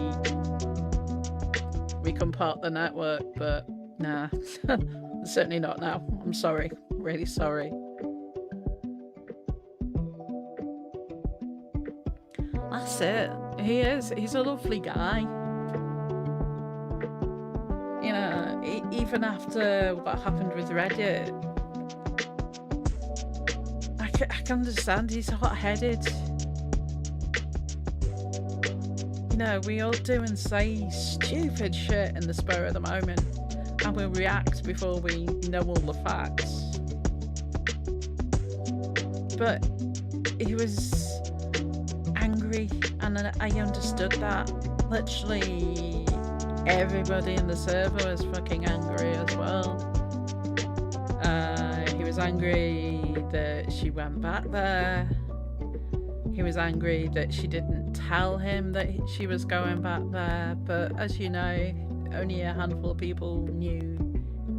become part of the network, but nah. Certainly not now. I'm sorry. Really sorry. That's it. He is. He's a lovely guy. You know, even after what happened with Reddit, I can understand he's hot-headed. You know, we all do and say stupid shit in the spur of the moment, and we'll react before we know all the facts. But he was angry, and I understood that. Literally everybody in the server was fucking angry as well. He was angry that she went back there. He was angry that she didn't tell him that she was going back there, but as you know, only a handful of people knew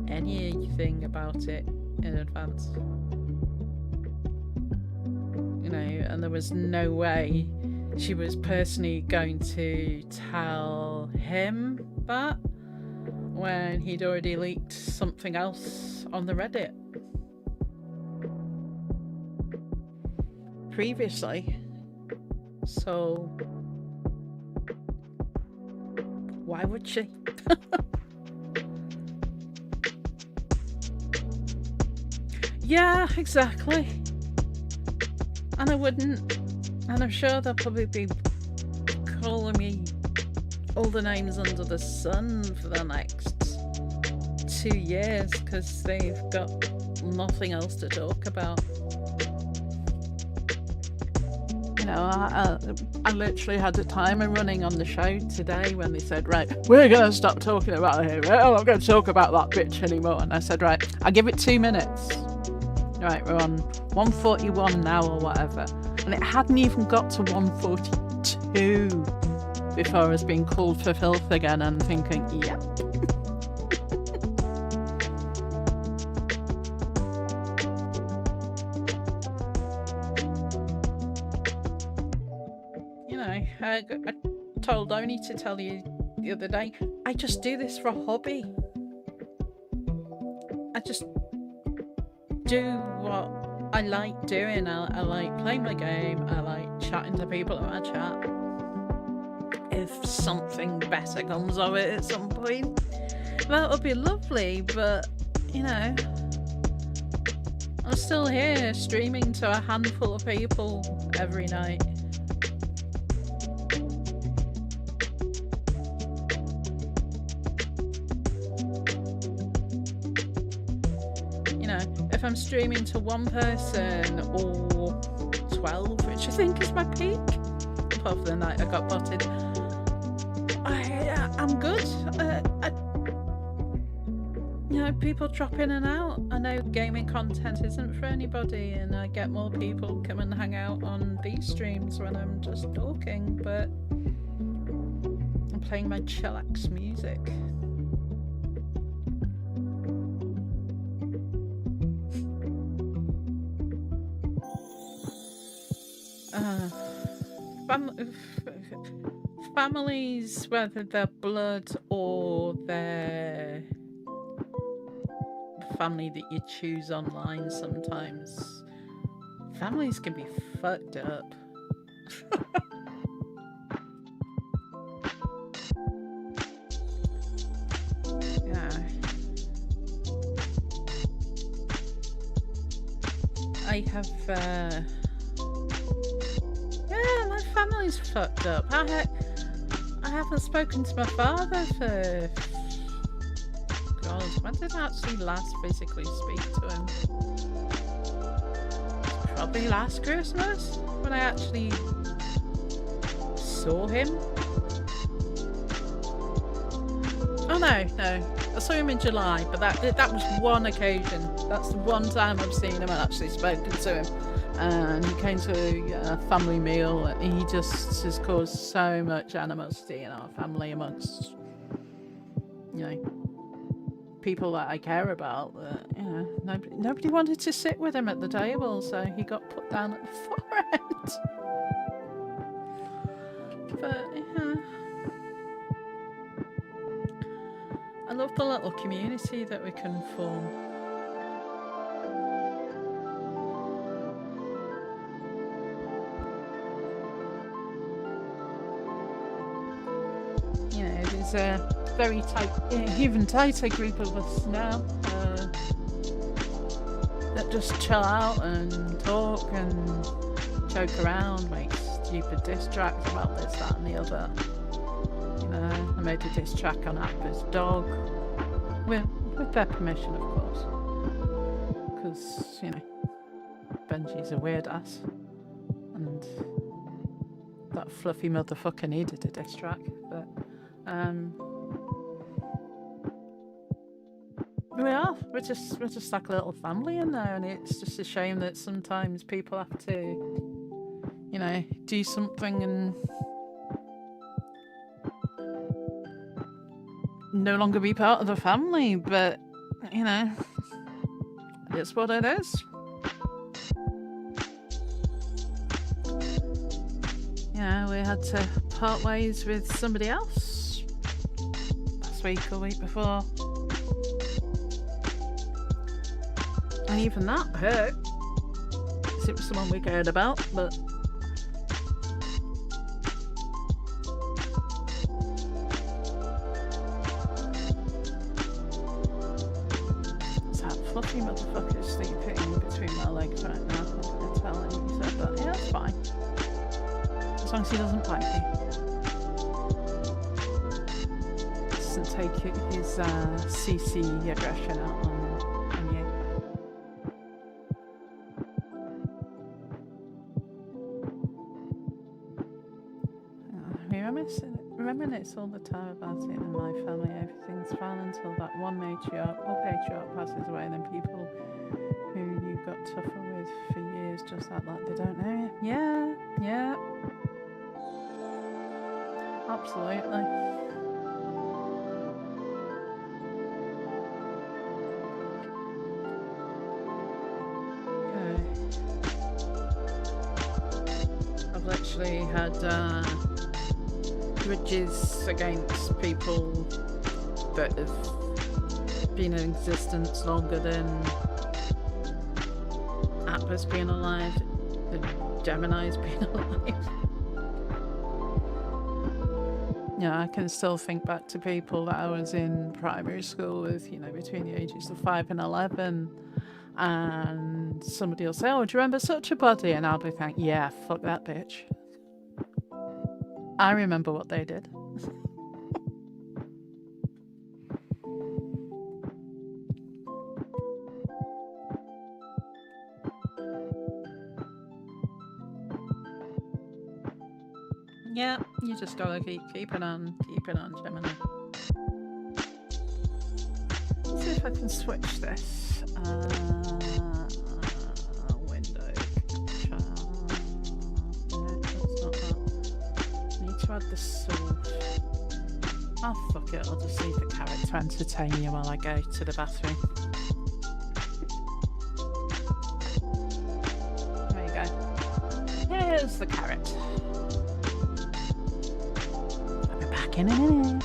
anything about it in advance. You know, and there was no way she was personally going to tell him that when he'd already leaked something else on the Reddit previously. So why would she? Yeah, exactly. And I wouldn't. And I'm sure they'll probably be calling me all the names under the sun for the next 2 years because they've got nothing else to talk about. You know, I literally had a timer running on the show today when they said, right, we're going to stop talking about it. We're not going to talk about that bitch anymore. And I said, right, I'll give it 2 minutes. Right, we're on 141 now or whatever. And it hadn't even got to 142 before I was being called for filth again and thinking, yep. You know, I told Oni to tell you the other day, I just do this for a hobby. I just do what I like doing. I like playing my game. I like chatting to people in my chat. If something better comes of it at some point, that would be lovely. But, you know, I'm still here streaming to a handful of people every night. If I'm streaming to one person or 12, which I think is my peak, apart from the night I got botted, I'm good. You know, people drop in and out. I know gaming content isn't for anybody, and I get more people come and hang out on these streams when I'm just talking, but I'm playing my chillax music. Families, whether they're blood or they're family that you choose online, sometimes families can be fucked up. Yeah. I have yeah, my family's fucked up. I haven't spoken to my father for God, when did I actually last physically speak to him? Probably last Christmas, when I actually saw him. Oh no, I saw him in July, but that was one occasion. That's the one time I've seen him and actually spoken to him. And he came to a family meal. He just has caused so much animosity in our family amongst, people that I care about. That, nobody wanted to sit with him at the table, so he got put down at the far end. But I love the little community that we can form. There's a very tight, even tighter group of us now that just chill out and talk and joke around, make stupid diss tracks about this, that and the other. I made a diss track on Appa's dog, with their permission, of course, because, Benji's a weird ass, and that fluffy motherfucker needed a diss track, but we're just like a little family in there, and it's just a shame that sometimes people have to, do something and no longer be part of the family, but it's what it is. We had to part ways with somebody else last week or week before, and even that hurt because it was someone we cared about, but that fluffy motherfucker is sleeping between my legs right now. I can tell him he said that. Yeah, that's fine. As long as he doesn't bite me. Doesn't take his CC aggression out on you. We reminisce all the time about it in my family. Everything's fine until that one matriarch or patriarch passes away, and then people who you got tougher with for years just act like they don't know you. Yeah. Absolutely. I've literally had grudges against people that have been in existence longer than Atlas being alive, than Gemini's being alive. I can still think back to people that I was in primary school with, between the ages of 5 and 11, and somebody will say, "Oh, do you remember such a body?" And I'll be thinking, "Yeah, fuck that bitch. I remember what they did." Yeah, you just gotta keep it on, Gemini. Let's see if I can switch this. Window capture. No, that's not that. I need to add the sword. Oh, fuck it. I'll just leave the carrot to entertain you while I go to the bathroom. There you go. Here's the carrot. I'll be back in a minute.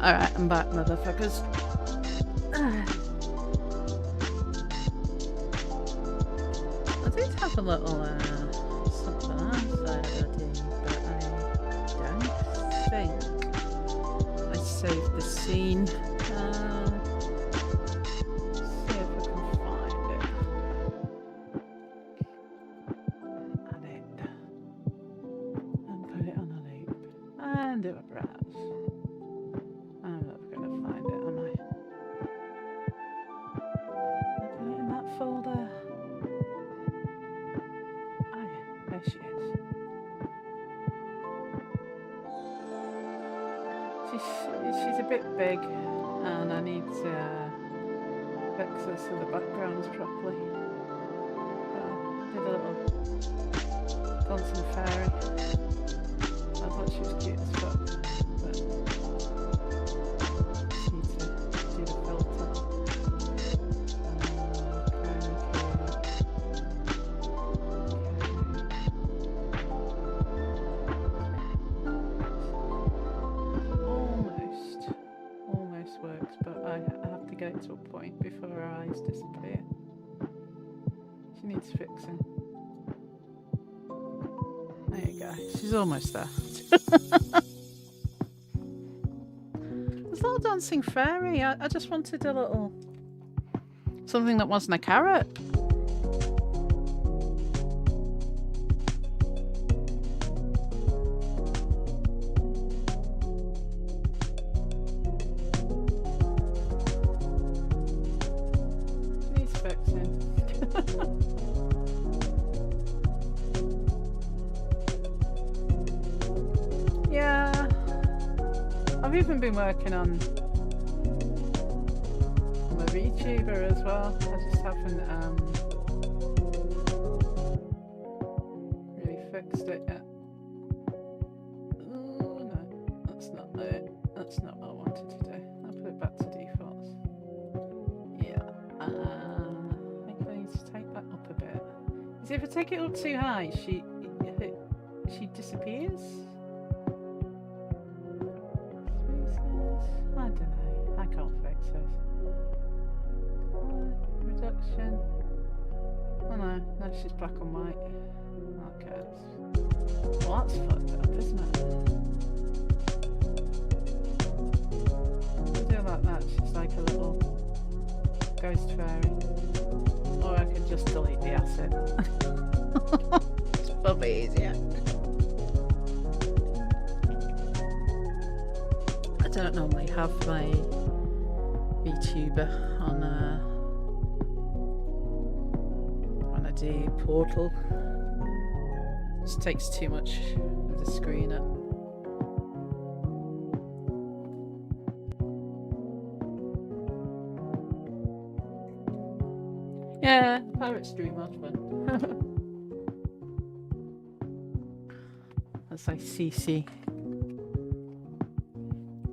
Alright, I'm back, motherfuckers. I did have a little something else I did, but I don't think I saved the scene. See if I can find it. Add it. And put it on a loop. And do a browse. I'm never going to find it, am I? Did I put it in that folder? Oh yeah, there she is. She's a bit big, and I need to fix her so the background's properly. Did a little dancing fairy. I thought she was cute as fuck, but need to do the filter. Almost works, but I have to get it to a point before her eyes disappear. She needs fixing. There you go. She's almost there. There's a little dancing fairy. I just wanted a little something that wasn't a carrot. Needs fixing. Yeah. I've even been working on a VTuber as well. I just haven't really fixed it yet. Oh no, that's not it. That's not what I wanted to do. I'll put it back to defaults. Yeah. I think I need to take that up a bit. See, if I take it up too high, she disappears. I don't know. I can't fix this. Reduction. Oh no, no, she's black and white. Okay. Well, that's fucked up, isn't it? That's it. It's probably easier. I don't normally have my VTuber on when I do Portal. It just takes too much of the screen up. Yeah, pirate stream was fun. That's like CC.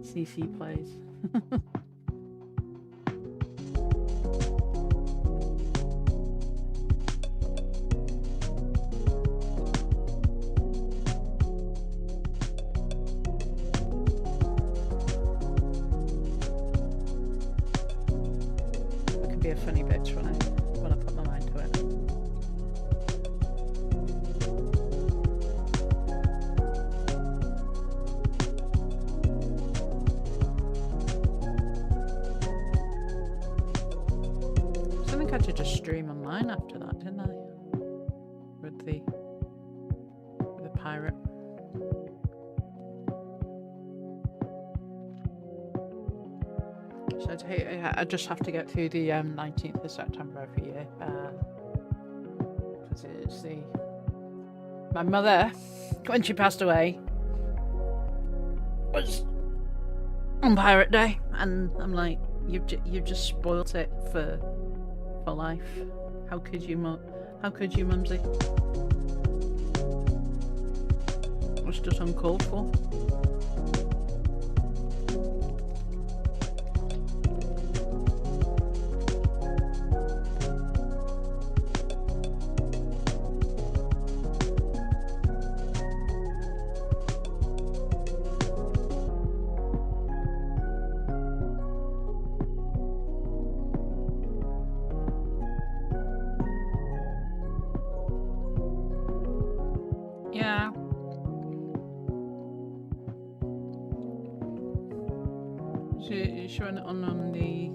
CC plays. It can be a funny bitch when I put my mind to it. I think I had to just stream online after that, didn't I? With the pirate. So I just have to get through the 19th of September every year. Because it's my mother, when she passed away, was on Pirate Day, and I'm like, you've just spoilt it for life. How could you, Mumsy? It was just uncalled for. Yeah. She went on the...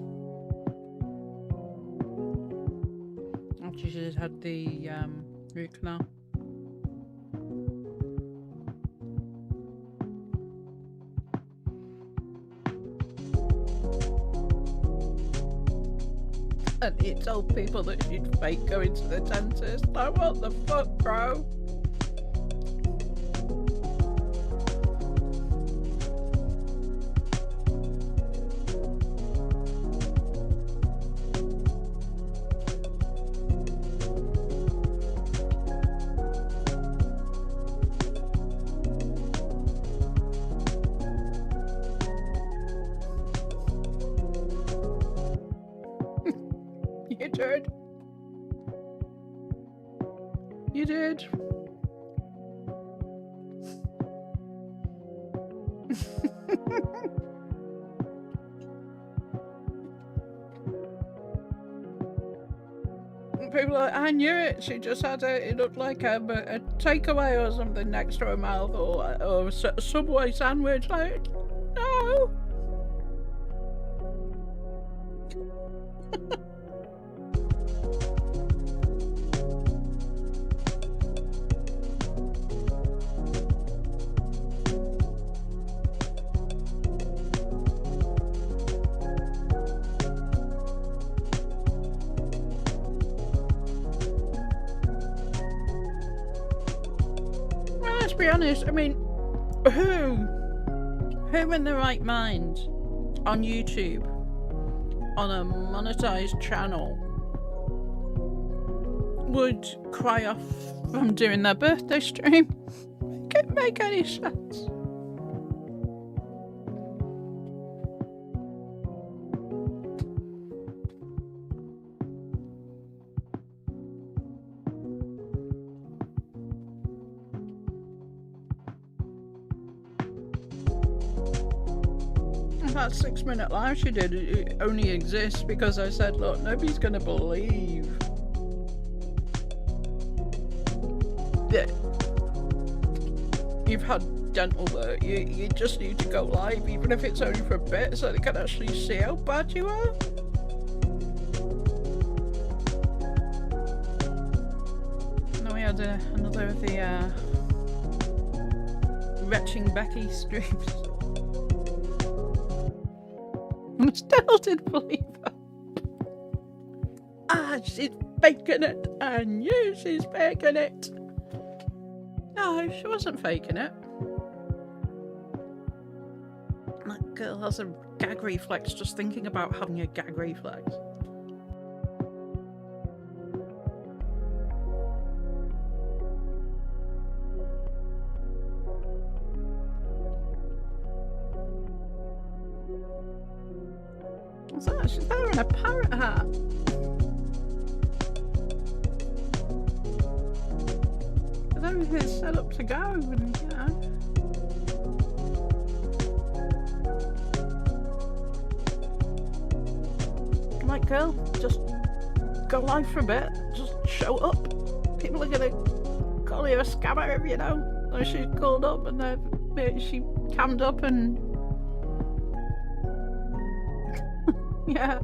After she had the root canal. And he told people that she'd fake going to the dentist. Like, what the fuck, bro? You did. You did. People are like, I knew it. She just had it looked like a takeaway or something next to her mouth, or a Subway sandwich. Like, no. Let's be honest, I mean, who in their right mind on YouTube, on a monetized channel, would cry off from doing their birthday stream? Can't make any sense. That 6-minute live she did, it only exists because I said, look, nobody's gonna believe that you've had dental work. You just need to go live, even if it's only for a bit, so they can actually see how bad you are. had another of the Retching Becky streams. I still didn't believe her. Ah, she's faking it. I knew she's faking it. No, she wasn't faking it. That girl has a gag reflex just thinking about having a gag reflex. What's that? She's wearing a parrot hat. Because everything's set up to go, and you know. I'm like, girl, just go live for a bit. Just show up. People are gonna call you a scammer if you know. Or she's called up and she cammed up and yeah.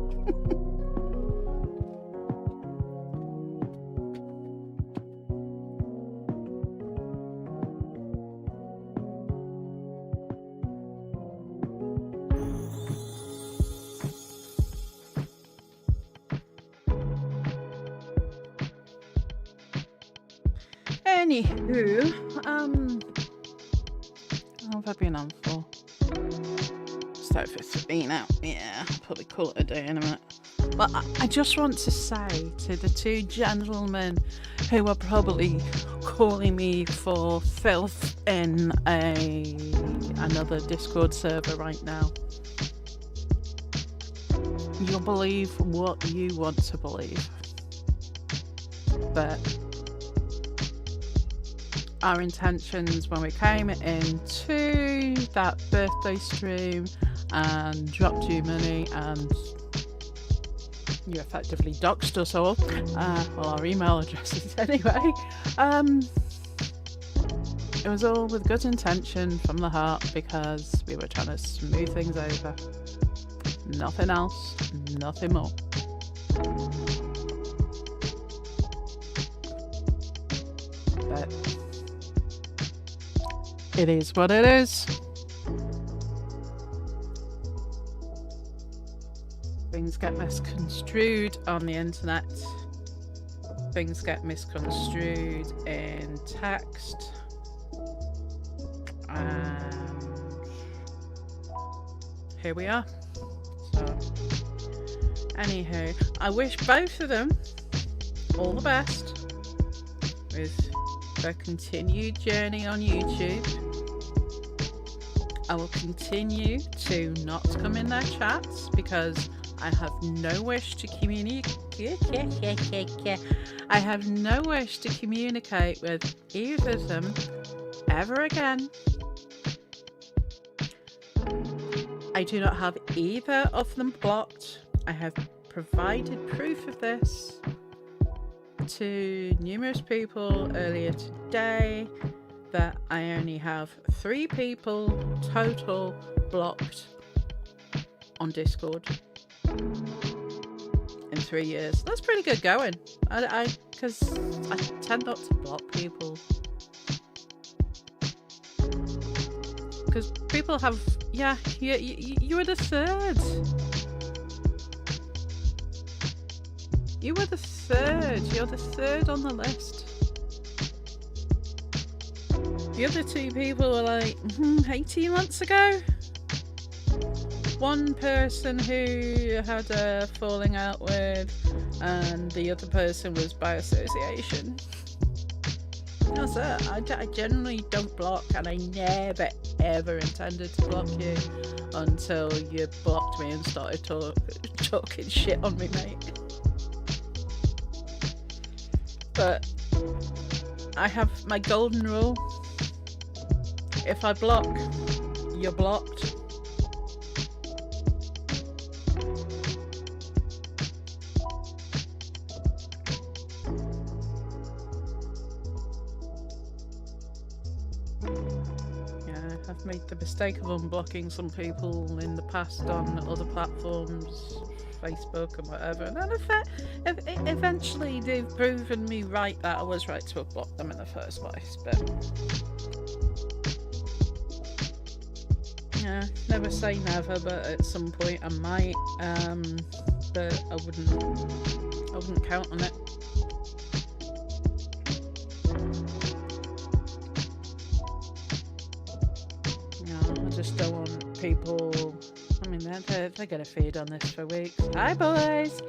Anywho, how have I been on for? Just over 3 now. Yeah, I'll probably call it a day in a minute. But I just want to say to the 2 gentlemen who are probably calling me for filth in another Discord server right now. You'll believe what you want to believe. But our intentions when we came into that birthday stream and dropped you money and you effectively doxed us all, well, our email addresses anyway, it was all with good intention from the heart because we were trying to smooth things over. Nothing else, nothing more. But it is what it is. Things get misconstrued on the internet. Things get misconstrued in text. And here we are. So, anywho, I wish both of them all the best with their continued journey on YouTube. I will continue to not come in their chats because I have no wish to communicate. I have no wish to communicate with either of them ever again. I do not have either of them blocked. I have provided proof of this to numerous people earlier today that I only have 3 people total blocked on Discord in 3 years. That's pretty good going. Because I tend not to block people. Because people have, yeah, you were the 3rd. You were the 3rd. You're the 3rd on the list. The other 2 people were like 18 months ago. One person who had a falling out with, and the other person was by association. That's it. I generally don't block, and I never ever intended to block you until you blocked me and started talking shit on me, mate. But I have my golden rule. If I block, you're blocked. Yeah, I've made the mistake of unblocking some people in the past on other platforms Facebook and whatever. And then eventually they've proven me right that I was right to have blocked them in the first place. But yeah, never say never. But at some point I might. But I wouldn't count on it. No, I just don't want people. I mean, they're gonna feed on this for weeks. Hi, boys.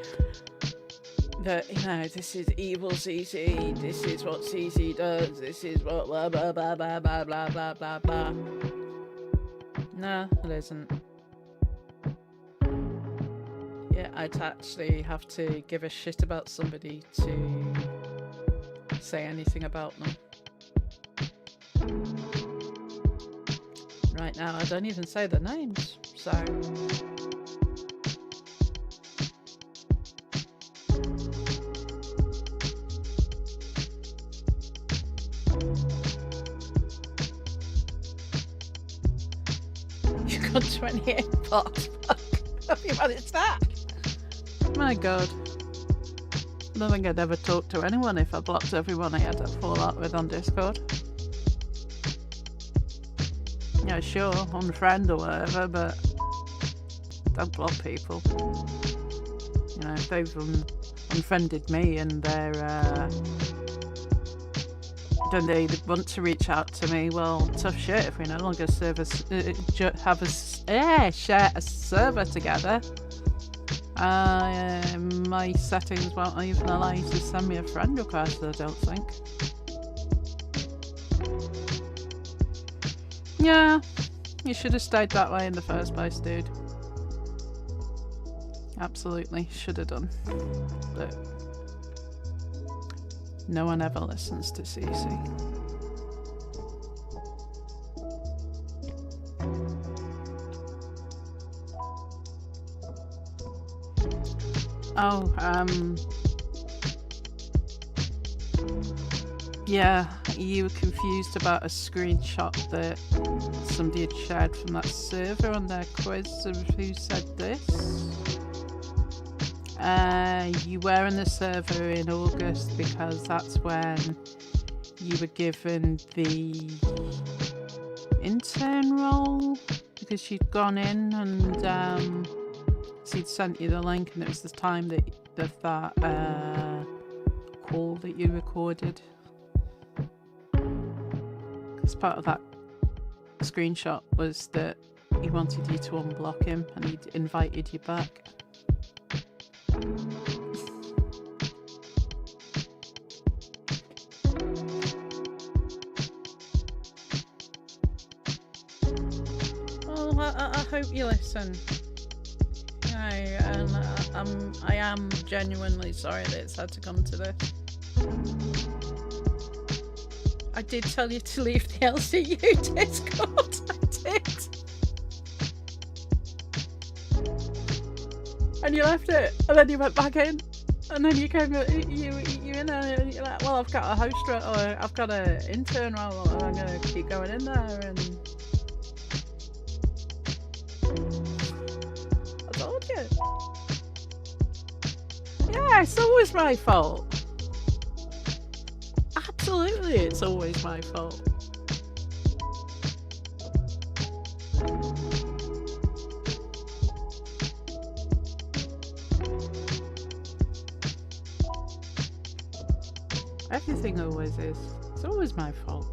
That, you know, this is evil CC. This is what CC does. This is what blah blah blah blah blah blah blah blah blah. No, it isn't. Yeah, I'd actually have to give a shit about somebody to say anything about them. Right now, I don't even say their names, so... You got 28 blocks. Have you managed that? My god. I don't think I'd ever talk to anyone if I blocked everyone I had to fall out with on Discord. Yeah, sure, unfriend or whatever, but don't block people. You know, if they've unfriended me and then they want to reach out to me, well, tough shit. If we no longer share a server together, my settings won't even allow you to send me a friend request, I don't think. Yeah, you should have stayed that way in the first place, dude. Absolutely, should have done. But no one ever listens to CC. Oh, yeah, you were confused about a screenshot that somebody had shared from that server on their quiz of who said this. You were in the server in August because that's when you were given the intern role, because she'd gone in and she'd sent you the link, and it was the time that call that you recorded. Because part of that screenshot was that he wanted you to unblock him and he'd invited you back. Well, I hope you listen. I am genuinely sorry that it's had to come to this. I did tell you to leave the LCU Discord. I did. And you left it, and then you went back in, and then you came, you in there, and you're like, well, I've got a host role, or I've got an intern role, and I'm gonna keep going in there, and I told you. Yeah, it's always my fault. Absolutely, it's always my fault. Everything always is. It's always my fault.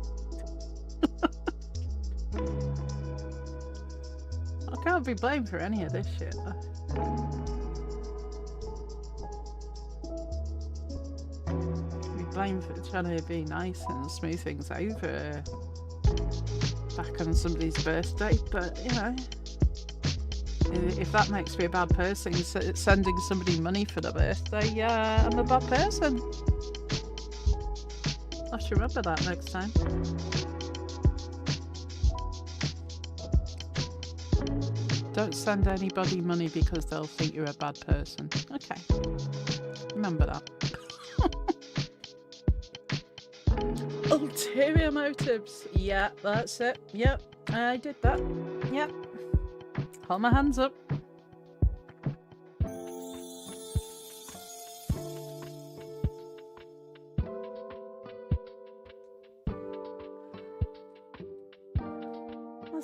I can't be blamed for any of this shit. Be blamed for trying to be nice and smooth things over back on somebody's birthday, but you know, if that makes me a bad person, sending somebody money for their birthday, yeah, I'm a bad person. I should remember that next time. Don't send anybody money because they'll think you're a bad person. Okay. Remember that. Ulterior motives. Yeah, that's it. Yep, I did that. Yep. Hold my hands up.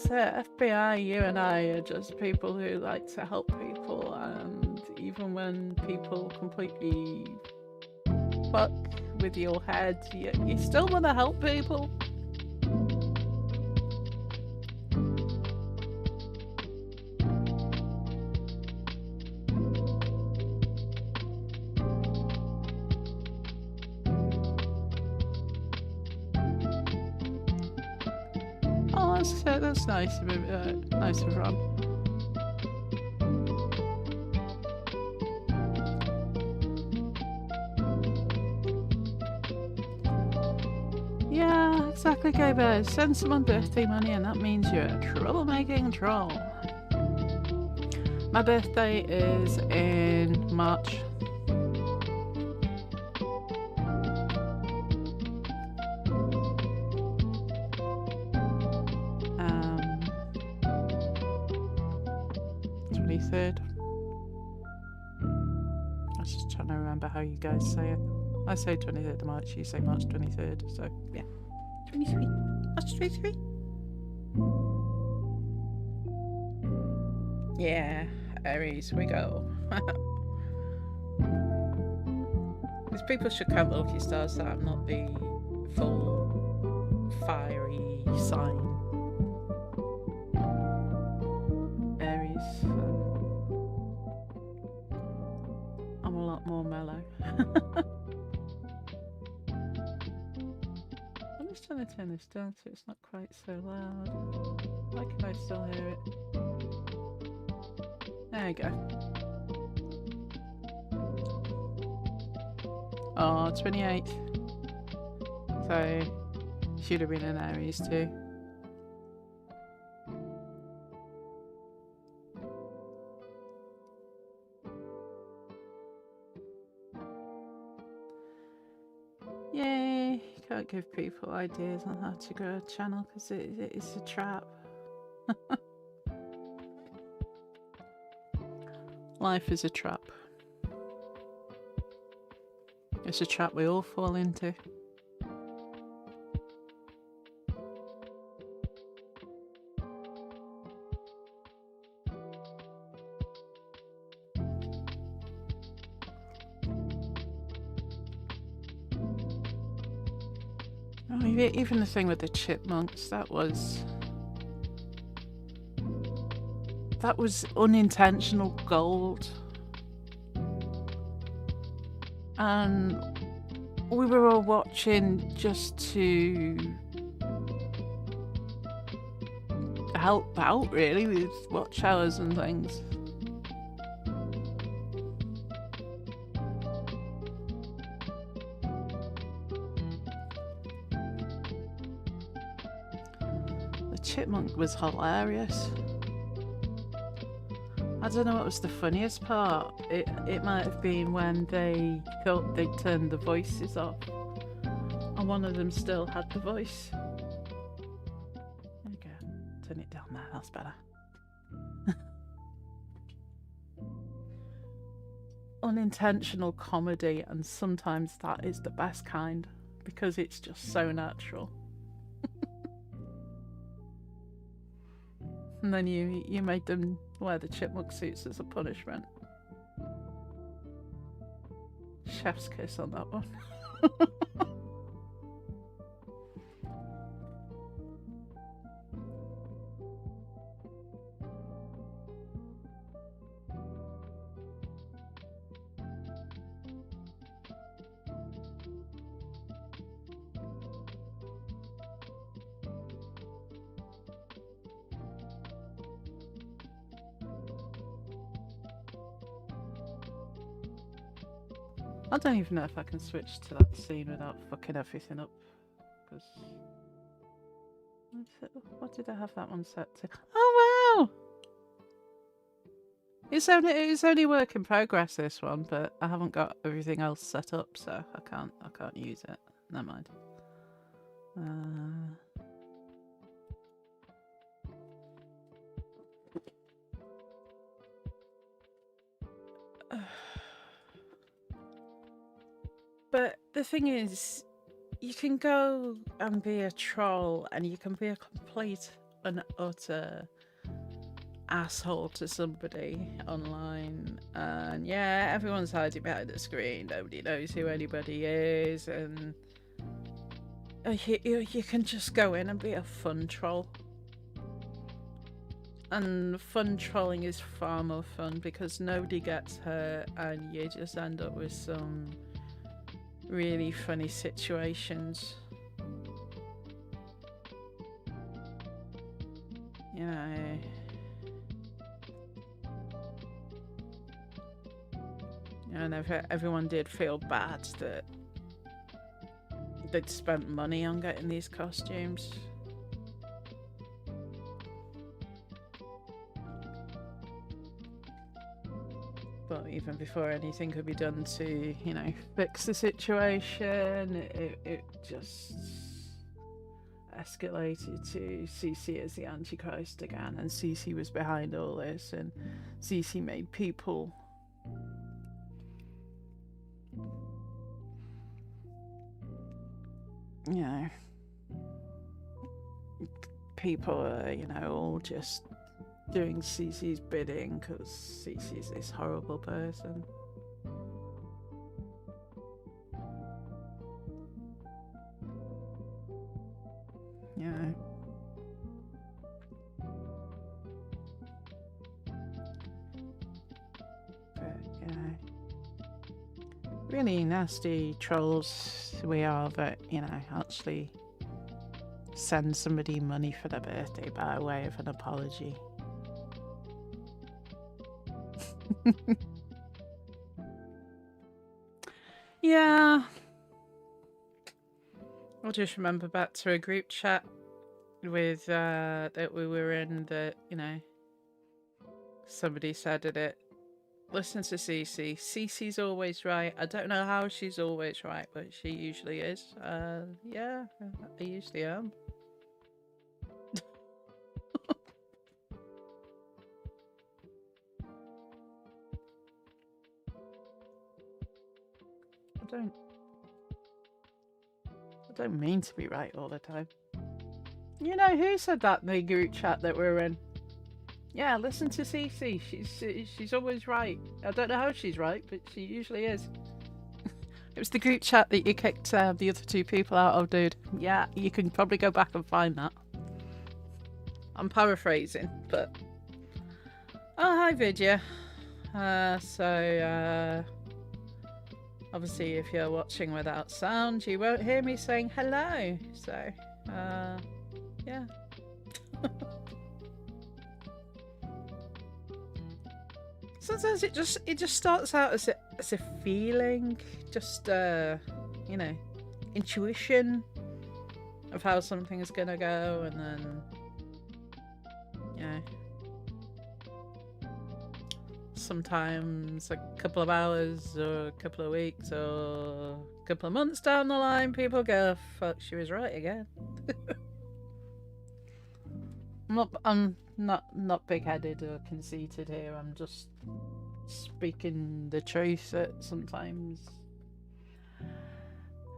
that's it. FBI, you and I are just people who like to help people, and even when people completely fuck with your head, you still want to help people. Oh, that's nice of him, nice of Ron. Yeah, exactly, Gaber. Send someone birthday money and that means you're a troublemaking troll. My birthday is in March. Um, 23rd. I was just trying to remember how you guys say it. I say 23rd of March, you say March 23rd, so yeah. 23. March 23. Yeah, Aries, we go. These people should count lucky stars that I'm not the full fiery sign. Aries. I'm a lot more mellow. I'm just trying to turn this down so it's not quite so loud. Why can I still hear it? There we go. Oh, 28. So, should have been an Aries too. Yay! You can't give people ideas on how to grow a channel because it is a trap. Life is a trap. It's a trap we all fall into. Oh, even the thing with the chipmunks, that was unintentional gold. And we were all watching just to help out, really, with watch hours and things. The chipmunk was hilarious. I don't know what was the funniest part. It might have been when they thought they'd turned the voices off and one of them still had the voice. There we go. Turn it down there, that's better. Unintentional comedy, and sometimes that is the best kind because it's just so natural. And then you made them wear the chipmunk suits as a punishment. Chef's kiss on that one. I don't even know if I can switch to that scene without fucking everything up. Because what did I have that one set to? Oh wow! It's only work in progress, this one, but I haven't got everything else set up, so I can't use it. Never mind. But the thing is, you can go and be a troll and you can be a complete an utter asshole to somebody online, and yeah, everyone's hiding behind the screen. Nobody knows who anybody is, and you can just go in and be a fun troll. And fun trolling is far more fun because nobody gets hurt, and you just end up with some really funny situations. You know. And everyone did feel bad that they'd spent money on getting these costumes. But even before anything could be done to, you know, fix the situation, it just escalated to CC as the Antichrist again, and CC was behind all this, and CC made people you know, people are, you know, all just doing CC's bidding because CC's this horrible person. You know. But, you know, really nasty trolls we are that, you know, actually send somebody money for their birthday by way of an apology. Yeah. I'll just remember back to a group chat with that we were in that, you know, somebody said at it, listen to Cece. Cece's always right. I don't know how she's always right, but she usually is. Yeah, I usually am. I don't mean to be right all the time. You know who said that in the group chat that we're in? Yeah, listen to Cece. She's always right. I don't know how she's right, but she usually is. It was the group chat that you kicked the other two people out of, dude. Yeah, you can probably go back and find that. I'm paraphrasing, but... Oh, hi, Vidya. Obviously, if you're watching without sound, you won't hear me saying hello. So, yeah. Sometimes it just starts out as a feeling, just you know, intuition of how something's gonna go, and then, you know, sometimes a couple of hours or a couple of weeks or a couple of months down the line, people go, fuck, she was right again. I'm not big-headed or conceited here. I'm just speaking the truth that sometimes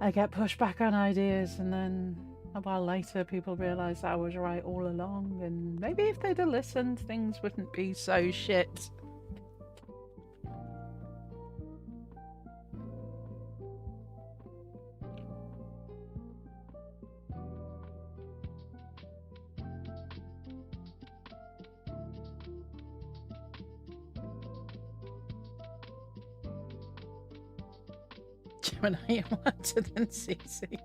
I get pushed back on ideas, and then a while later people realise I was right all along, and maybe if they'd have listened, things wouldn't be so shit. Gemini, you're wiser than Cece.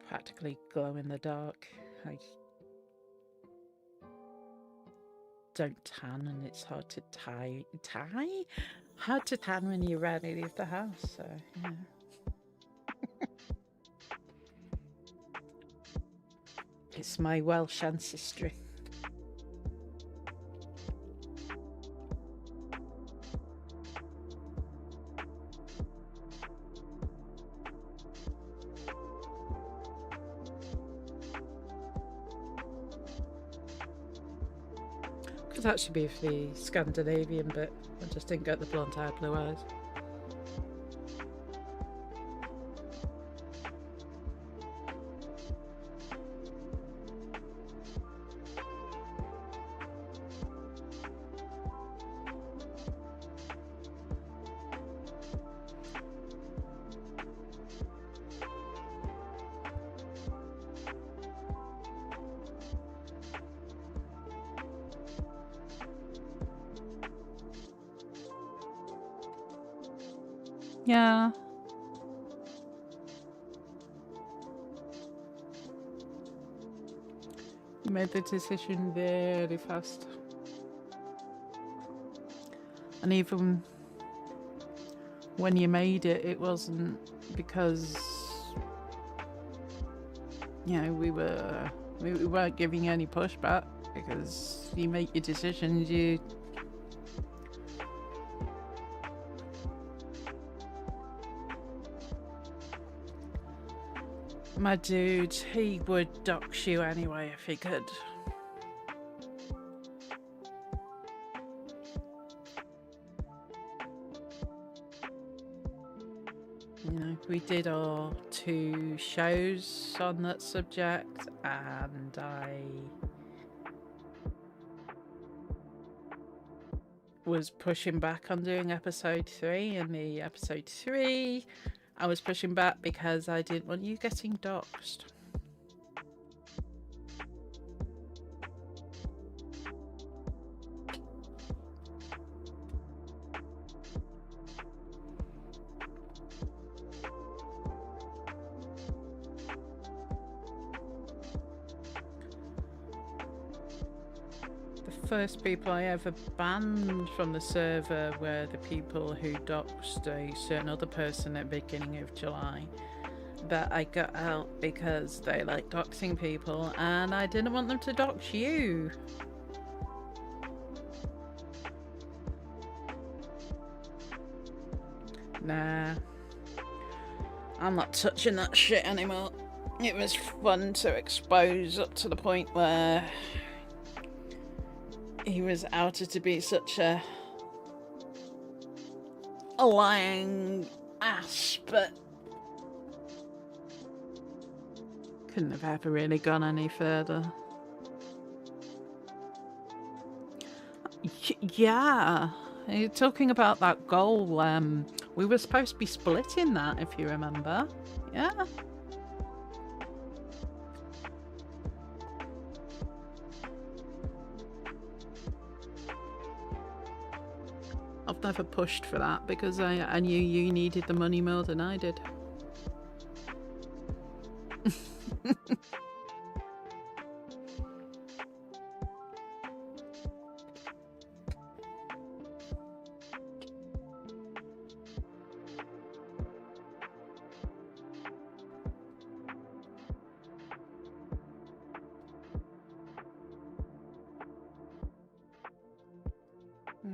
Practically glow in the dark. I don't tan, and it's hard to tie? Hard to tan when you rarely leave the house, so, yeah. It's my Welsh ancestry. could actually be for the Scandinavian bit. I just didn't get the blonde hair, blue eyes. Yeah. You made the decision very fast. And even when you made it, it wasn't because, you know, we weren't giving you any pushback, because you make your decisions, my dude, he would dox you anyway if he could. You know, we did our 2 shows on that subject, and I was pushing back on doing episode 3, and the episode 3 I was pushing back because I didn't want you getting doxed. The first people I ever banned from the server were the people who doxed a certain other person at the beginning of July. But I got out because they like doxing people, and I didn't want them to dox you. Nah, I'm not touching that shit anymore. It was fun to expose up to the point where he was outed to be such a lying ass, but couldn't have ever really gone any further. Yeah, you're talking about that goal. We were supposed to be splitting that, if you remember. Yeah. I've never pushed for that because I knew you needed the money more than I did.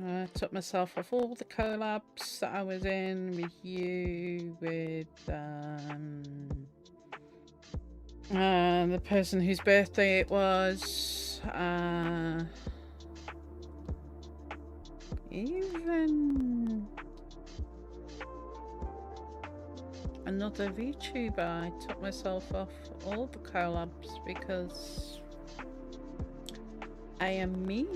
I took myself off all the collabs that I was in with you, with the person whose birthday it was, even another VTuber. I took myself off all the collabs because I am me.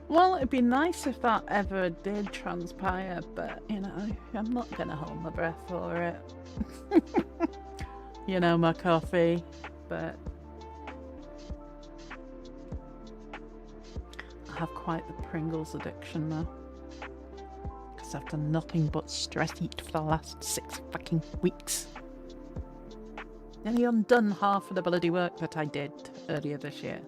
Well, it'd be nice if that ever did transpire, but, you know, I'm not going to hold my breath for it. You know, my coffee, but I have quite the Pringles addiction now. Because I've done nothing but stress eat for the last 6 fucking weeks. Nearly undone half of the bloody work that I did earlier this year.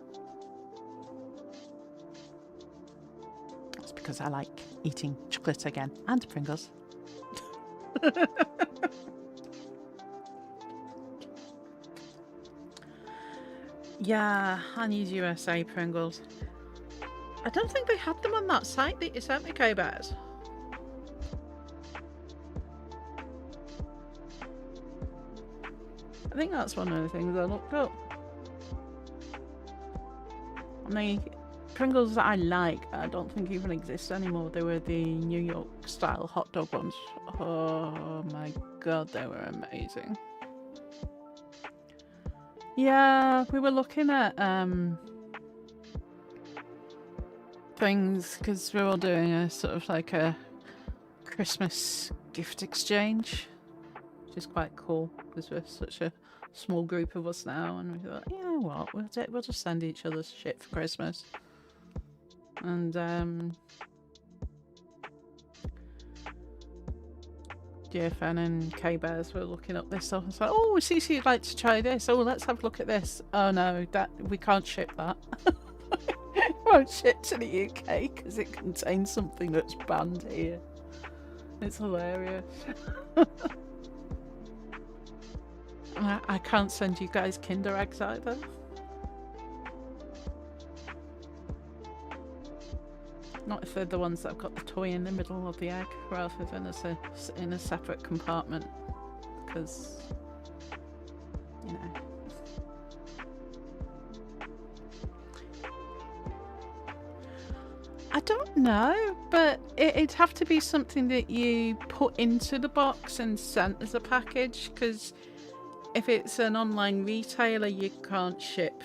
Because I like eating chocolate again, and Pringles. Yeah, I need USA Pringles. I don't think they had them on that site that you sent me, K-Bears. I think that's one of the things I looked up. the Pringles that I like, I don't think even exist anymore. They were the New York style hot dog ones. Oh my god, they were amazing. Yeah, we were looking at things because we're all doing a sort of like a Christmas gift exchange, which is quite cool because we're such a small group of us now, and we thought, you know what, we'll just send each other shit for Christmas. And GFN and K-Bears were looking up this stuff and said, oh, Cece, you'd like to try this. Oh, let's have a look at this. Oh no, that we can't ship that. It won't ship to the UK because it contains something that's banned here. It's hilarious. I can't send you guys Kinder eggs either. Not if they're the ones that have got the toy in the middle of the egg rather than as in a separate compartment, because, you know. I don't know, but it'd have to be something that you put into the box and sent as a package, because if it's an online retailer, you can't ship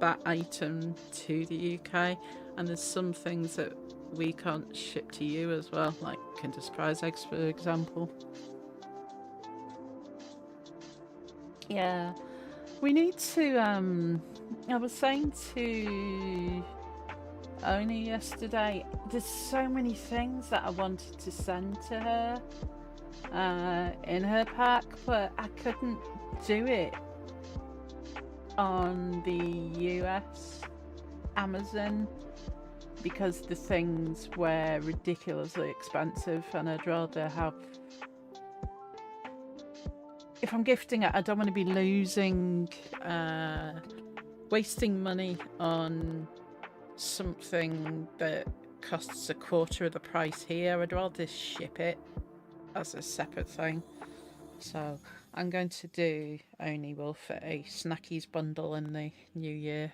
that item to the UK, and there's some things that we can't ship to you as well, like Kinder Surprise eggs, for example. Yeah, we need to, I was saying to Oni yesterday, there's so many things that I wanted to send to her in her pack, but I couldn't do it on the US Amazon because the things were ridiculously expensive, and I'd rather have, if I'm gifting it, I don't want to be losing, wasting money on something that costs a quarter of the price here. I'd rather ship it as a separate thing. So I'm going to do Only Wolf a Snackies bundle in the new year.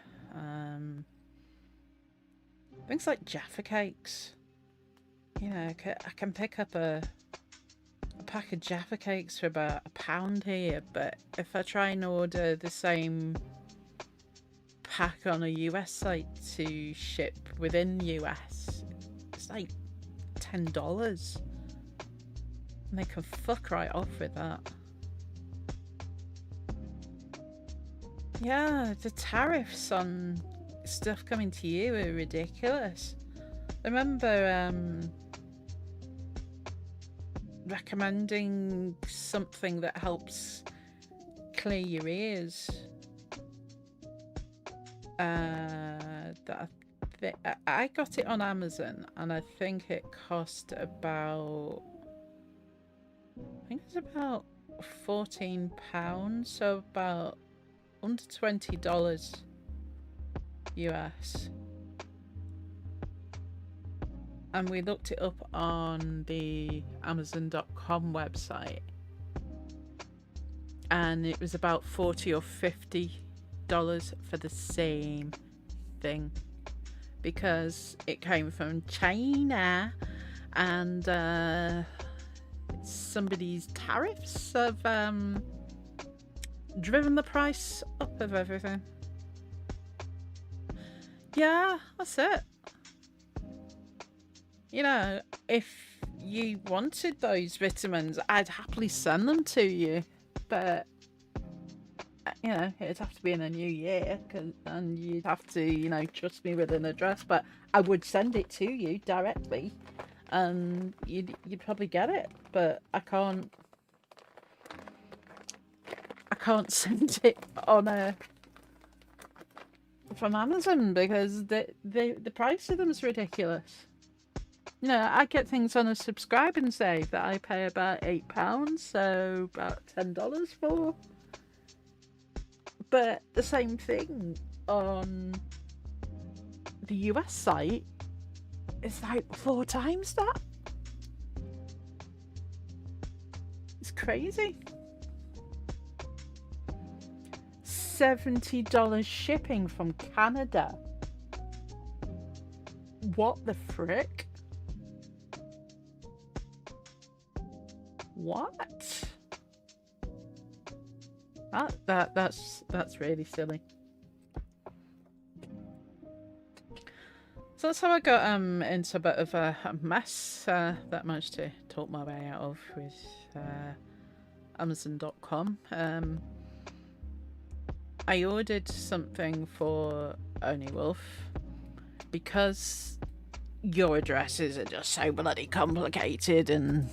Things like Jaffa cakes. You know, I can pick up a pack of Jaffa cakes for about £1 here, but if I try and order the same pack on a US site to ship within US, it's like $10. And they can fuck right off with that. Yeah, the tariffs on stuff coming to you are ridiculous. I remember recommending something that helps clear your ears. I got it on Amazon, and I think it cost about, it's about £14, so about under $20 US. And we looked it up on the Amazon.com website, and it was about $40 or $50 for the same thing, because it came from China, and somebody's tariffs have driven the price up of everything. Yeah, that's it. You know, if you wanted those vitamins, I'd happily send them to you, but you know, it'd have to be in a new year, and you'd have to, you know, trust me with an address, but I would send it to you directly, and you'd probably get it, but I can't send it on from Amazon because the price of them is ridiculous. You know, I get things on a subscribe and save that I pay about £8, so about $10 for. But the same thing on the US site is like 4 times that. It's crazy. $70 shipping from Canada. What the frick? What? That's really silly. So that's how I got into a bit of a mess that I managed to talk my way out of with Amazon.com. I ordered something for Only Wolf because your addresses are just so bloody complicated and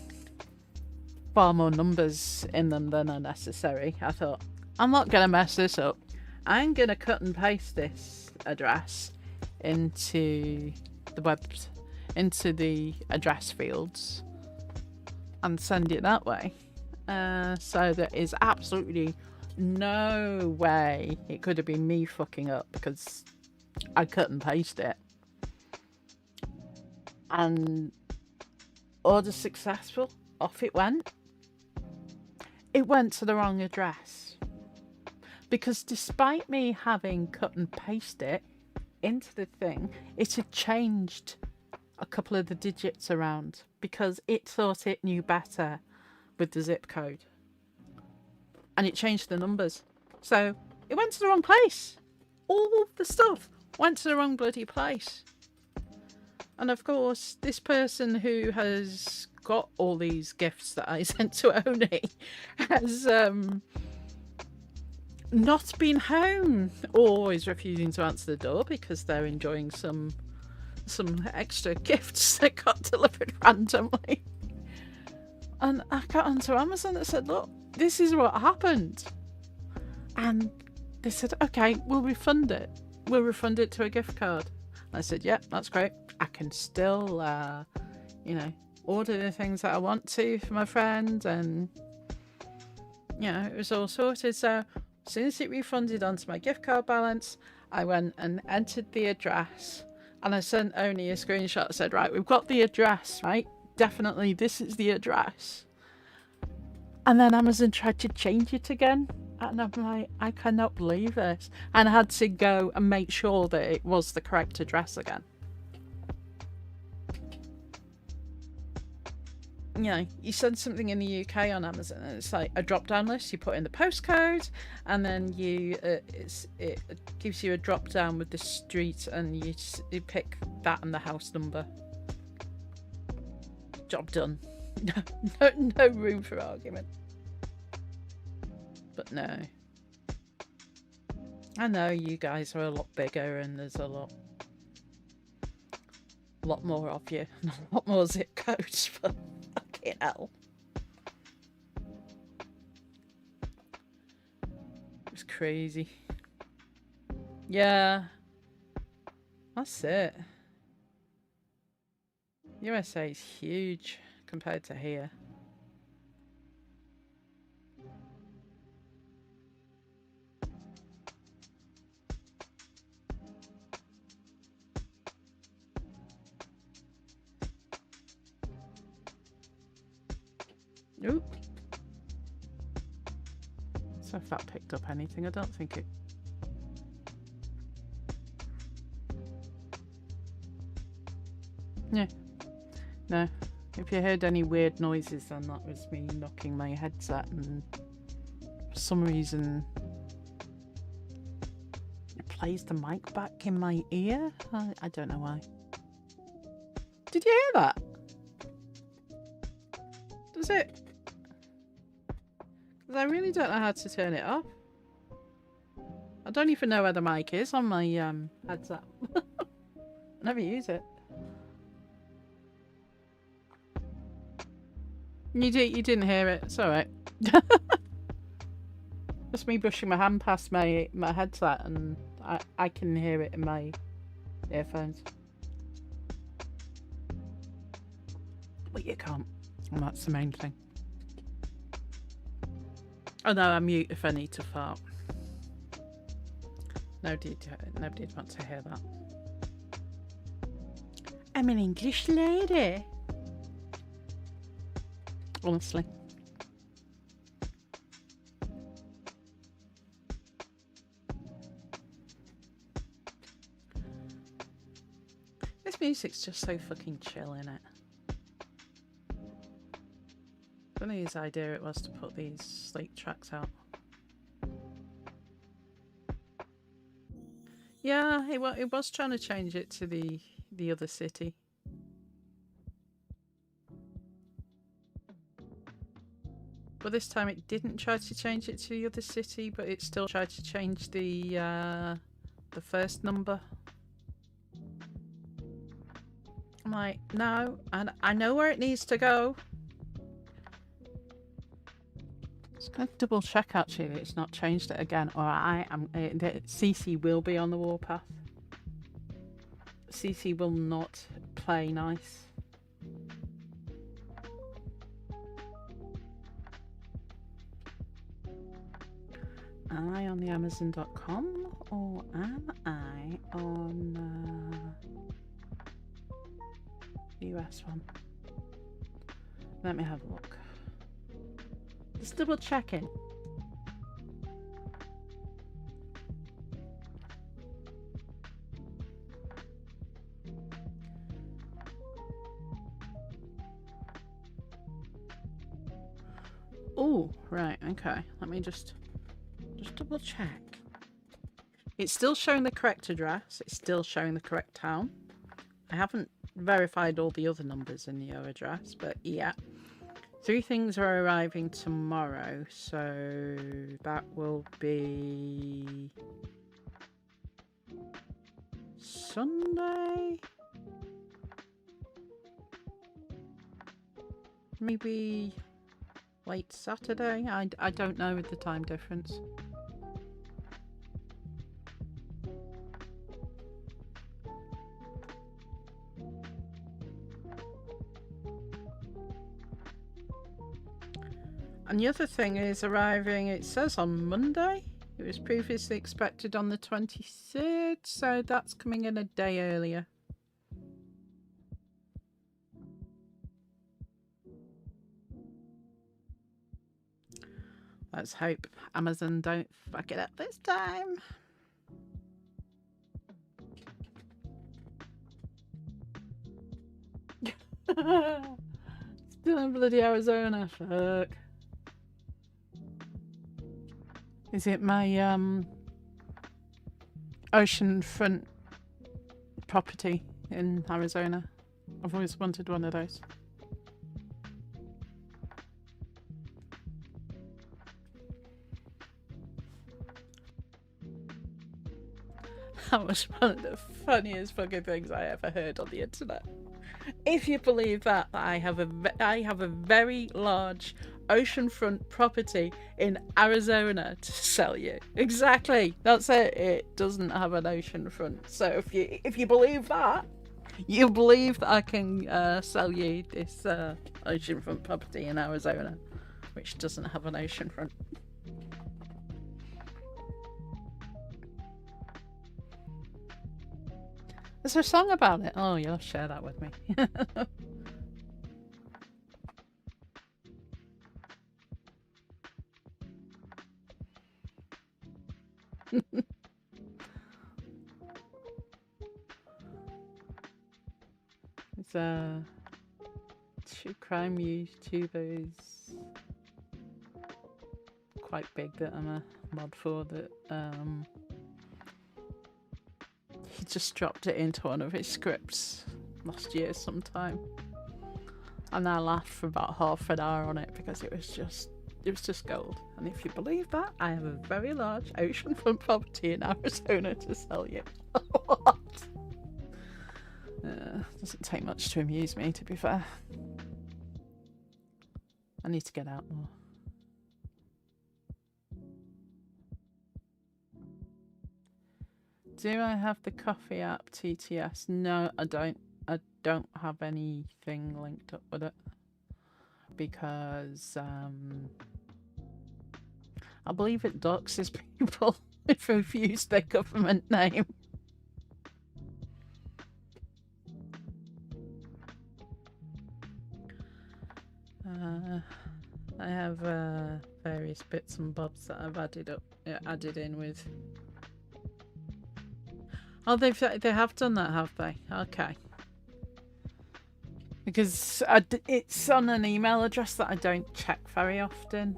far more numbers in them than are necessary. I thought, I'm not going to mess this up. I'm going to cut and paste this address into the address fields and send it that way. So there is absolutely no way it could have been me fucking up because I cut and paste it. And order successful. Off it went. It went to the wrong address. Because despite me having cut and pasted it into the thing, it had changed a couple of the digits around because it thought it knew better with the zip code. And it changed the numbers. So it went to the wrong place. All the stuff went to the wrong bloody place. And of course, this person who has got all these gifts that I sent to Oni has not been home, or is refusing to answer the door because they're enjoying some extra gifts that got delivered randomly. And I got onto Amazon and said, look, this is what happened. And they said, okay, we'll refund it. We'll refund it to a gift card. And I said, yep, that's great. I can still, order the things that I want to for my friend. And, it was all sorted. So as soon as it refunded onto my gift card balance, I went and entered the address. And I sent Oni a screenshot that said, right, we've got the address, right? Definitely, this is the address. And then Amazon tried to change it again. And I'm like, I cannot believe this. And I had to go and make sure that it was the correct address again. You send something in the UK on Amazon and it's like a drop-down list. You put in the postcode and then it gives you a drop-down with the street and you pick that and the house number. Job done. No room for argument. But no. I know you guys are a lot bigger and there's a lot more of you and a lot more zip codes, but fucking hell. It was crazy. Yeah. That's it. USA is huge compared to here. Oop. So if that picked up anything, I don't think it... Yeah. No. If you heard any weird noises, then that was me knocking my headset, and for some reason it plays the mic back in my ear. I don't know why. Did you hear that? Does it? Because I really don't know how to turn it off. I don't even know where the mic is on my headset. I never use it. You didn't hear it. It's alright. Just me brushing my hand past my headset and I can hear it in my earphones. But you can't. And that's the main thing. Oh no, I mute if I need to fart. Nobody'd want to hear that. I'm an English lady. Honestly. This music's just so fucking chill, innit? I don't know whose idea it was to put these sleep tracks out. Yeah, it was trying to change it to the other city. But this time it didn't try to change it to the other city, but it still tried to change the first number. I'm like, no, and I know where it needs to go. Just gonna double check actually that it's not changed it again, or I am. CC will be on the warpath. CC will not play nice. Am I on the Amazon.com or am I on the US one? Let me have a look. Just double checking. Oh, right, okay. Let me just double check. It's still showing the correct address. It's still showing the correct town. I haven't verified all the other numbers in your address, but yeah. 3 things are arriving tomorrow, so that will be Sunday? Maybe late Saturday? I don't know with the time difference. And the other thing is arriving, it says on Monday. It was previously expected on the 23rd, so that's coming in a day earlier. Let's hope Amazon don't fuck it up this time. Still in bloody Arizona, fuck. Is it my oceanfront property in Arizona? I've always wanted one of those. That was one of the funniest fucking things I ever heard on the internet. If you believe that I have a very large oceanfront property in Arizona to sell you. Exactly. That's it. It doesn't have an oceanfront. So if you believe that, you believe that I can sell you this oceanfront property in Arizona, which doesn't have an oceanfront. There's a song about it. Oh, you'll share that with me. It's true crime YouTubers quite big that I'm a mod for that he just dropped it into one of his scripts last year sometime, and I laughed for about half an hour on it because it was just gold. And if you believe that, I have a very large oceanfront property in Arizona to sell you. What? Doesn't take much to amuse me, to be fair. I need to get out more. Do I have the coffee app TTS? No, I don't. I don't have anything linked up with it because I believe it doxes people if they've used their government name. I have various bits and bobs that I've added in with. Oh, they have done that, have they? Okay. Because it's on an email address that I don't check very often.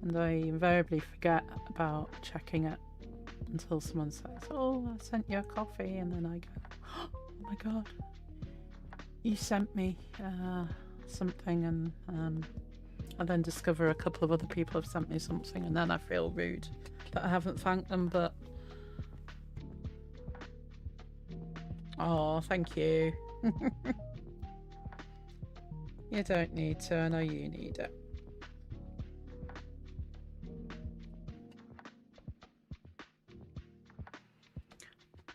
And I invariably forget about checking it until someone says, "Oh, I sent you a coffee," and then I go, "Oh my god, you sent me something," and I then discover a couple of other people have sent me something, and then I feel rude that I haven't thanked them. But oh, thank you. You don't need to. I know you need it.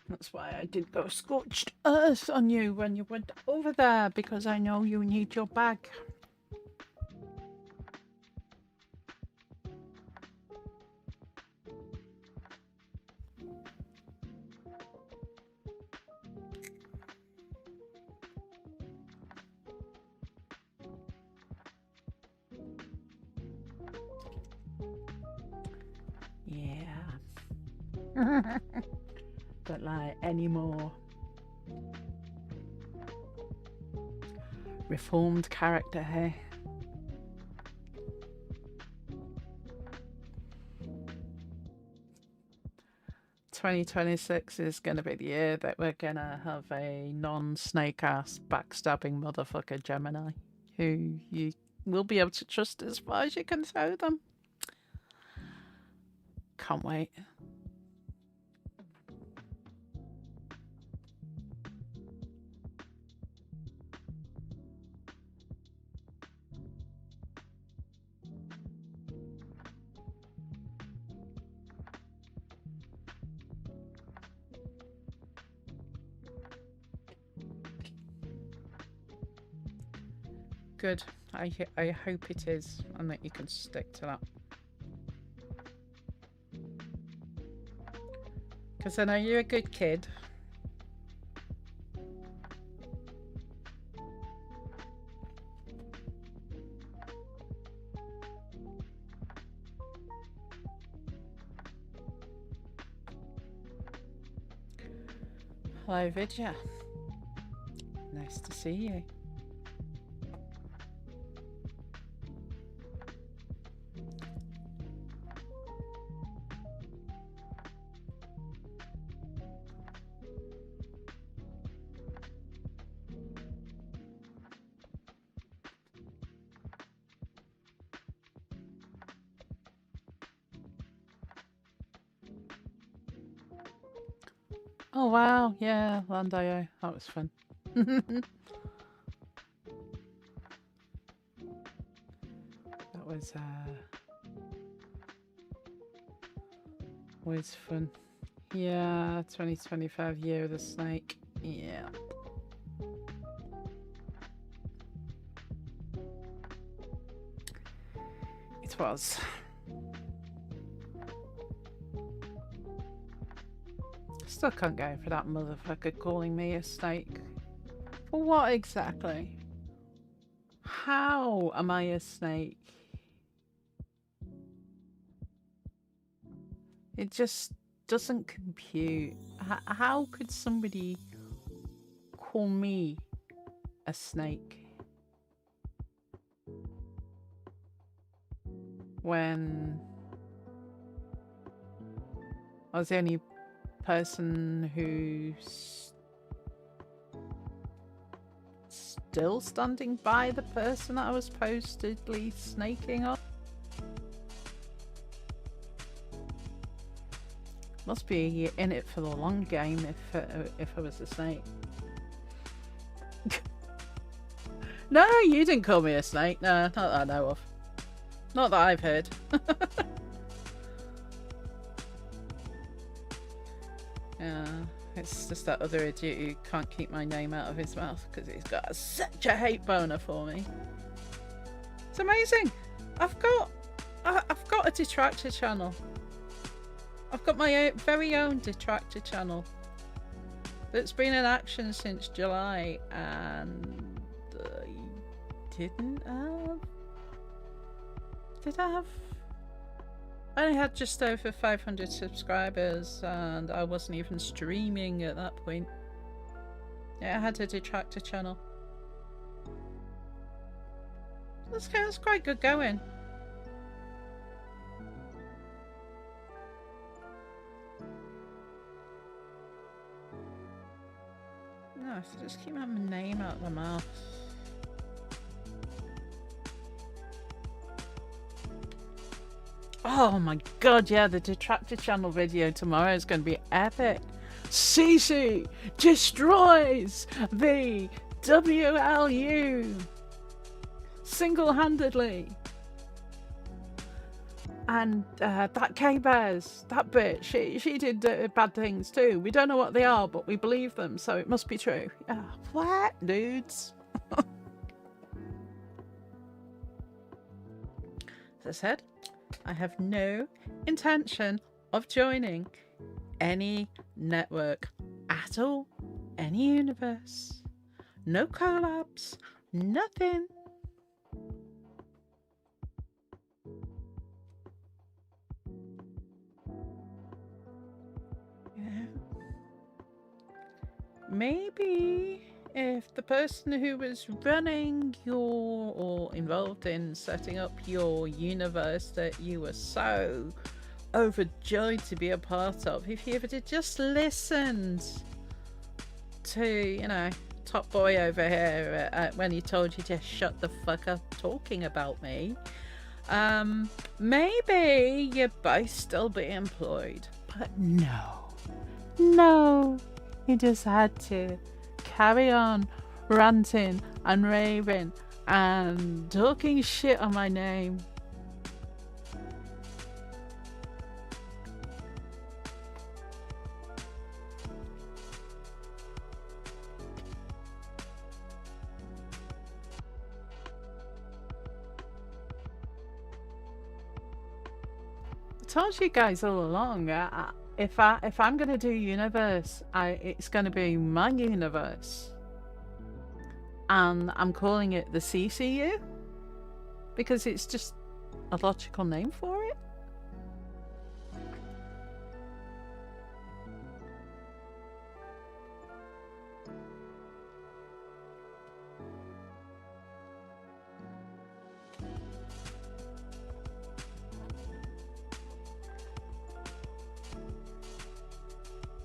That's why I did go scorched earth on you when you went over there, because I know you need your bag. Yeah. Don't lie anymore. Reformed character, hey? "2026 is gonna be the year that we're gonna have a non-snake ass backstabbing motherfucker Gemini who you will be able to trust as far as you can throw them." Can't wait. Good. I hope it is, and that you can stick to that. Because I know you're a good kid. Hello, Vidya. Nice to see you. Oh wow, yeah, Land.io. That was fun. That was fun. Yeah, 2025 year of the snake. Yeah. It was. Still can't go for that motherfucker calling me a snake. For what exactly? How am I a snake? It just doesn't compute. How could somebody call me a snake when I was the only person who's still standing by the person that I was supposedly snaking on? Must be in it for the long game if I was a snake. No, you didn't call me a snake. No, not that I know of. Not that I've heard. Yeah, it's just that other idiot who can't keep my name out of his mouth because he's got such a hate boner for me. It's amazing. I've got a detractor channel. I've got my very own detractor channel that's been in action since July, and I didn't have. Did I have? I only had just over 500 subscribers, and I wasn't even streaming at that point. Yeah, I had a detractor channel. That's quite good going. No, so just keep my name out of my mouth. Oh my god, yeah, the detractor channel video tomorrow is going to be epic. Cece destroys the WLU single-handedly. And that K-Bears, that bitch, she did bad things too. We don't know what they are, but we believe them, so it must be true. What, dudes? As I said, I have no intention of joining any network at all, any universe. No collabs, nothing. Maybe if the person who was running your or involved in setting up your universe that you were so overjoyed to be a part of, if you ever did just listened to, you know, Top Boy over here when he told you to shut the fuck up talking about me, maybe you'd both still be employed. But no, you just had to carry on ranting and raving and talking shit on my name. I told you guys all along, if I'm gonna do universe, it's gonna be my universe, and I'm calling it the CCU because it's just a logical name for it.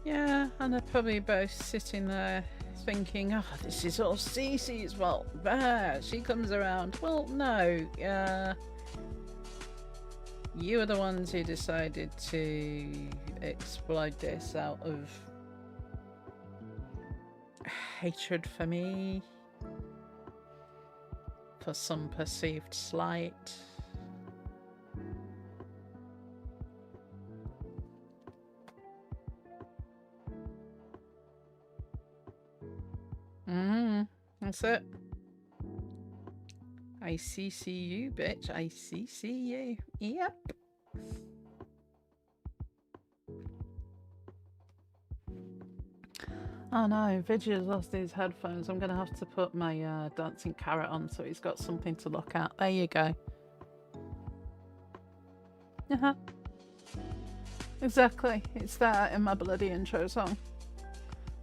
Yeah, and they're probably both sitting there thinking, oh, this is all Cece's fault. She comes around. Well, no, you are the ones who decided to exploit this out of hatred for me, for some perceived slight. That's it. I CC you, bitch. I CC you. Yep. Oh no, Vidya's lost his headphones. I'm gonna have to put my dancing carrot on so he's got something to look at. There you go. Exactly. It's that in my bloody intro song.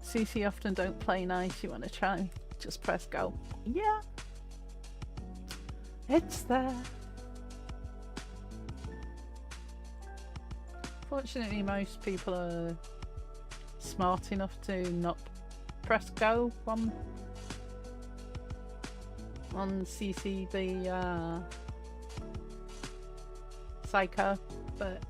CC often don't play nice. You want to try? Just press go. Yeah. It's there. Fortunately, most people are smart enough to not press go on CC the psycho, but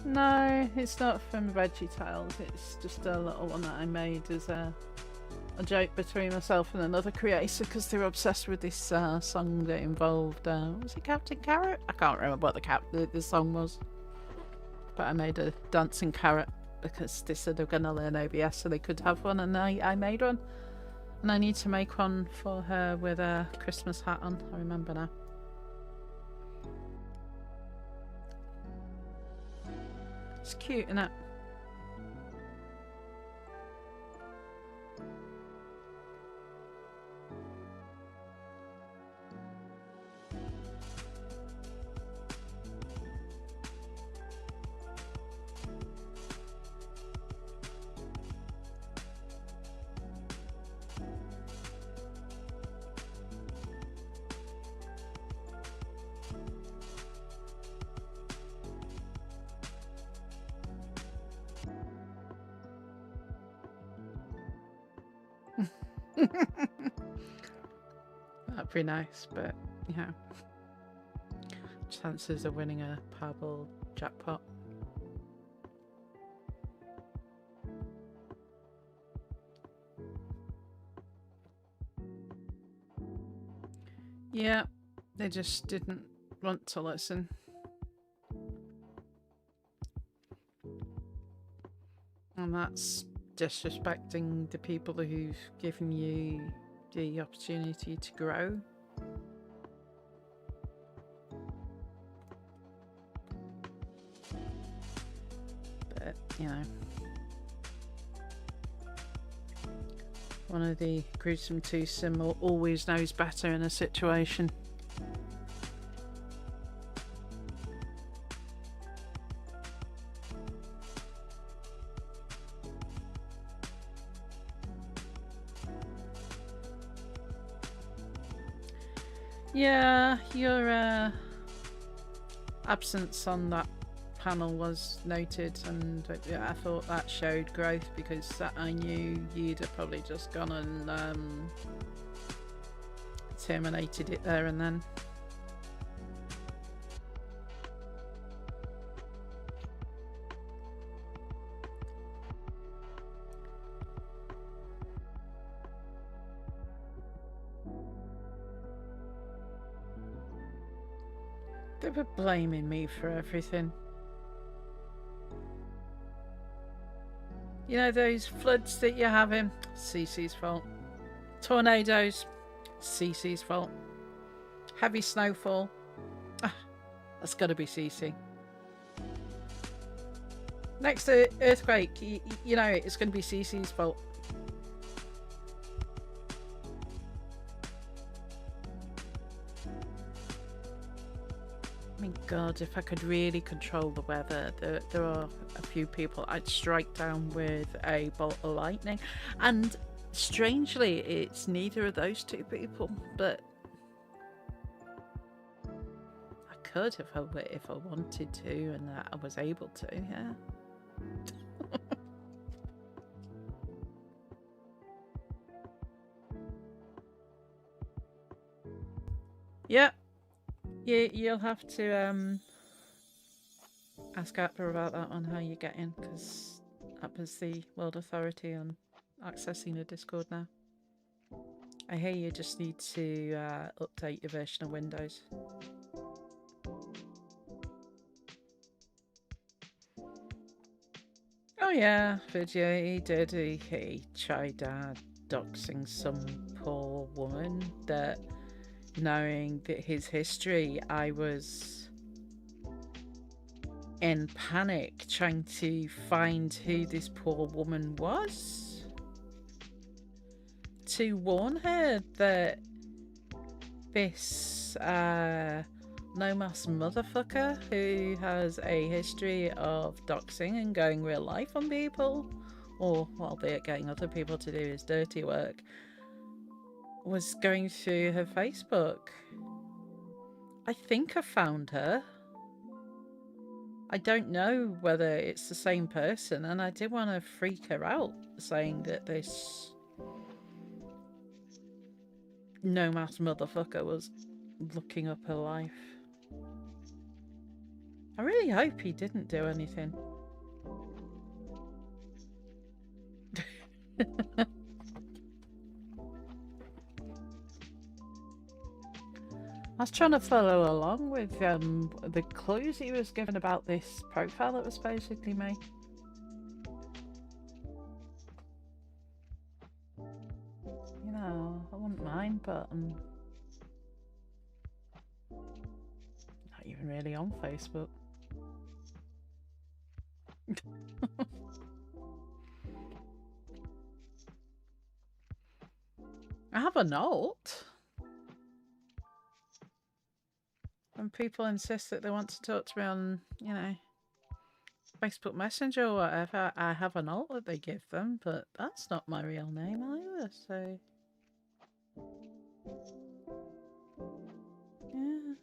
no, it's not from Veggie Tales. It's just a little one that I made as a joke between myself and another creator because they were obsessed with this song that involved was it Captain Carrot? I can't remember what the song was, but I made a dancing carrot because they said they were going to learn OBS so they could have one, and I made one, and I need to make one for her with a Christmas hat on. I remember now. It's cute, isn't it? That'd be nice, but yeah. Chances of winning a Powerball jackpot. Yeah, they just didn't want to listen. And that's disrespecting the people who've given you the opportunity to grow. But, you know, one of the gruesome twosome always knows better in a situation. Yeah, your absence on that panel was noted, and I thought that showed growth, because I knew you'd have probably just gone and terminated it there and then. They were blaming me for everything. You know, those floods that you're having? Cece's fault. Tornadoes? Cece's fault. Heavy snowfall? That's got to be Cece. Next earthquake, you know, it's going to be Cece's fault. I mean, God, if I could really control the weather, there are a few people I'd strike down with a bolt of lightning. And strangely, it's neither of those two people, but I could if I wanted to, and I was able to, yeah. Yeah. You'll have to ask Atla about that one, how you get in, because Atla's the World Authority on accessing the Discord now. I hear you just need to update your version of Windows. Oh yeah, video he did. He tried doxing some poor woman that, knowing that his history, I was in panic trying to find who this poor woman was, to warn her that this no-mas motherfucker who has a history of doxing and going real life on people, or albeit getting other people to do his dirty work, was going through her Facebook. I think I found her. I don't know whether it's the same person, and I did want to freak her out, saying that this no-mas motherfucker was looking up her life. I really hope he didn't do anything. I was trying to follow along with the clues he was given about this profile that was supposedly me. You know, I wouldn't mind, but I'm not even really on Facebook. I have a note. When people insist that they want to talk to me on, you know, Facebook Messenger or whatever, I have an alt that they give them, but that's not my real name either, so... yeah.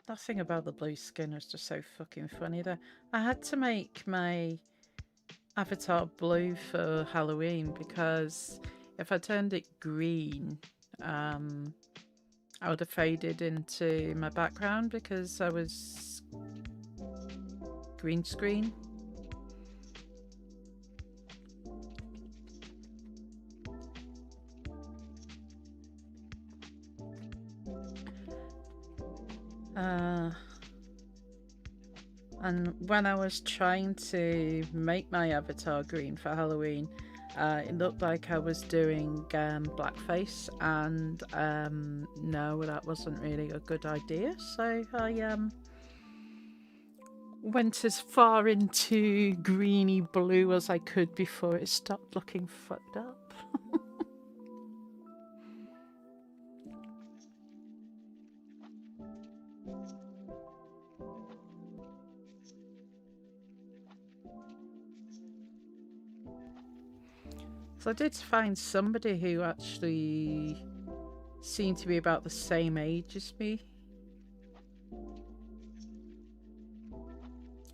That thing about the blue skin was just so fucking funny though. I had to make my avatar blue for Halloween because if I turned it green, I would have faded into my background because I was green screen. And when I was trying to make my avatar green for Halloween, it looked like I was doing blackface, and no, that wasn't really a good idea. So I went as far into greeny blue as I could before it stopped looking fucked up. So I did find somebody who actually seemed to be about the same age as me.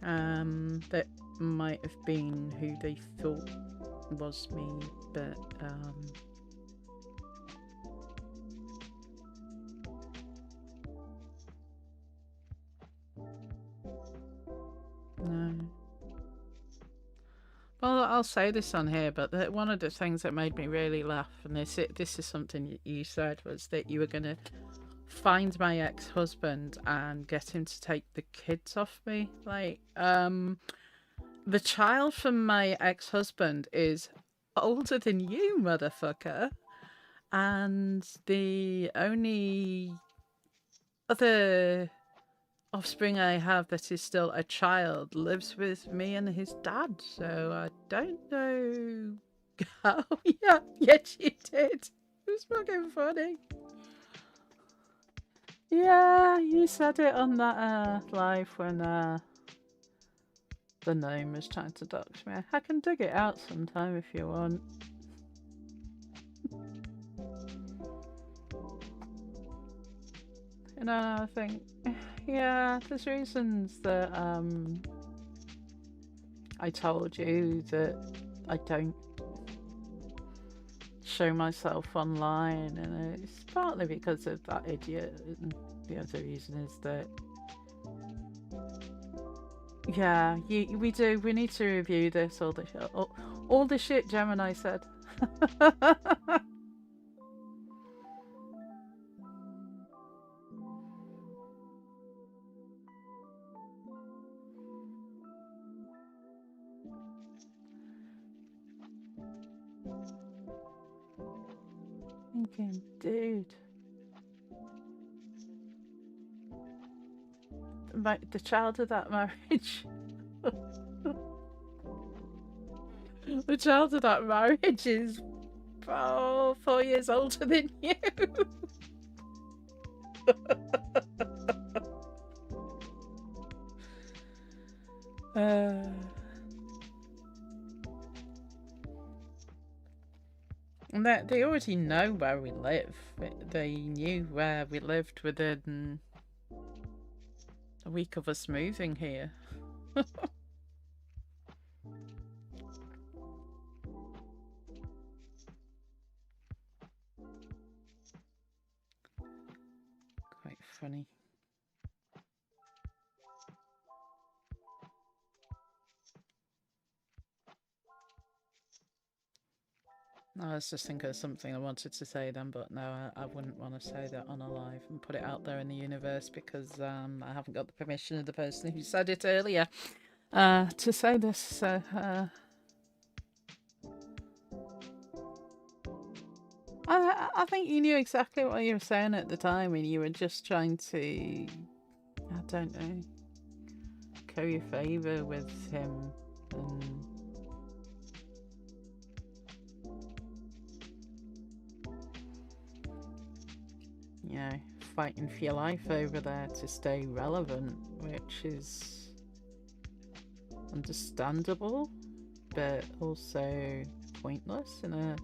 That might have been who they thought was me, but no. Well, I'll say this on here, but one of the things that made me really laugh, and this is something you said, was that you were going to find my ex-husband and get him to take the kids off me. Like, the child from my ex-husband is older than you, motherfucker. And the only other offspring I have that is still a child lives with me and his dad, so I don't know how. Yes, you did. It was fucking funny. Yeah, you said it on that live when the gnome was trying to dox me. I can dig it out sometime if you want. You know, I think, yeah, there's reasons that I told you that I don't show myself online, and it's partly because of that idiot, and the other reason is that, yeah, we need to review this, all the shit Gemini said. Thinking, dude, the child of that marriage. The child of that marriage is 4 years older than you. And they already know where we live. They knew where we lived within a week of us moving here. Quite funny. I was just thinking of something I wanted to say then, but no, I wouldn't want to say that on a live and put it out there in the universe because I haven't got the permission of the person who said it earlier to say this. So, I think you knew exactly what you were saying at the time, and you were just trying to, I don't know, curry favour with him and. You know, fighting for your life over there to stay relevant, which is understandable, but also pointless in a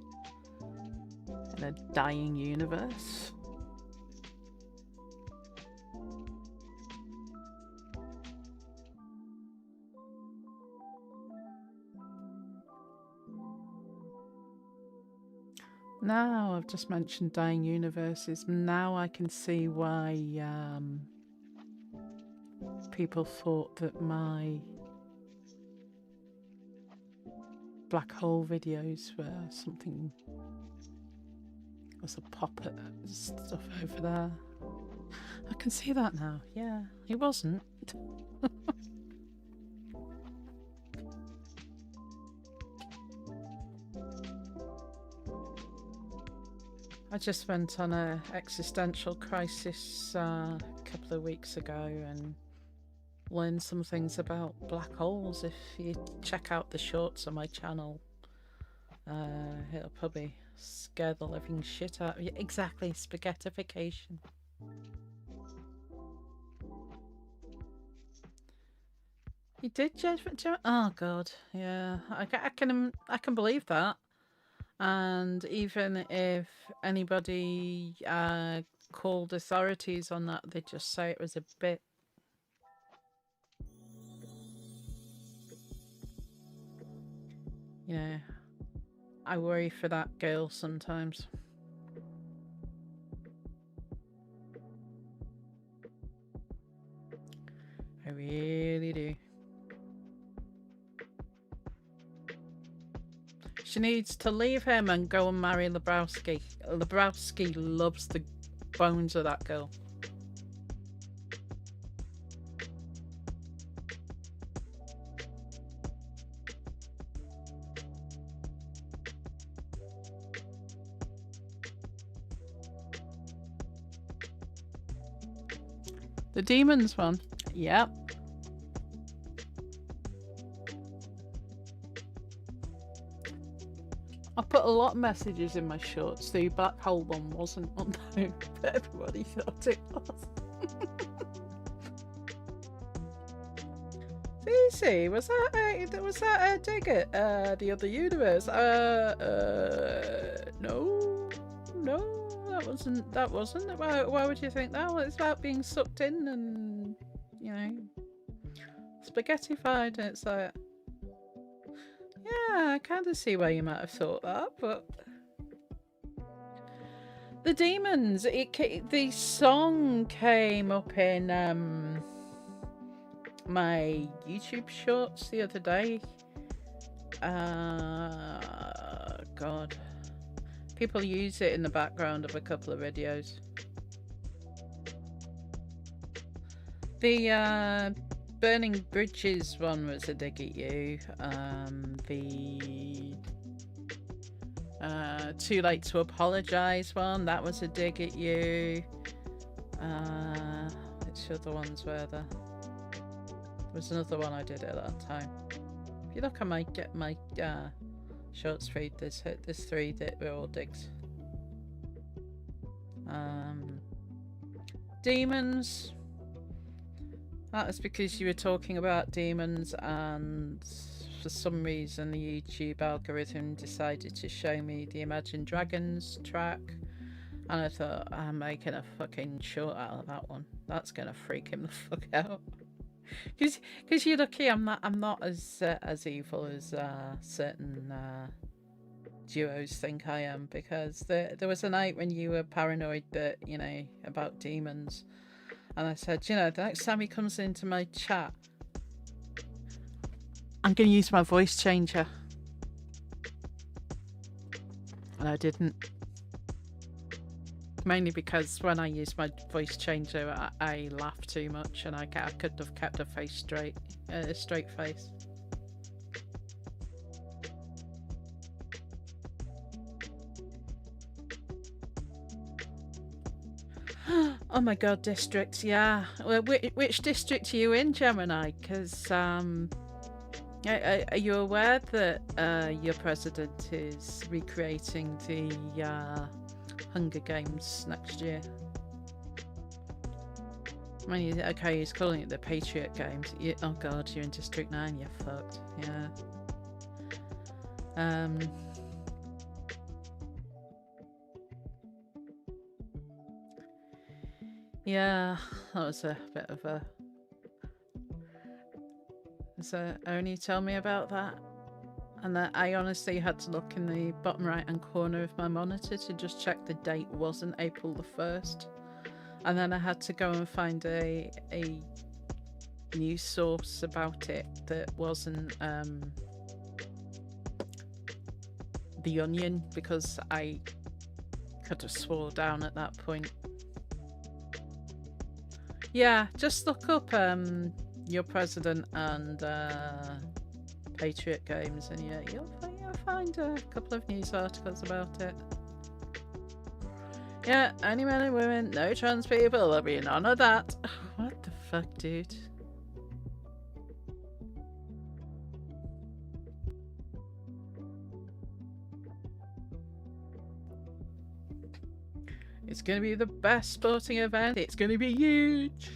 dying universe. Now I've just mentioned dying universes. Now I can see why people thought that my black hole videos were something. Was a puppet stuff over there. I can see that now. Yeah, it wasn't. I just went on a existential crisis a couple of weeks ago and learned some things about black holes. If you check out the shorts on my channel, it'll probably scare the living shit out of you. Exactly, spaghettification. You did, oh god, yeah. I can believe that. And even if anybody called authorities on that, they'd just say it was a bit. You know, I worry for that girl sometimes. I really do. She needs to leave him and go and marry Lebrowski. Lebrowski loves the bones of that girl. The demons one. Yep. I put a lot of messages in my shorts. The black hole one wasn't on there, but everybody thought it was. Easy. Was that a dig at the other universe? No, that wasn't. Why would you think that? Well, it's about being sucked in and, you know, spaghettified. And it's like, yeah, I kind of see why you might have thought that, but the demons. The song came up in my YouTube shorts the other day. God, people use it in the background of a couple of videos. The Burning Bridges one was a dig at you. The Too Late to Apologise one, that was a dig at you. Which other ones were there? There was another one I did at that time. If you look at my shorts feed, there's three that were all digs. Demons. That was because you were talking about demons, and for some reason the YouTube algorithm decided to show me the Imagine Dragons track, and I thought, I'm making a fucking short out of that one. That's gonna freak him the fuck out. Because you're lucky I'm not as evil as certain duos think I am, because there was a night when you were paranoid that, you know, about demons. And I said, you know, the next time he comes into my chat, I'm going to use my voice changer. And I didn't. Mainly because when I use my voice changer, I laugh too much, and I could have kept a straight face. Oh my god, districts, yeah. Well, which district are you in, Gemini? Because are you aware that your president is recreating the Hunger Games next year? I mean, okay, he's calling it the Patriot Games. Oh god, you're in District 9, you're fucked. Yeah. Yeah, that was a bit of a... So, Oni, tell me about that. And then I honestly had to look in the bottom right hand corner of my monitor to just check the date wasn't April the 1st. And then I had to go and find a news source about it that wasn't The Onion, because I could have swore down at that point. Yeah, just look up Your President and Patriot Games, and yeah, you'll find a couple of news articles about it. Yeah, only men and women, no trans people, there'll be none of that. What the fuck, dude? It's gonna be the best sporting event. It's gonna be huge.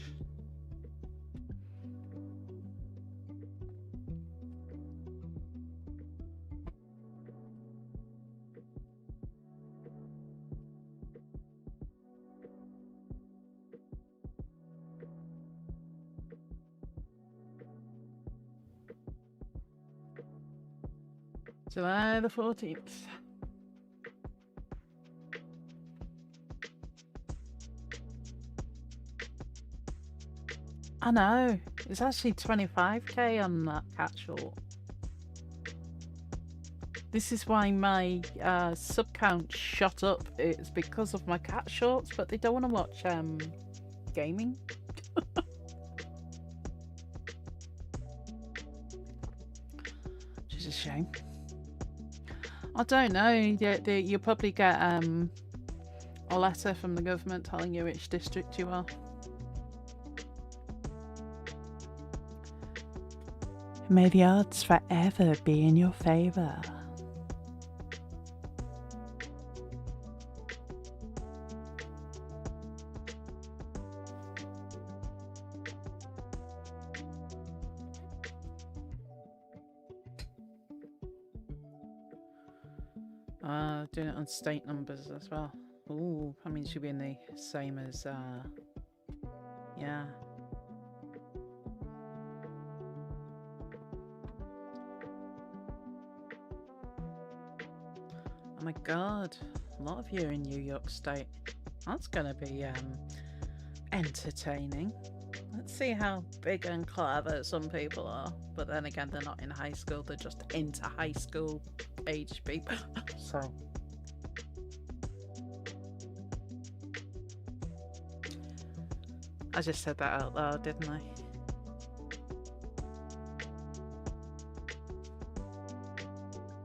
July the 14th. I know. It's actually 25k on that cat short. This is why my sub count shot up. It's because of my cat shorts, but they don't want to watch gaming. Which is a shame. I don't know. You'll probably get a letter from the government telling you which district you are. May the odds forever be in your favour. Doing it on state numbers as well. Ooh, that means you'll be in the same as, yeah. Oh my god, a lot of you are in New York State. That's gonna be, entertaining. Let's see how big and clever some people are. But then again, they're not in high school, they're just into high school age people. So... I just said that out loud, didn't I?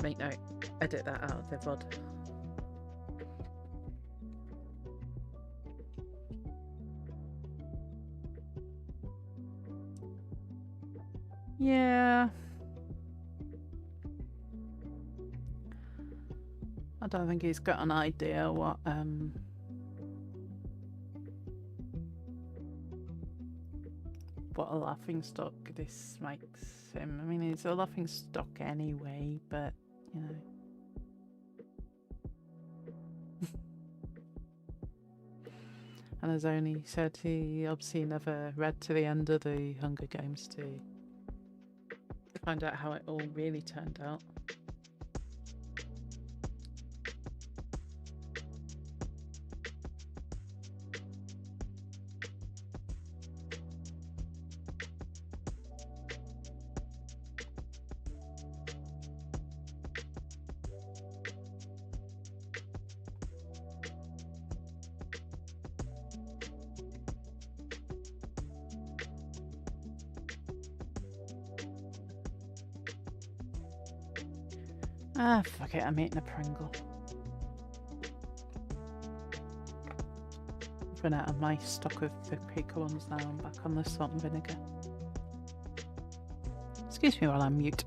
Make note, edit that out of the VOD. Yeah. I don't think he's got an idea what a laughing stock this makes him. I mean, he's a laughing stock anyway, but you know. And as Oni said, he obviously never read to the end of the Hunger Games to find out how it all really turned out. Ah, fuck it, I'm eating a Pringle. I've run out of my stock of the paprika ones now. I'm back on the salt and vinegar. Excuse me while I'm mute.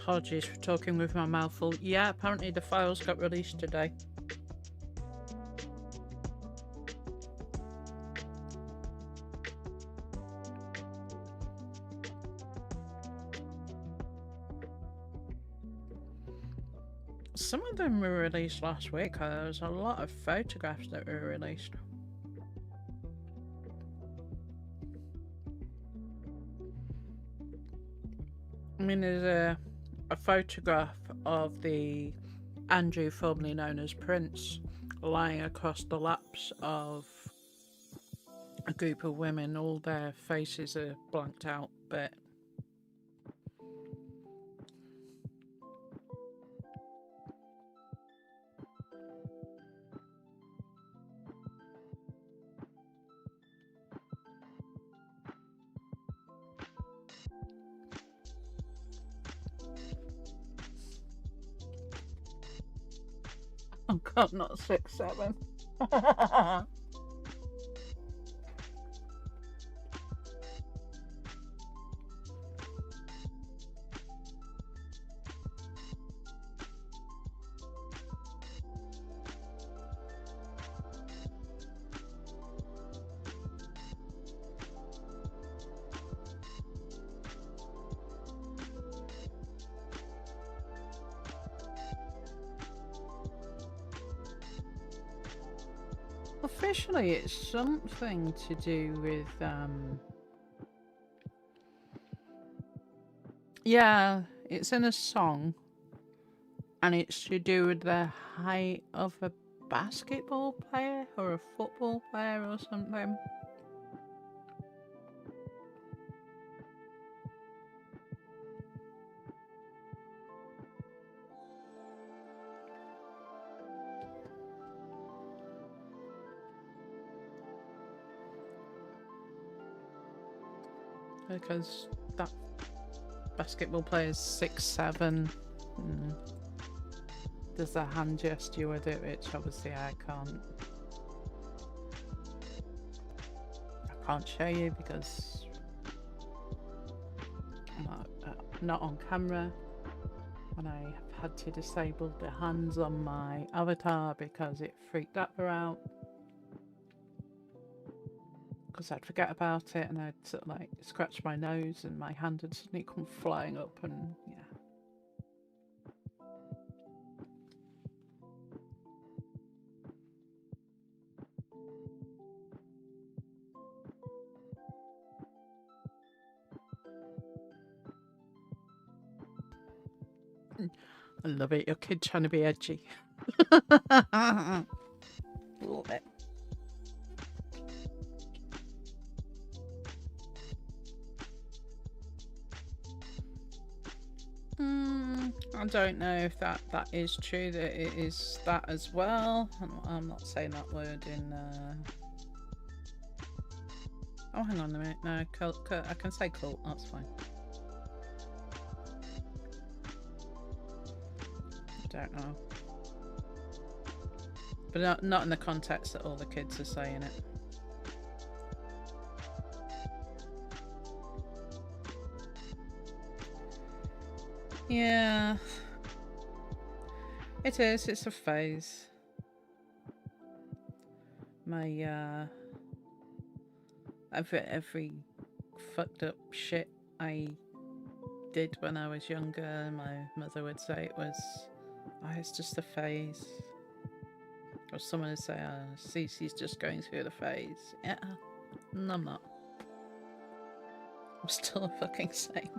Apologies for talking with my mouth full. Yeah, apparently the files got released today. Some of them were released last week. There was a lot of photographs that were released. I mean, there's a photograph of the Andrew, formerly known as Prince, lying across the laps of a group of women. All their faces are blanked out, but oh god, not 6'7". Officially, it's something to do with, yeah, it's in a song, and it's to do with the height of a basketball player or a football player or something. Because that basketball player is 6'7". There's a hand gesture with it, which obviously I can't show you because I'm not on camera, and I have had to disable the hands on my avatar because it freaked Apple out. Because I'd forget about it and I'd sort of like scratch my nose and my hand would suddenly come flying up, and yeah. I love it, your kid trying to be edgy. Love it. I don't know if that is true, that it is that as well. I'm not saying that word in oh, hang on a minute. No, cult, I can say cult, that's fine. I don't know. But not in the context that all the kids are saying it. Yeah, it is. It's a phase. My every fucked up shit I did when I was younger, my mother would say it was, oh, it's just a phase. Or someone would say, oh, Cece's just going through the phase. Yeah, no, I'm not. I'm still fucking same.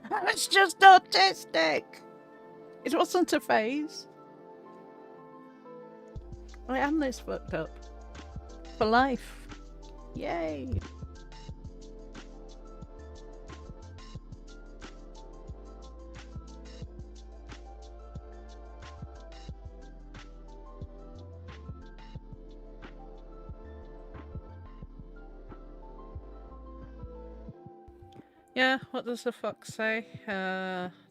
I was just autistic. It wasn't a phase. I am this fucked up. For life. Yay. Yeah, what does the fuck say?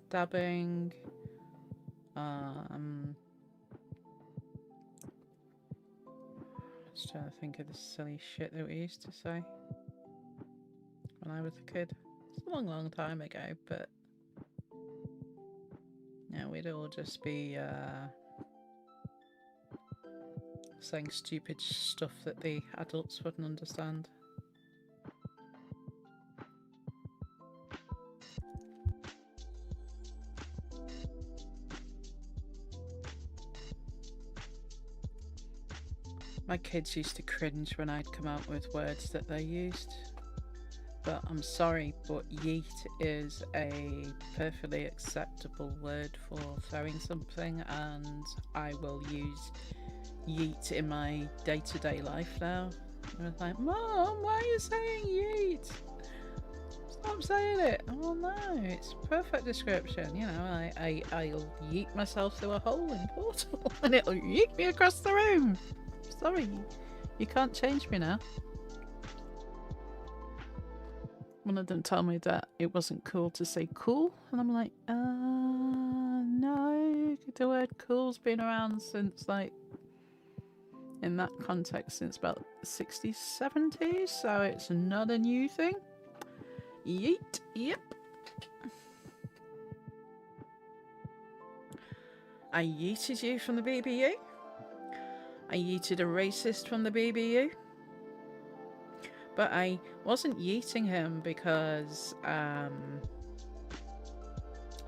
Dabbing. Just trying to think of the silly shit that we used to say when I was a kid. It's a long, long time ago, but Yeah, we'd all just be saying stupid stuff that the adults wouldn't understand. My kids used to cringe when I'd come out with words that they used. But I'm sorry, but yeet is a perfectly acceptable word for throwing something, and I will use yeet in my day-to-day life now. I was like, Mom, why are you saying yeet? Stop saying it. Oh no, it's a perfect description. You know, I'll yeet myself through a hole in Portal and it'll yeet me across the room. Sorry, you can't change me now. One of them told me that it wasn't cool to say cool, and I'm like, no, the word cool's been around since, like, in that context, since about the 60s, 70s, so it's not a new thing. Yeet, yep. I yeeted you from the BBU. I yeeted a racist from the BBU. But I wasn't yeeting him because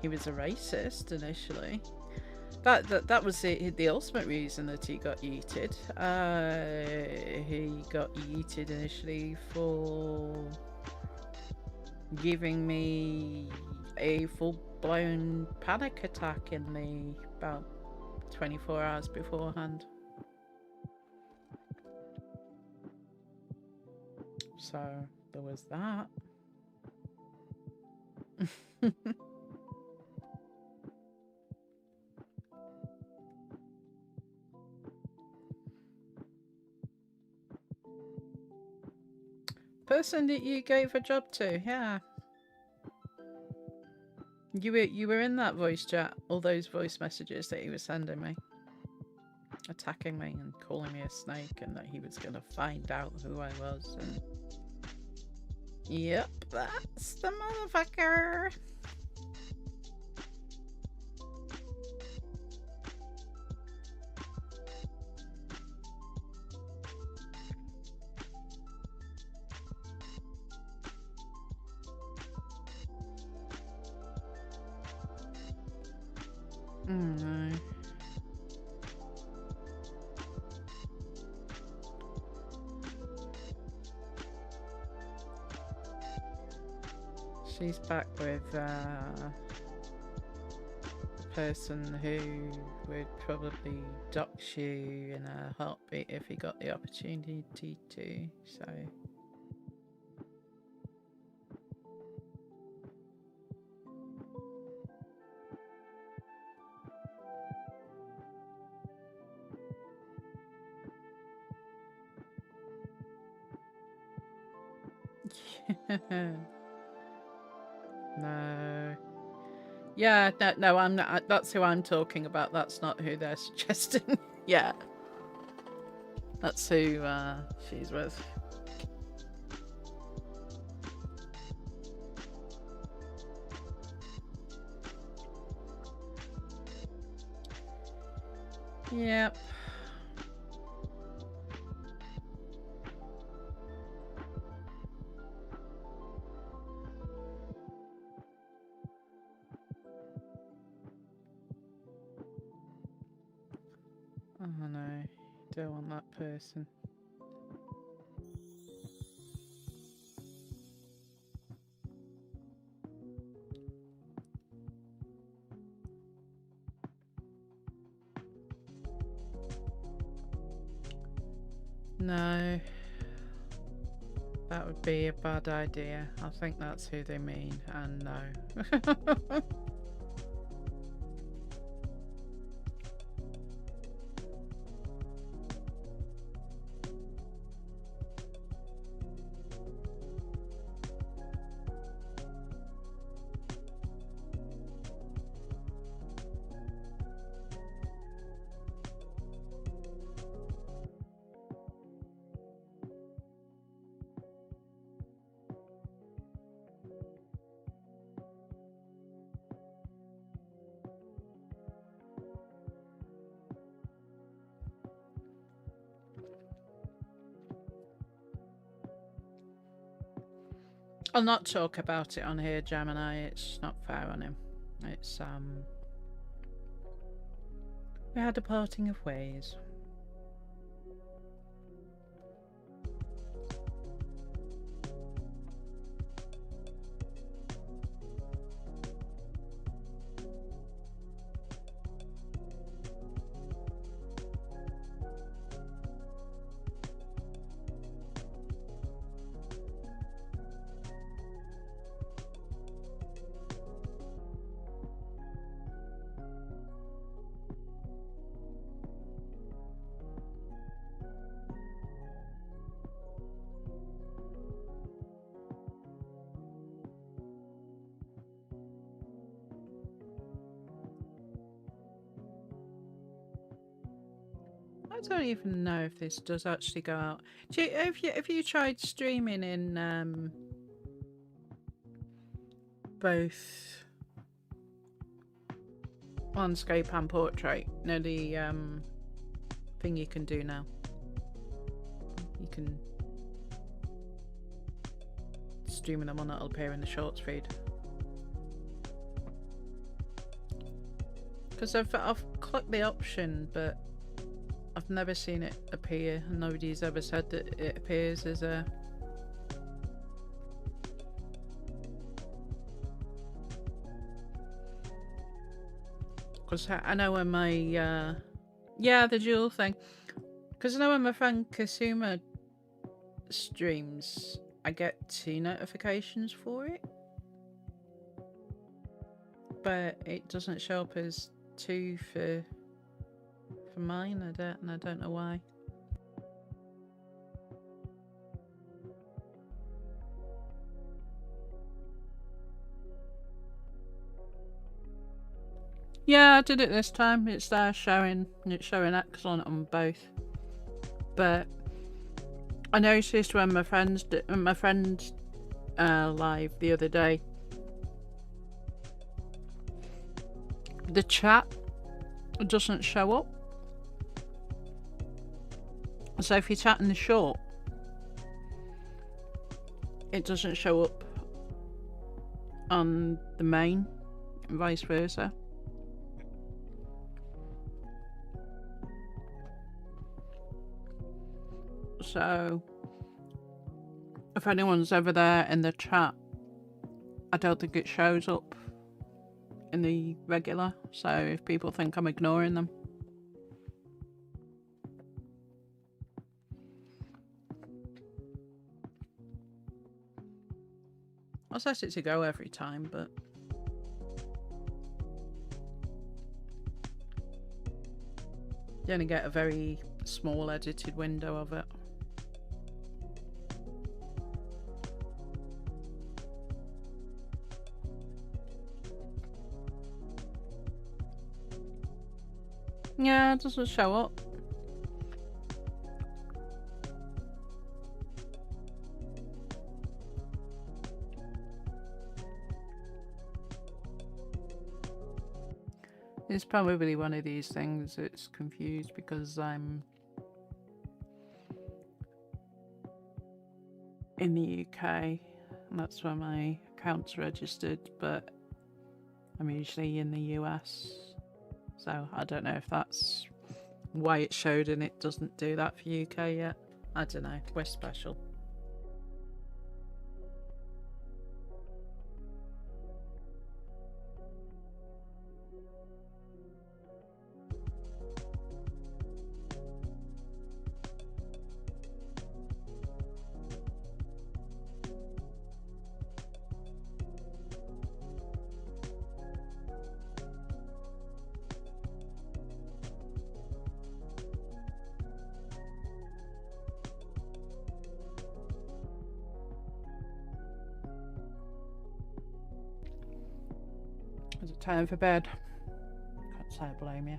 he was a racist initially. That was the ultimate reason that he got yeeted. He got yeeted initially for giving me a full-blown panic attack in the about 24 hours beforehand. So there was that. Person that you gave a job to, yeah. You were in that voice chat, all those voice messages that he was sending me. Attacking me and calling me a snake, and that he was gonna find out who I was, and yep, that's the motherfucker. No. She's back with the person who would probably dox you in a heartbeat if he got the opportunity to, so... No. Yeah, no, I'm not. That's who I'm talking about. That's not who they're suggesting. Yeah. That's who she's with. Yep. Oh no, don't want that person. No. That would be a bad idea. I think that's who they mean, and no. I'll not talk about it on here, Gemini. It's not fair on him. It's we had a parting of ways. I don't even know if this does actually go out. Have you tried streaming in both landscape and portrait? No, the thing you can do now. You can stream them on, it'll appear in the shorts feed. Because I've clicked the option, but I've never seen it appear, and nobody's ever said that it appears as a... Because I know when my... yeah, the dual thing. Because I know when my friend Kasuma streams, I get 2 notifications for it. But it doesn't show up as 2 for mine. I don't know why. Yeah, I did it this time. It's there showing, and it's showing X on it on both. But I noticed when my friend live the other day, the chat doesn't show up. So if you chat in the short, it doesn't show up on the main, and vice versa. So if anyone's ever there in the chat, I don't think it shows up in the regular. So if people think I'm ignoring them. I'll set it to go every time, but you only get a very small edited window of it. Yeah, it doesn't show up. It's probably one of these things that's confused because I'm in the UK and that's where my account's registered, but I'm usually in the US, so I don't know if that's why it showed and it doesn't do that for UK yet. I don't know, we're special. Is it time for bed? Can't say I blame you.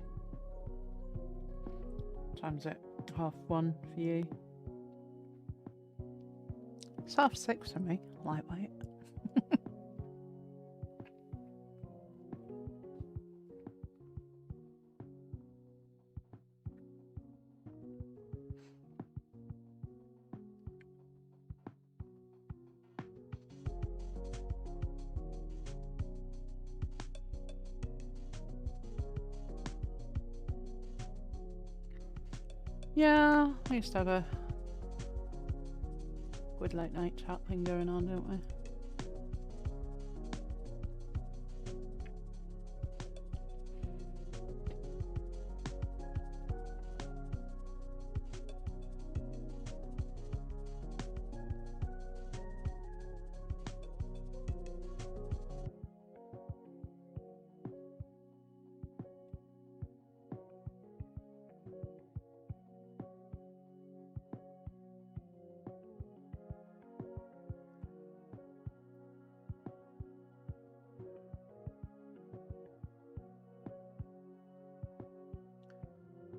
What time is it? 1:30 for you. It's 6:30 for me. Lightweight. Yeah, we used to have a good late night chat thing going on, don't we?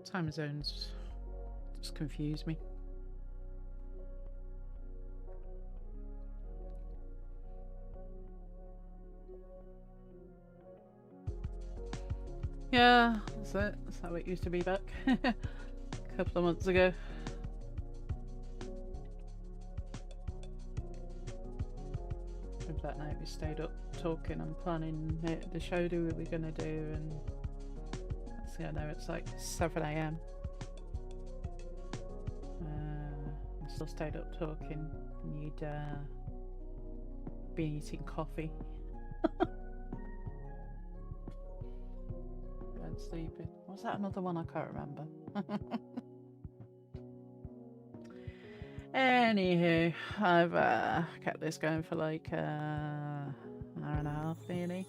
Time zones just confuse me. Yeah, that's it. That's how it used to be back a couple of months ago. That night we stayed up talking and planning the show we were going to do, and I know it's like 7 AM. I still stayed up talking, and you'd been eating coffee. And sleeping. Was that another one? I can't remember. Anywho, I've kept this going for like an hour and a half nearly.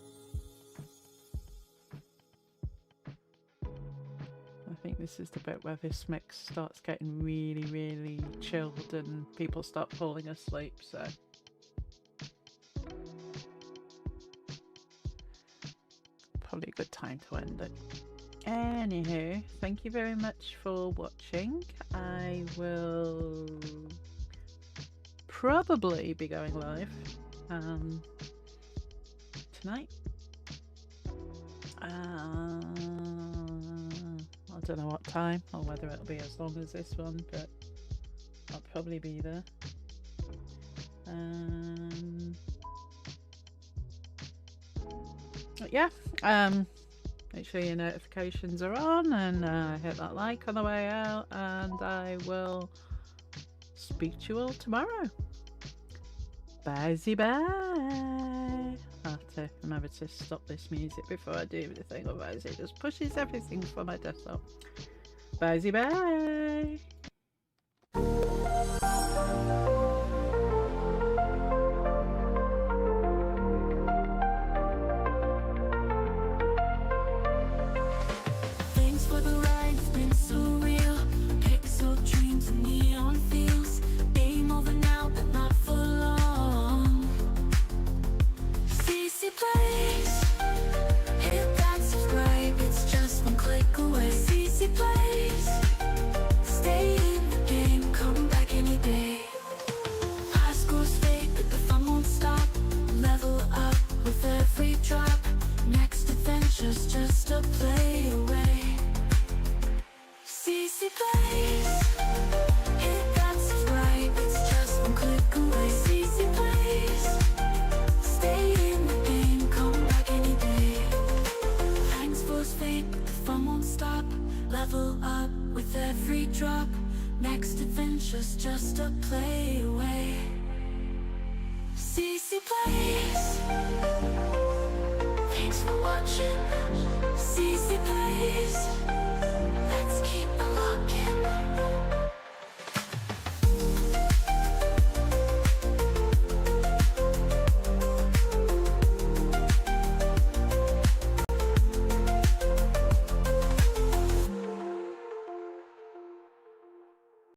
I think this is the bit where this mix starts getting really, really chilled and people start falling asleep, so probably a good time to end it. Anywho, thank you very much for watching. I will probably be going live tonight. I don't know what time or whether it'll be as long as this one, but I'll probably be there. But yeah, make sure your notifications are on, and hit that like on the way out, and I will speak to you all tomorrow. Bye-bye. I have to remember to stop this music before I do anything, otherwise it just pushes everything from my desktop. Bye-bye. Thanks for the ride, it's been surreal. Pixel dreams and neon feels. Game over now, but not for long. CC Plays. Hit that subscribe, it's just one click away. CC Plays. Stay in the game, come back any day. High scores fade, but the fun won't stop. Level up with every drop. Next adventure's just a play away. CC Plays. Hit that subscribe, it's just one click away. CC Plays. Stay in the game, come back any day. Thanks for fate, but the fun won't stop. Level up with every drop. Next adventure's just a play away. CC Plays. Thanks for watching. CC Plays.